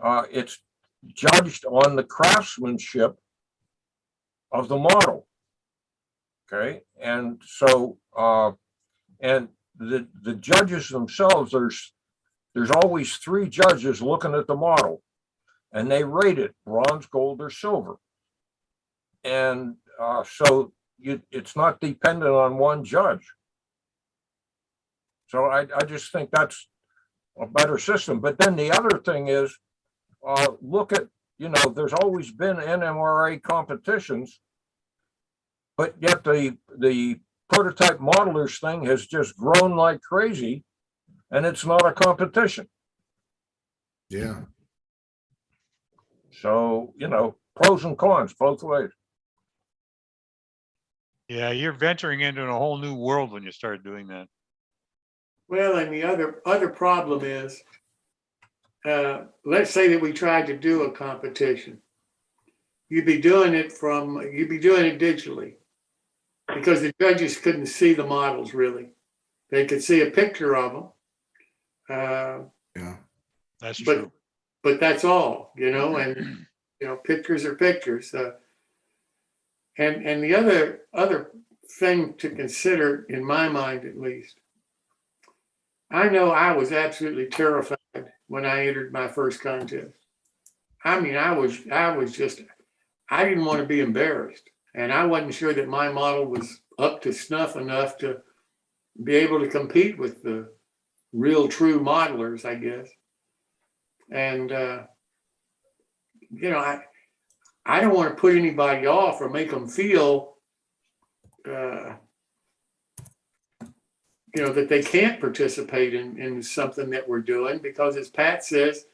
It's judged on the craftsmanship of the model. Okay, and so and the judges themselves, there's always 3 judges looking at the model, and they rate it bronze, gold, or silver. And so it's not dependent on one judge. So I just think that's a better system. But then the other thing is, look at, there's always been NMRA competitions, but yet the prototype modelers thing has just grown like crazy, and it's not a competition. Yeah. So, pros and cons both ways. Yeah, you're venturing into a whole new world when you start doing that. Well, and the other problem is, let's say that we tried to do a competition. You'd be doing it digitally, because the judges couldn't see the models really. They could see a picture of them. Yeah, that's true. But that's all, and pictures are pictures. And the other thing to consider, in my mind at least, I know I was absolutely terrified when I entered my first contest. I mean, I didn't want to be embarrassed, and I wasn't sure that my model was up to snuff enough to be able to compete with the real true modelers, I guess. And I don't want to put anybody off or make them feel that they can't participate in something that we're doing, because as Pat says,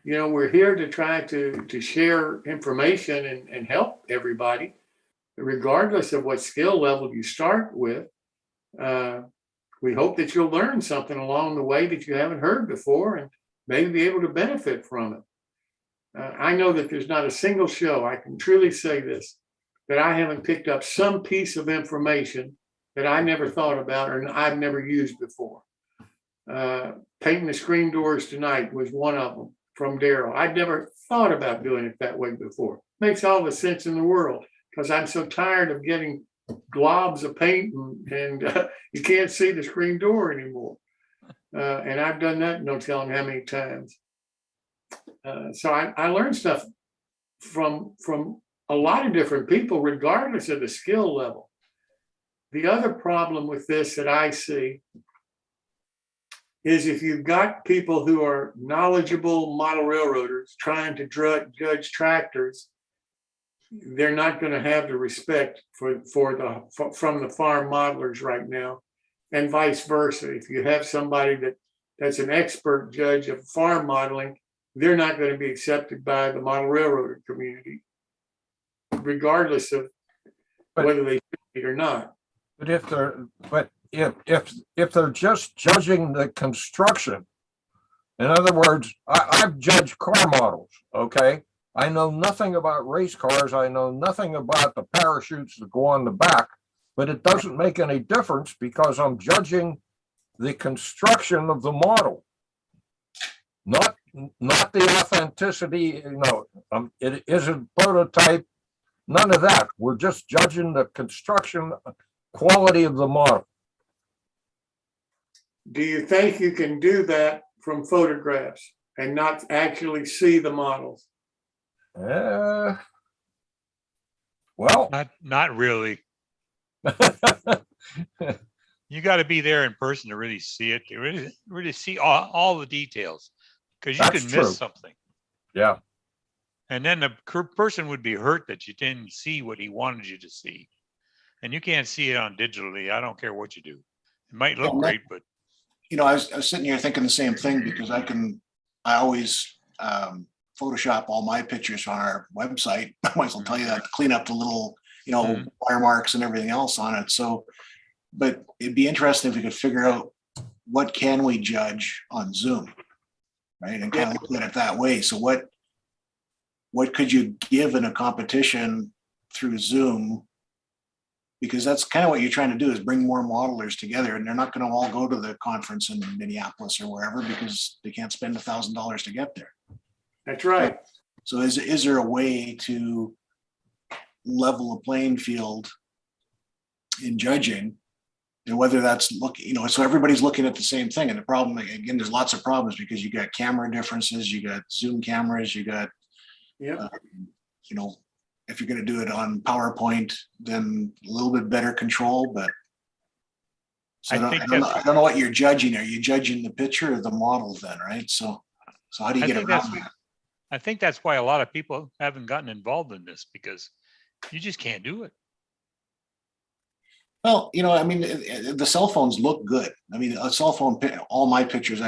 we're here to try to share information and help everybody, regardless of what skill level you start with. We hope that you'll learn something along the way that you haven't heard before, and maybe be able to benefit from it. I know that there's not a single show, I can truly say this, that I haven't picked up some piece of information that I never thought about or I've never used before. Painting the screen doors tonight was one of them from Daryl. I'd never thought about doing it that way before. Makes all the sense in the world, because I'm so tired of getting globs of paint and you can't see the screen door anymore. And I've done that no telling how many times. So I learned stuff from a lot of different people, regardless of the skill level. The other problem with this that I see is, if you've got people who are knowledgeable model railroaders trying to judge tractors, they're not going to have the respect from the farm modelers right now, and vice versa. If you have somebody that's an expert judge of farm modeling, they're not going to be accepted by the model railroader community, regardless of whether they should be or not. But if they're just judging the construction, in other words, I've judged car models. Okay, I know nothing about race cars. I know nothing about the parachutes that go on the back. But it doesn't make any difference, because I'm judging the construction of the model, not the authenticity. It is a prototype. None of that. We're just judging the construction quality of the model. Do you think you can do that from photographs and not actually see the models? Well, not really. You got to be there in person to really see it, to really see all the details, because you can miss something. Yeah. And then the person would be hurt that you didn't see what he wanted you to see. And you can't see it on digitally. I don't care what you do. It might look great, but I was sitting here thinking the same thing because I always Photoshop all my pictures on our website. I might as well tell you that, clean up the little, wire marks and everything else on it. So, but it'd be interesting if we could figure out what can we judge on Zoom, right? And kind of look at it that way. So what could you give in a competition through Zoom? Because that's kind of what you're trying to do, is bring more modelers together, and they're not going to all go to the conference in Minneapolis or wherever because they can't spend $1,000 to get there. That's right. So is there a way to level a playing field in judging, and whether that's so everybody's looking at the same thing? And the problem, again, there's lots of problems because you got camera differences, you got Zoom cameras, you got, if you're going to do it on PowerPoint, then a little bit better control, but so I don't know what you're judging. Are you judging the picture or the model then, right? So how do you get around that? I think that's why a lot of people haven't gotten involved in this, because you just can't do it. Well, the cell phones look good. I mean, a cell phone, all my pictures,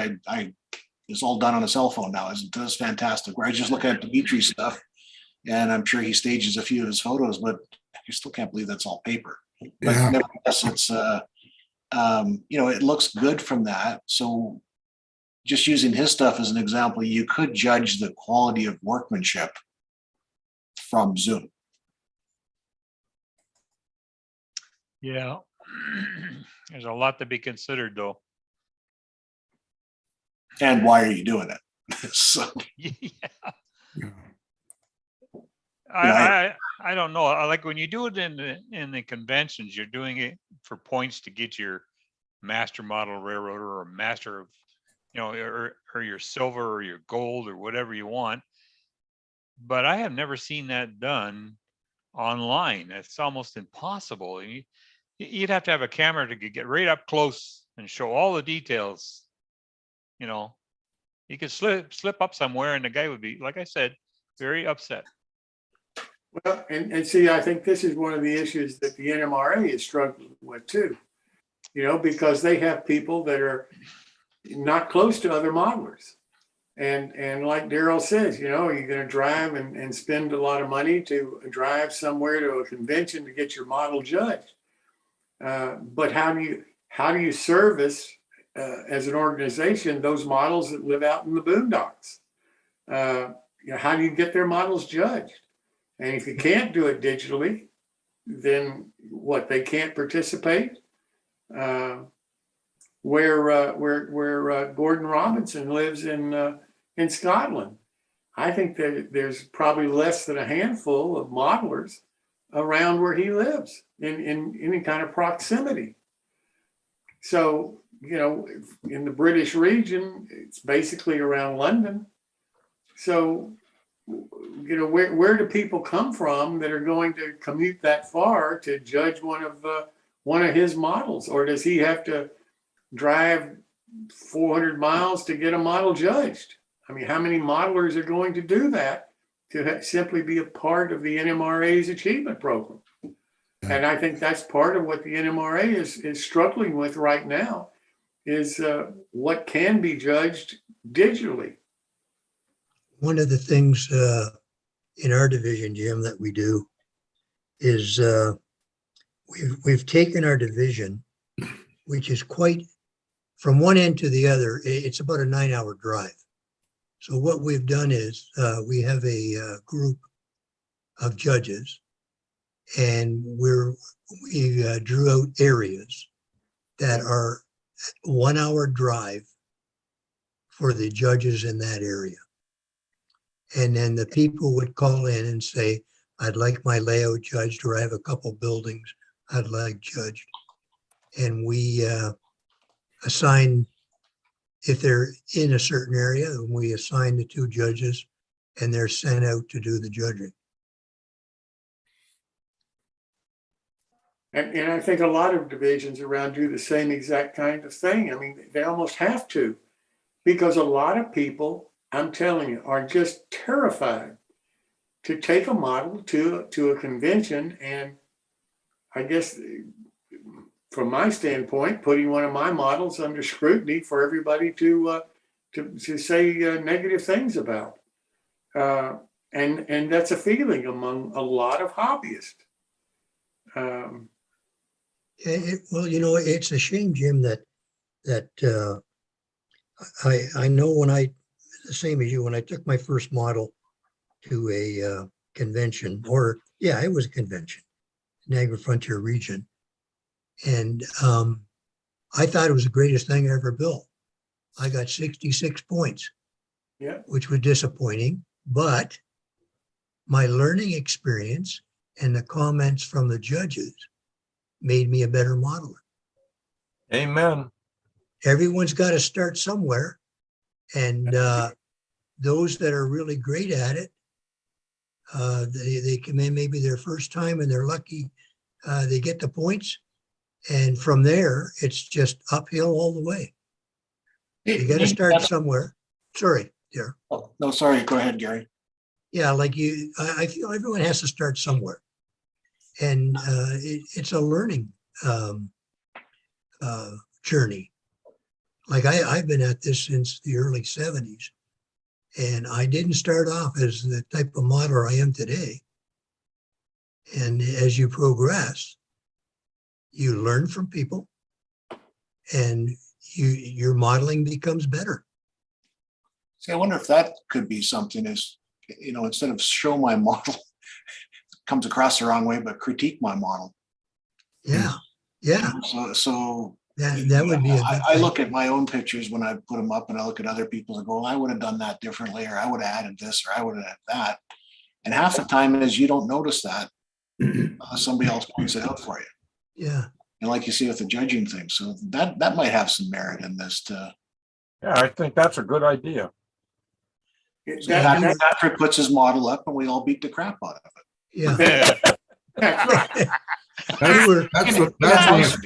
it's all done on a cell phone now. It's fantastic. Where I just look at Dimitri's stuff, and I'm sure he stages a few of his photos, but you still can't believe that's all paper. But nevertheless, it's it looks good from that. So just using his stuff as an example, you could judge the quality of workmanship from Zoom. Yeah, there's a lot to be considered, though. And why are you doing it? So I don't know. Like when you do it in the conventions, you're doing it for points to get your master model railroader or master of, or your silver or your gold or whatever you want. But I have never seen that done online. It's almost impossible. You'd have to have a camera to get right up close and show all the details. You could slip up somewhere and the guy would be, like I said, very upset. Well, and see, I think this is one of the issues that the NMRA is struggling with too, because they have people that are not close to other modelers. And like Daryl says, you're going to drive and spend a lot of money to drive somewhere to a convention to get your model judged. But how do you service as an organization those models that live out in the boondocks? How do you get their models judged? And if you can't do it digitally, then what? They can't participate. Where Gordon Robinson lives in Scotland, I think that there's probably less than a handful of modelers around where he lives in any kind of proximity. So, in the British region, it's basically around London. So, where do people come from that are going to commute that far to judge one of his models? Or does he have to drive 400 miles to get a model judged? I mean, how many modelers are going to do that to simply be a part of the NMRA's achievement program? And I think that's part of what the NMRA is struggling with right now, is what can be judged digitally. One of the things in our division, Jim, that we do is we've taken our division, which is quite, from one end to the other, it's about a 9-hour drive. So what we've done is we have a group of judges, and we drew out areas that are 1-hour drive for the judges in that area. And then the people would call in and say, I'd like my layout judged, or I have a couple buildings I'd like judged. And we assign, if they're in a certain area, we assign the 2 judges, and they're sent out to do the judging. And I think a lot of divisions around do the same exact kind of thing. I mean, they almost have to, because a lot of people, I'm telling you, are just terrified to take a model to a convention, and I guess from my standpoint, putting one of my models under scrutiny for everybody to say negative things about. And that's a feeling among a lot of hobbyists. Well, you know, it's a shame, Jim, that I know when the same as you, when I took my first model to a convention, or yeah, it was a convention, Niagara Frontier Region. And I thought it was the greatest thing I ever built. I got 66 points, yeah, which was disappointing, but my learning experience and the comments from the judges made me a better modeler. Amen. Everyone's got to start somewhere. And those that are really great at it, they come in maybe their first time and they're lucky, they get the points. And from there, it's just uphill all the way. You got to start somewhere. Sorry, dear. Oh, no, sorry. Go ahead, Gary. Yeah, like I feel everyone has to start somewhere. And it's a learning journey. Like I've been at this since the early 70s. And I didn't start off as the type of modeler I am today. And as you progress, you learn from people and your modeling becomes better. See, I wonder if that could be something is, you know, instead of show my model, comes across the wrong way, but critique my model. Yeah. Yeah. So that would be a good I thing. look at my own pictures when I put them up, and I look at other people and go, well, I would have done that differently, or I would have added this, or I would have added that. And half the time is you don't notice that. Somebody else points it out for you. Yeah. And like you see with the judging thing. So that might have some merit in this too. Yeah, I think that's a good idea. So Patrick puts his model up and we all beat the crap out of it. Yeah.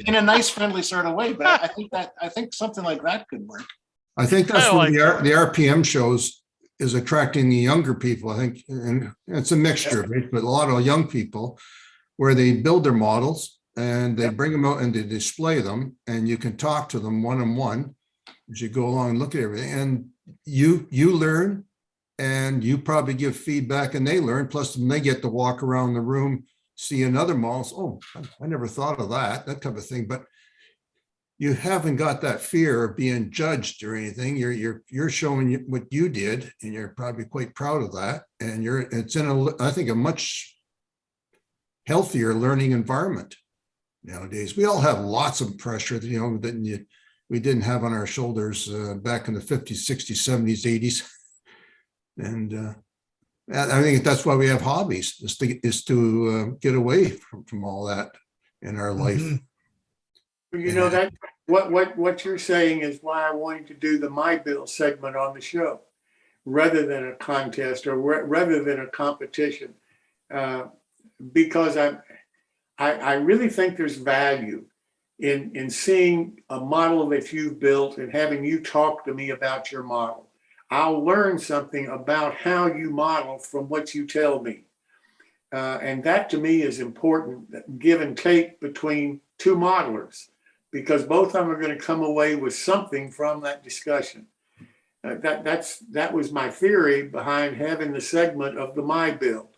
In a nice, friendly sort of way. But I think something like that could work. I think that's what the RPM shows is attracting the younger people. I think, and it's a mixture, right? But a lot of young people where they build their models and they bring them out and they display them, and you can talk to them one-on-one as you go along and look at everything. And you learn, and you probably give feedback, and they learn. Plus, when they get to walk around the room, see another model. Oh, I never thought of that type of thing. But you haven't got that fear of being judged or anything. You're showing what you did, and you're probably quite proud of that. And it's in I think a much healthier learning environment nowadays. We all have lots of pressure, that we didn't have on our shoulders back in the 50s, 60s, 70s, 80s. And I think that's why we have hobbies, is to get away from all that in our life. You know, that what you're saying is why I wanted to do the My Bill segment on the show rather than a contest or rather than a competition, because I really think there's value in seeing a model that you've built and having you talk to me about your model. I'll learn something about how you model from what you tell me. And that to me is important, give and take between two modelers, because both of them are going to come away with something from that discussion. That was my theory behind having the segment of the My Build.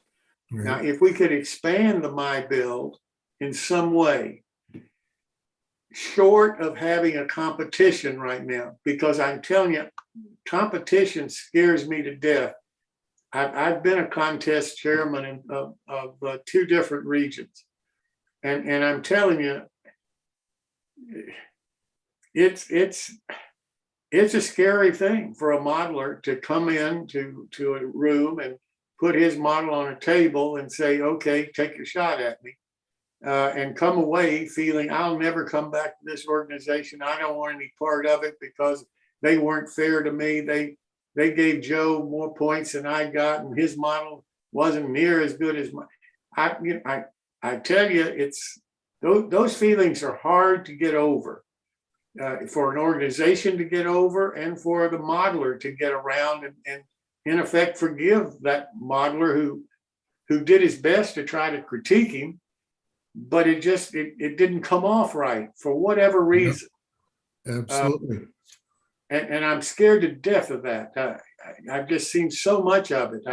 Right. Now, if we could expand the My Build in some way, short of having a competition right now, because I'm telling you, competition scares me to death. I've been a contest chairman of two different regions, and I'm telling you, it's a scary thing for a modeler to come in to a room and put his model on a table and say, okay, take your shot at me, and come away feeling I'll never come back to this organization. I don't want any part of it because they weren't fair to me. They gave Joe more points than I got, and his model wasn't near as good as mine. I tell you, it's those feelings are hard to get over, for an organization to get over, and for the modeler to get around and in effect forgive that modeler who who did his best to try to critique him, but it didn't come off right for whatever reason. Absolutely. And I'm scared to death of that. I've just seen so much of it.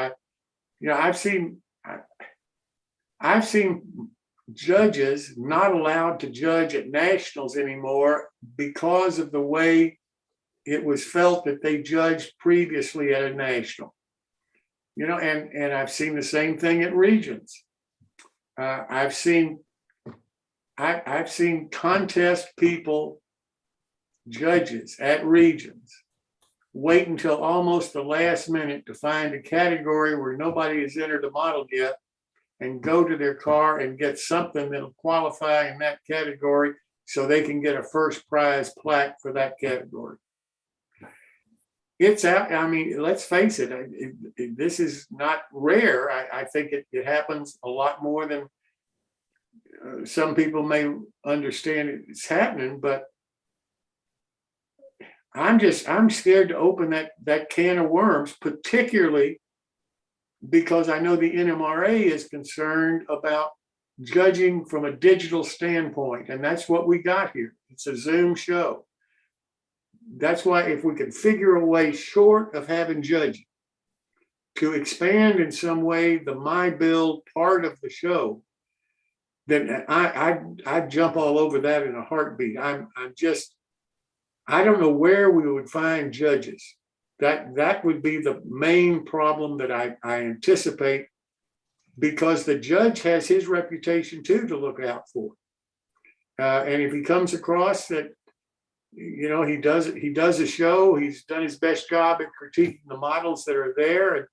I've seen judges not allowed to judge at nationals anymore because of the way it was felt that they judged previously at a national. And I've seen the same thing at regions. I've seen contest people, judges at regions, wait until almost the last minute to find a category where nobody has entered a model yet and go to their car and get something that'll qualify in that category so they can get a first prize plaque for that category. It's out. I mean, let's face it, this is not rare. I think it happens a lot more than some people may understand it's happening, but I'm scared to open that can of worms, particularly because I know the NMRA is concerned about judging from a digital standpoint, and that's what we got here. It's a Zoom show. That's why if we can figure a way short of having judging to expand in some way the My Build part of the show, then I'd jump all over that in a heartbeat. I don't know where we would find judges. That would be the main problem that I anticipate, because the judge has his reputation too to look out for. And if he comes across that, he does a show, he's done his best job at critiquing the models that are there,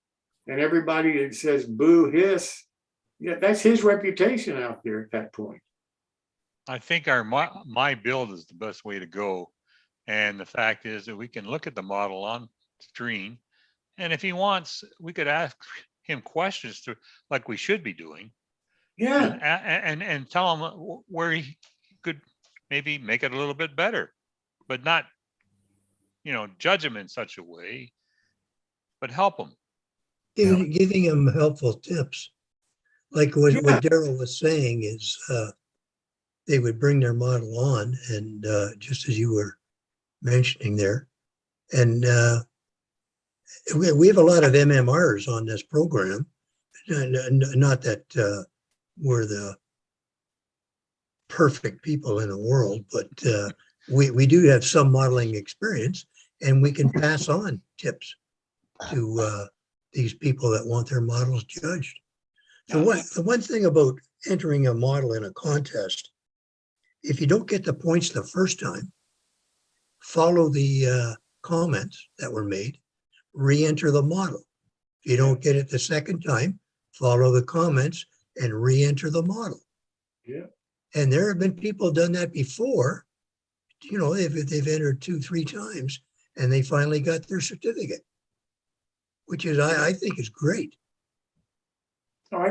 and everybody says boo hiss, yeah, that's his reputation out there at that point. I think our my build is the best way to go. And the fact is that we can look at the model on screen, and if he wants, we could ask him questions like we should be doing. Yeah. And tell him where he could maybe make it a little bit better, but not, judge him in such a way, but help him. Giving him helpful tips. Like what Daryl was saying is they would bring their model on, and just as you were mentioning there, and we have a lot of MMRs on this program. Not that we're the perfect people in the world, but we do have some modeling experience, and we can pass on tips to these people that want their models judged. The one thing about entering a model in a contest, if you don't get the points the first time, follow the comments that were made, re-enter the model. If you don't get it the second time, follow the comments and re-enter the model. Yeah. And there have been people done that before, they've entered 2-3 times, and they finally got their certificate, which is, I think is great. I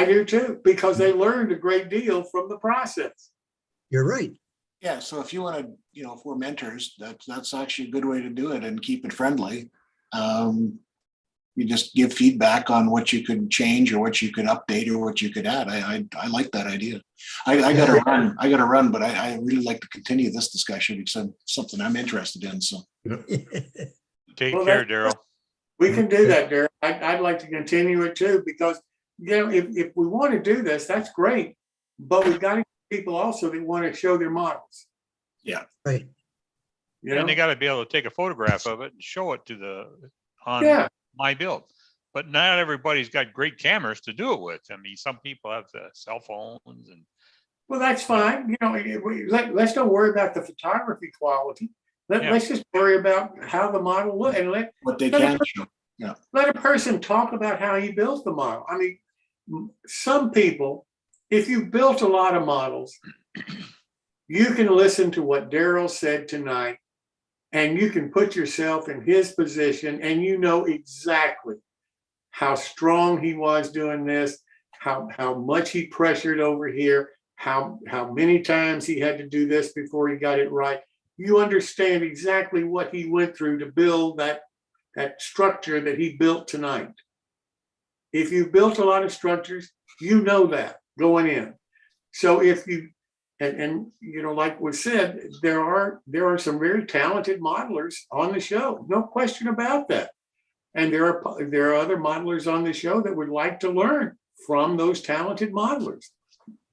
do too, because they learned a great deal from the process. You're right. Yeah, so if you want to, if we're mentors, that's actually a good way to do it and keep it friendly. You just give feedback on what you could change or what you could update or what you could add. I like that idea. I got to run, but I really like to continue this discussion because it's something I'm interested in. So take care, Daryl. We can do that, Daryl. I'd like to continue it too, because if we want to do this, that's great, but we've got to get people also that want to show their models. Yeah. Right. And they got to be able to take a photograph of it and show it to My Build. But not everybody's got great cameras to do it with. I mean, some people have the cell phones, and well, that's fine. Let's don't worry about the photography quality. Let's just worry about how the model looks, and let a person talk about how he built the model. I mean, some people, if you built a lot of models, you can listen to what Daryl said tonight, and you can put yourself in his position, and you know exactly how strong he was doing this, how much he pressured over here, how many times he had to do this before he got it right. You understand exactly what he went through to build that structure that he built tonight. If you've built a lot of structures, you know that going in. So if you, and you know, like was said, there are some very talented modelers on the show, no question about that. And there are other modelers on the show that would like to learn from those talented modelers.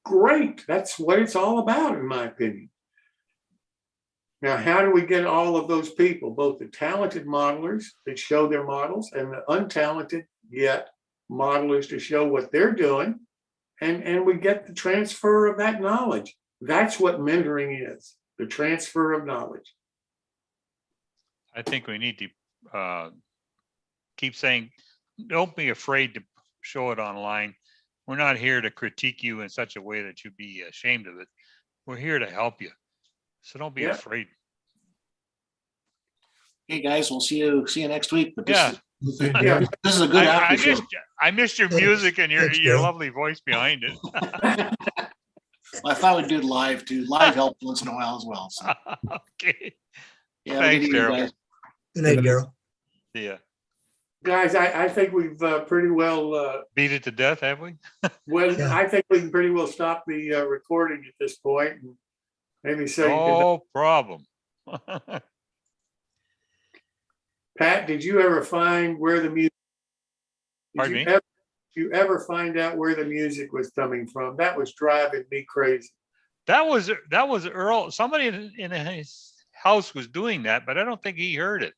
Great, that's what it's all about, in my opinion. Now, how do we get all of those people, both the talented modelers that show their models and the untalented yet modelers to show what they're doing, and we get the transfer of that knowledge? That's what mentoring is, the transfer of knowledge. I think we need to keep saying, don't be afraid to show it online. We're not here to critique you in such a way that you'd be ashamed of it. We're here to help you. So don't be afraid. Hey guys, we'll see you next week. But this this is a good after show. I missed your music and your lovely voice behind it. I thought we'd do live too. Live helps once in a while as well. So. Okay. Yeah, thanks, good evening, Daryl. guys. Good night, Daryl. See ya. Guys, I think we've pretty well beat it to death, have we? Well, I think we can pretty well stop the recording at this point and maybe say no problem. Pat, did you ever find where the music? Pardon me? Did you ever find out where the music was coming from? That was driving me crazy. That was Earl. Somebody in his house was doing that, but I don't think he heard it.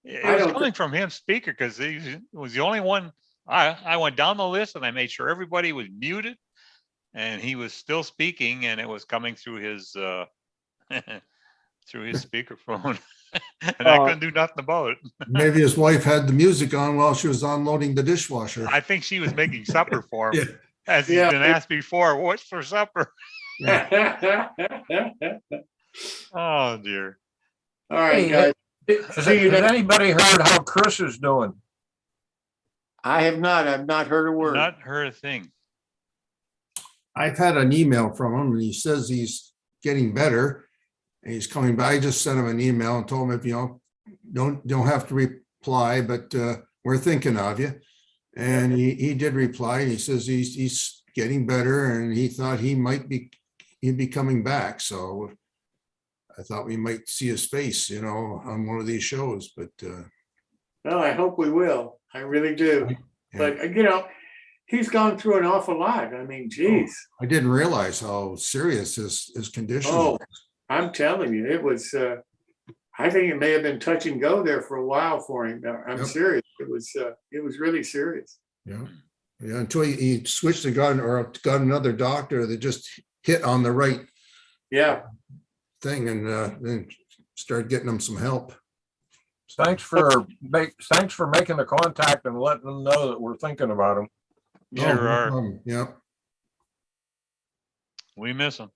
It was coming from him speaker because he was the only one. I went down the list and I made sure everybody was muted, and he was still speaking, and it was coming through his through his speakerphone, and I couldn't do nothing about it. Maybe his wife had the music on while she was unloading the dishwasher. I think she was making supper for him, as he's been asked before. What's for supper? Oh dear. All right, guys. Has anybody heard how Chris is doing? I have not. I've not heard a word. Not heard a thing. I've had an email from him and he says he's getting better and he's coming back. I just sent him an email and told him, if you don't have to reply, but we're thinking of you. And he did reply. And he says he's getting better and he thought he'd be coming back. So I thought we might see his face, on one of these shows, but well, I hope we will. I really do. Yeah. But he's gone through an awful lot. I mean, geez. I didn't realize how serious his condition was. I'm telling you, it was. I think it may have been touch and go there for a while for him. I'm serious. It was really serious. Yeah, until he switched to got another doctor that just hit on the right. Thing and then start getting them some help. Thanks for making the contact and letting them know that we're thinking about them. Sure are. Yeah. We miss them.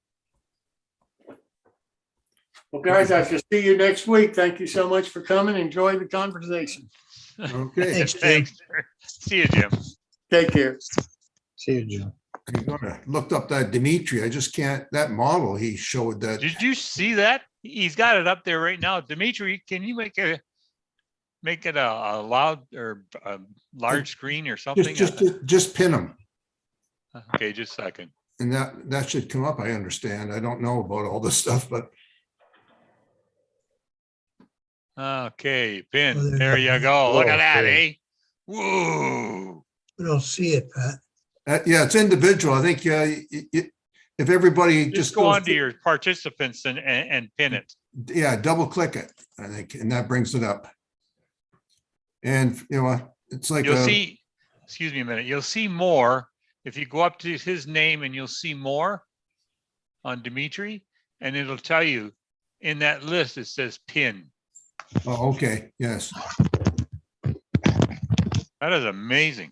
Well, guys, I shall see you next week. Thank you so much for coming. Enjoy the conversation. Okay. Thanks. See you, Jim. Take care. See you, Jim. I looked up that Dimitri. I just can't, that model he showed that. Did you see that? He's got it up there right now. Dimitri, can you make it a loud or a large screen or something? Just pin them. Okay, just a second. And that should come up. I understand. I don't know about all this stuff, but. Okay, pin. There you go. Look at that, eh? Whoa. We don't see it, Pat. Yeah, it's individual. I think if everybody just go onto your participants and pin it. Yeah, double click it, I think, and that brings it up. And it's like you'll see. Excuse me a minute. You'll see more if you go up to his name, and you'll see more on Dimitri, and it'll tell you in that list. It says pin. Oh, okay. Yes. That is amazing.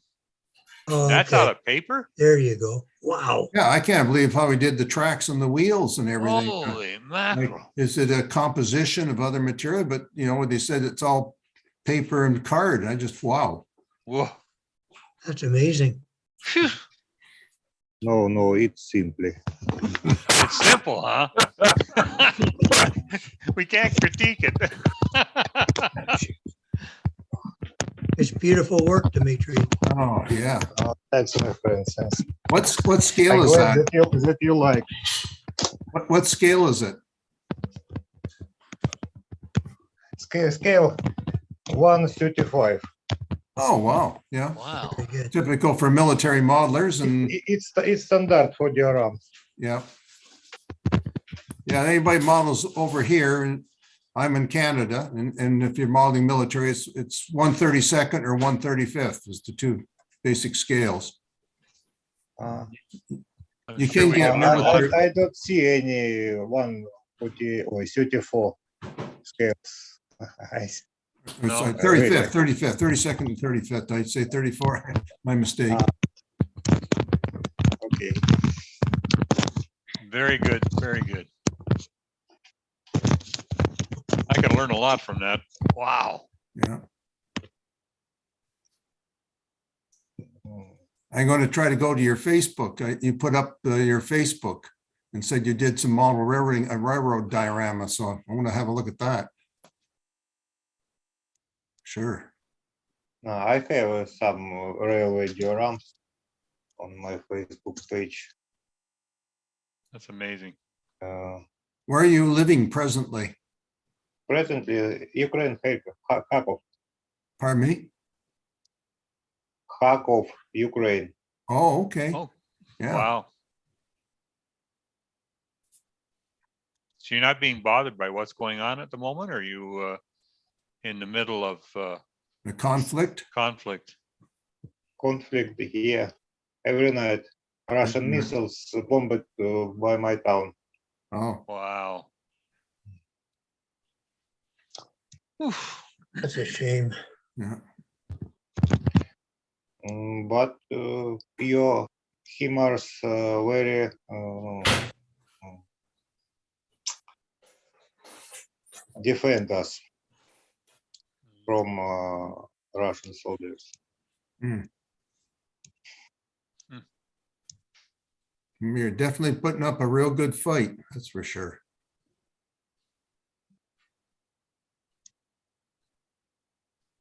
Oh, that's out of paper. There you go. Wow. Yeah, I can't believe how he did the tracks and the wheels and everything. Holy mackerel. Like, is it a composition of other material? But they said it's all paper and card. I just wow. Whoa. That's amazing. Phew. No, it's simply. It's simple, huh? We can't critique it. It's beautiful work, Dimitri. Oh, yeah. Thanks, my friend. Thanks. What scale I'm is glad that? that you like. What scale is it? Scale 135. Oh, wow. Yeah. Wow. Typical for military modelers and It's standard for dioramas. yeah. Yeah, anybody models over here, and I'm in Canada, and if you're modeling military, it's 132nd or 135th is the two basic scales. You can get military. I don't see any 140 or 34 scales. It's like 35th, 35th, 32nd and 35th. I'd say 34. My mistake. Okay. Very good. Very good. I could learn a lot from that. Wow. Yeah. I'm going to try to go to your Facebook. You put up your Facebook and said you did some model railroading, a railroad diorama. So I want to have a look at that. Sure. I have some railway dioramas on my Facebook page. That's amazing. Where are you living presently? Presently, Ukraine, Kharkov. Pardon me? Kharkov, Ukraine. Oh, okay. Oh, yeah. Wow. So you're not being bothered by what's going on at the moment? Or are you in the middle of the conflict? Conflict Here every night. Russian missiles bombed by my town. Oh, wow. That's a shame. Yeah. But your HIMARS very defend us from Russian soldiers. You're definitely putting up a real good fight, that's for sure.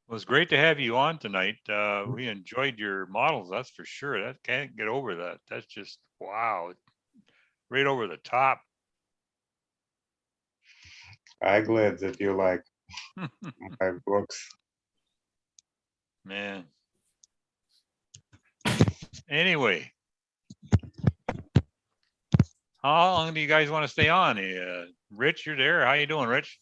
It was great to have you on tonight. We enjoyed your models, that's for sure. That can't get over that. That's just, wow. Right over the top. I'm glad that you like my works. Man. Anyway. How long do you guys want to stay on? Rich, you're there. How you doing, Rich?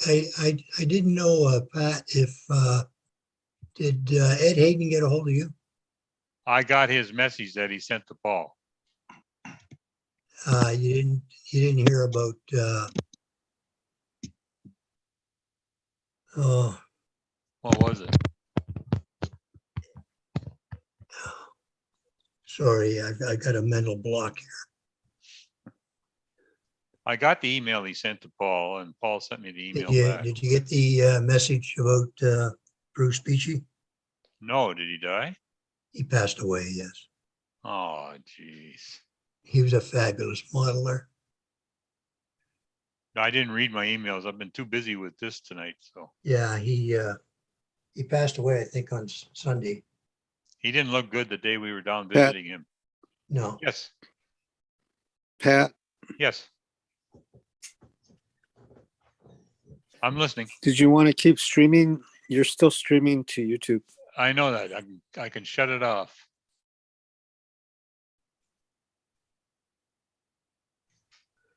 I didn't know, Pat, if did Ed Hayden get a hold of you? I got his message that he sent to Paul. You didn't hear about oh, What was it? sorry, I got a mental block here. I got the email he sent to Paul, and Paul sent me the email back. Did you get the message about Bruce Beachy? No, did he die? He passed away, yes. Oh, geez. He was a fabulous modeler. I didn't read my emails. I've been too busy with this tonight. So Yeah, he passed away, I think, on Sunday. he didn't look good the day we were down visiting him. No. Yes. Pat, Yes. I'm listening. did you want to keep streaming? You're still streaming to YouTube. I know that. I can shut it off.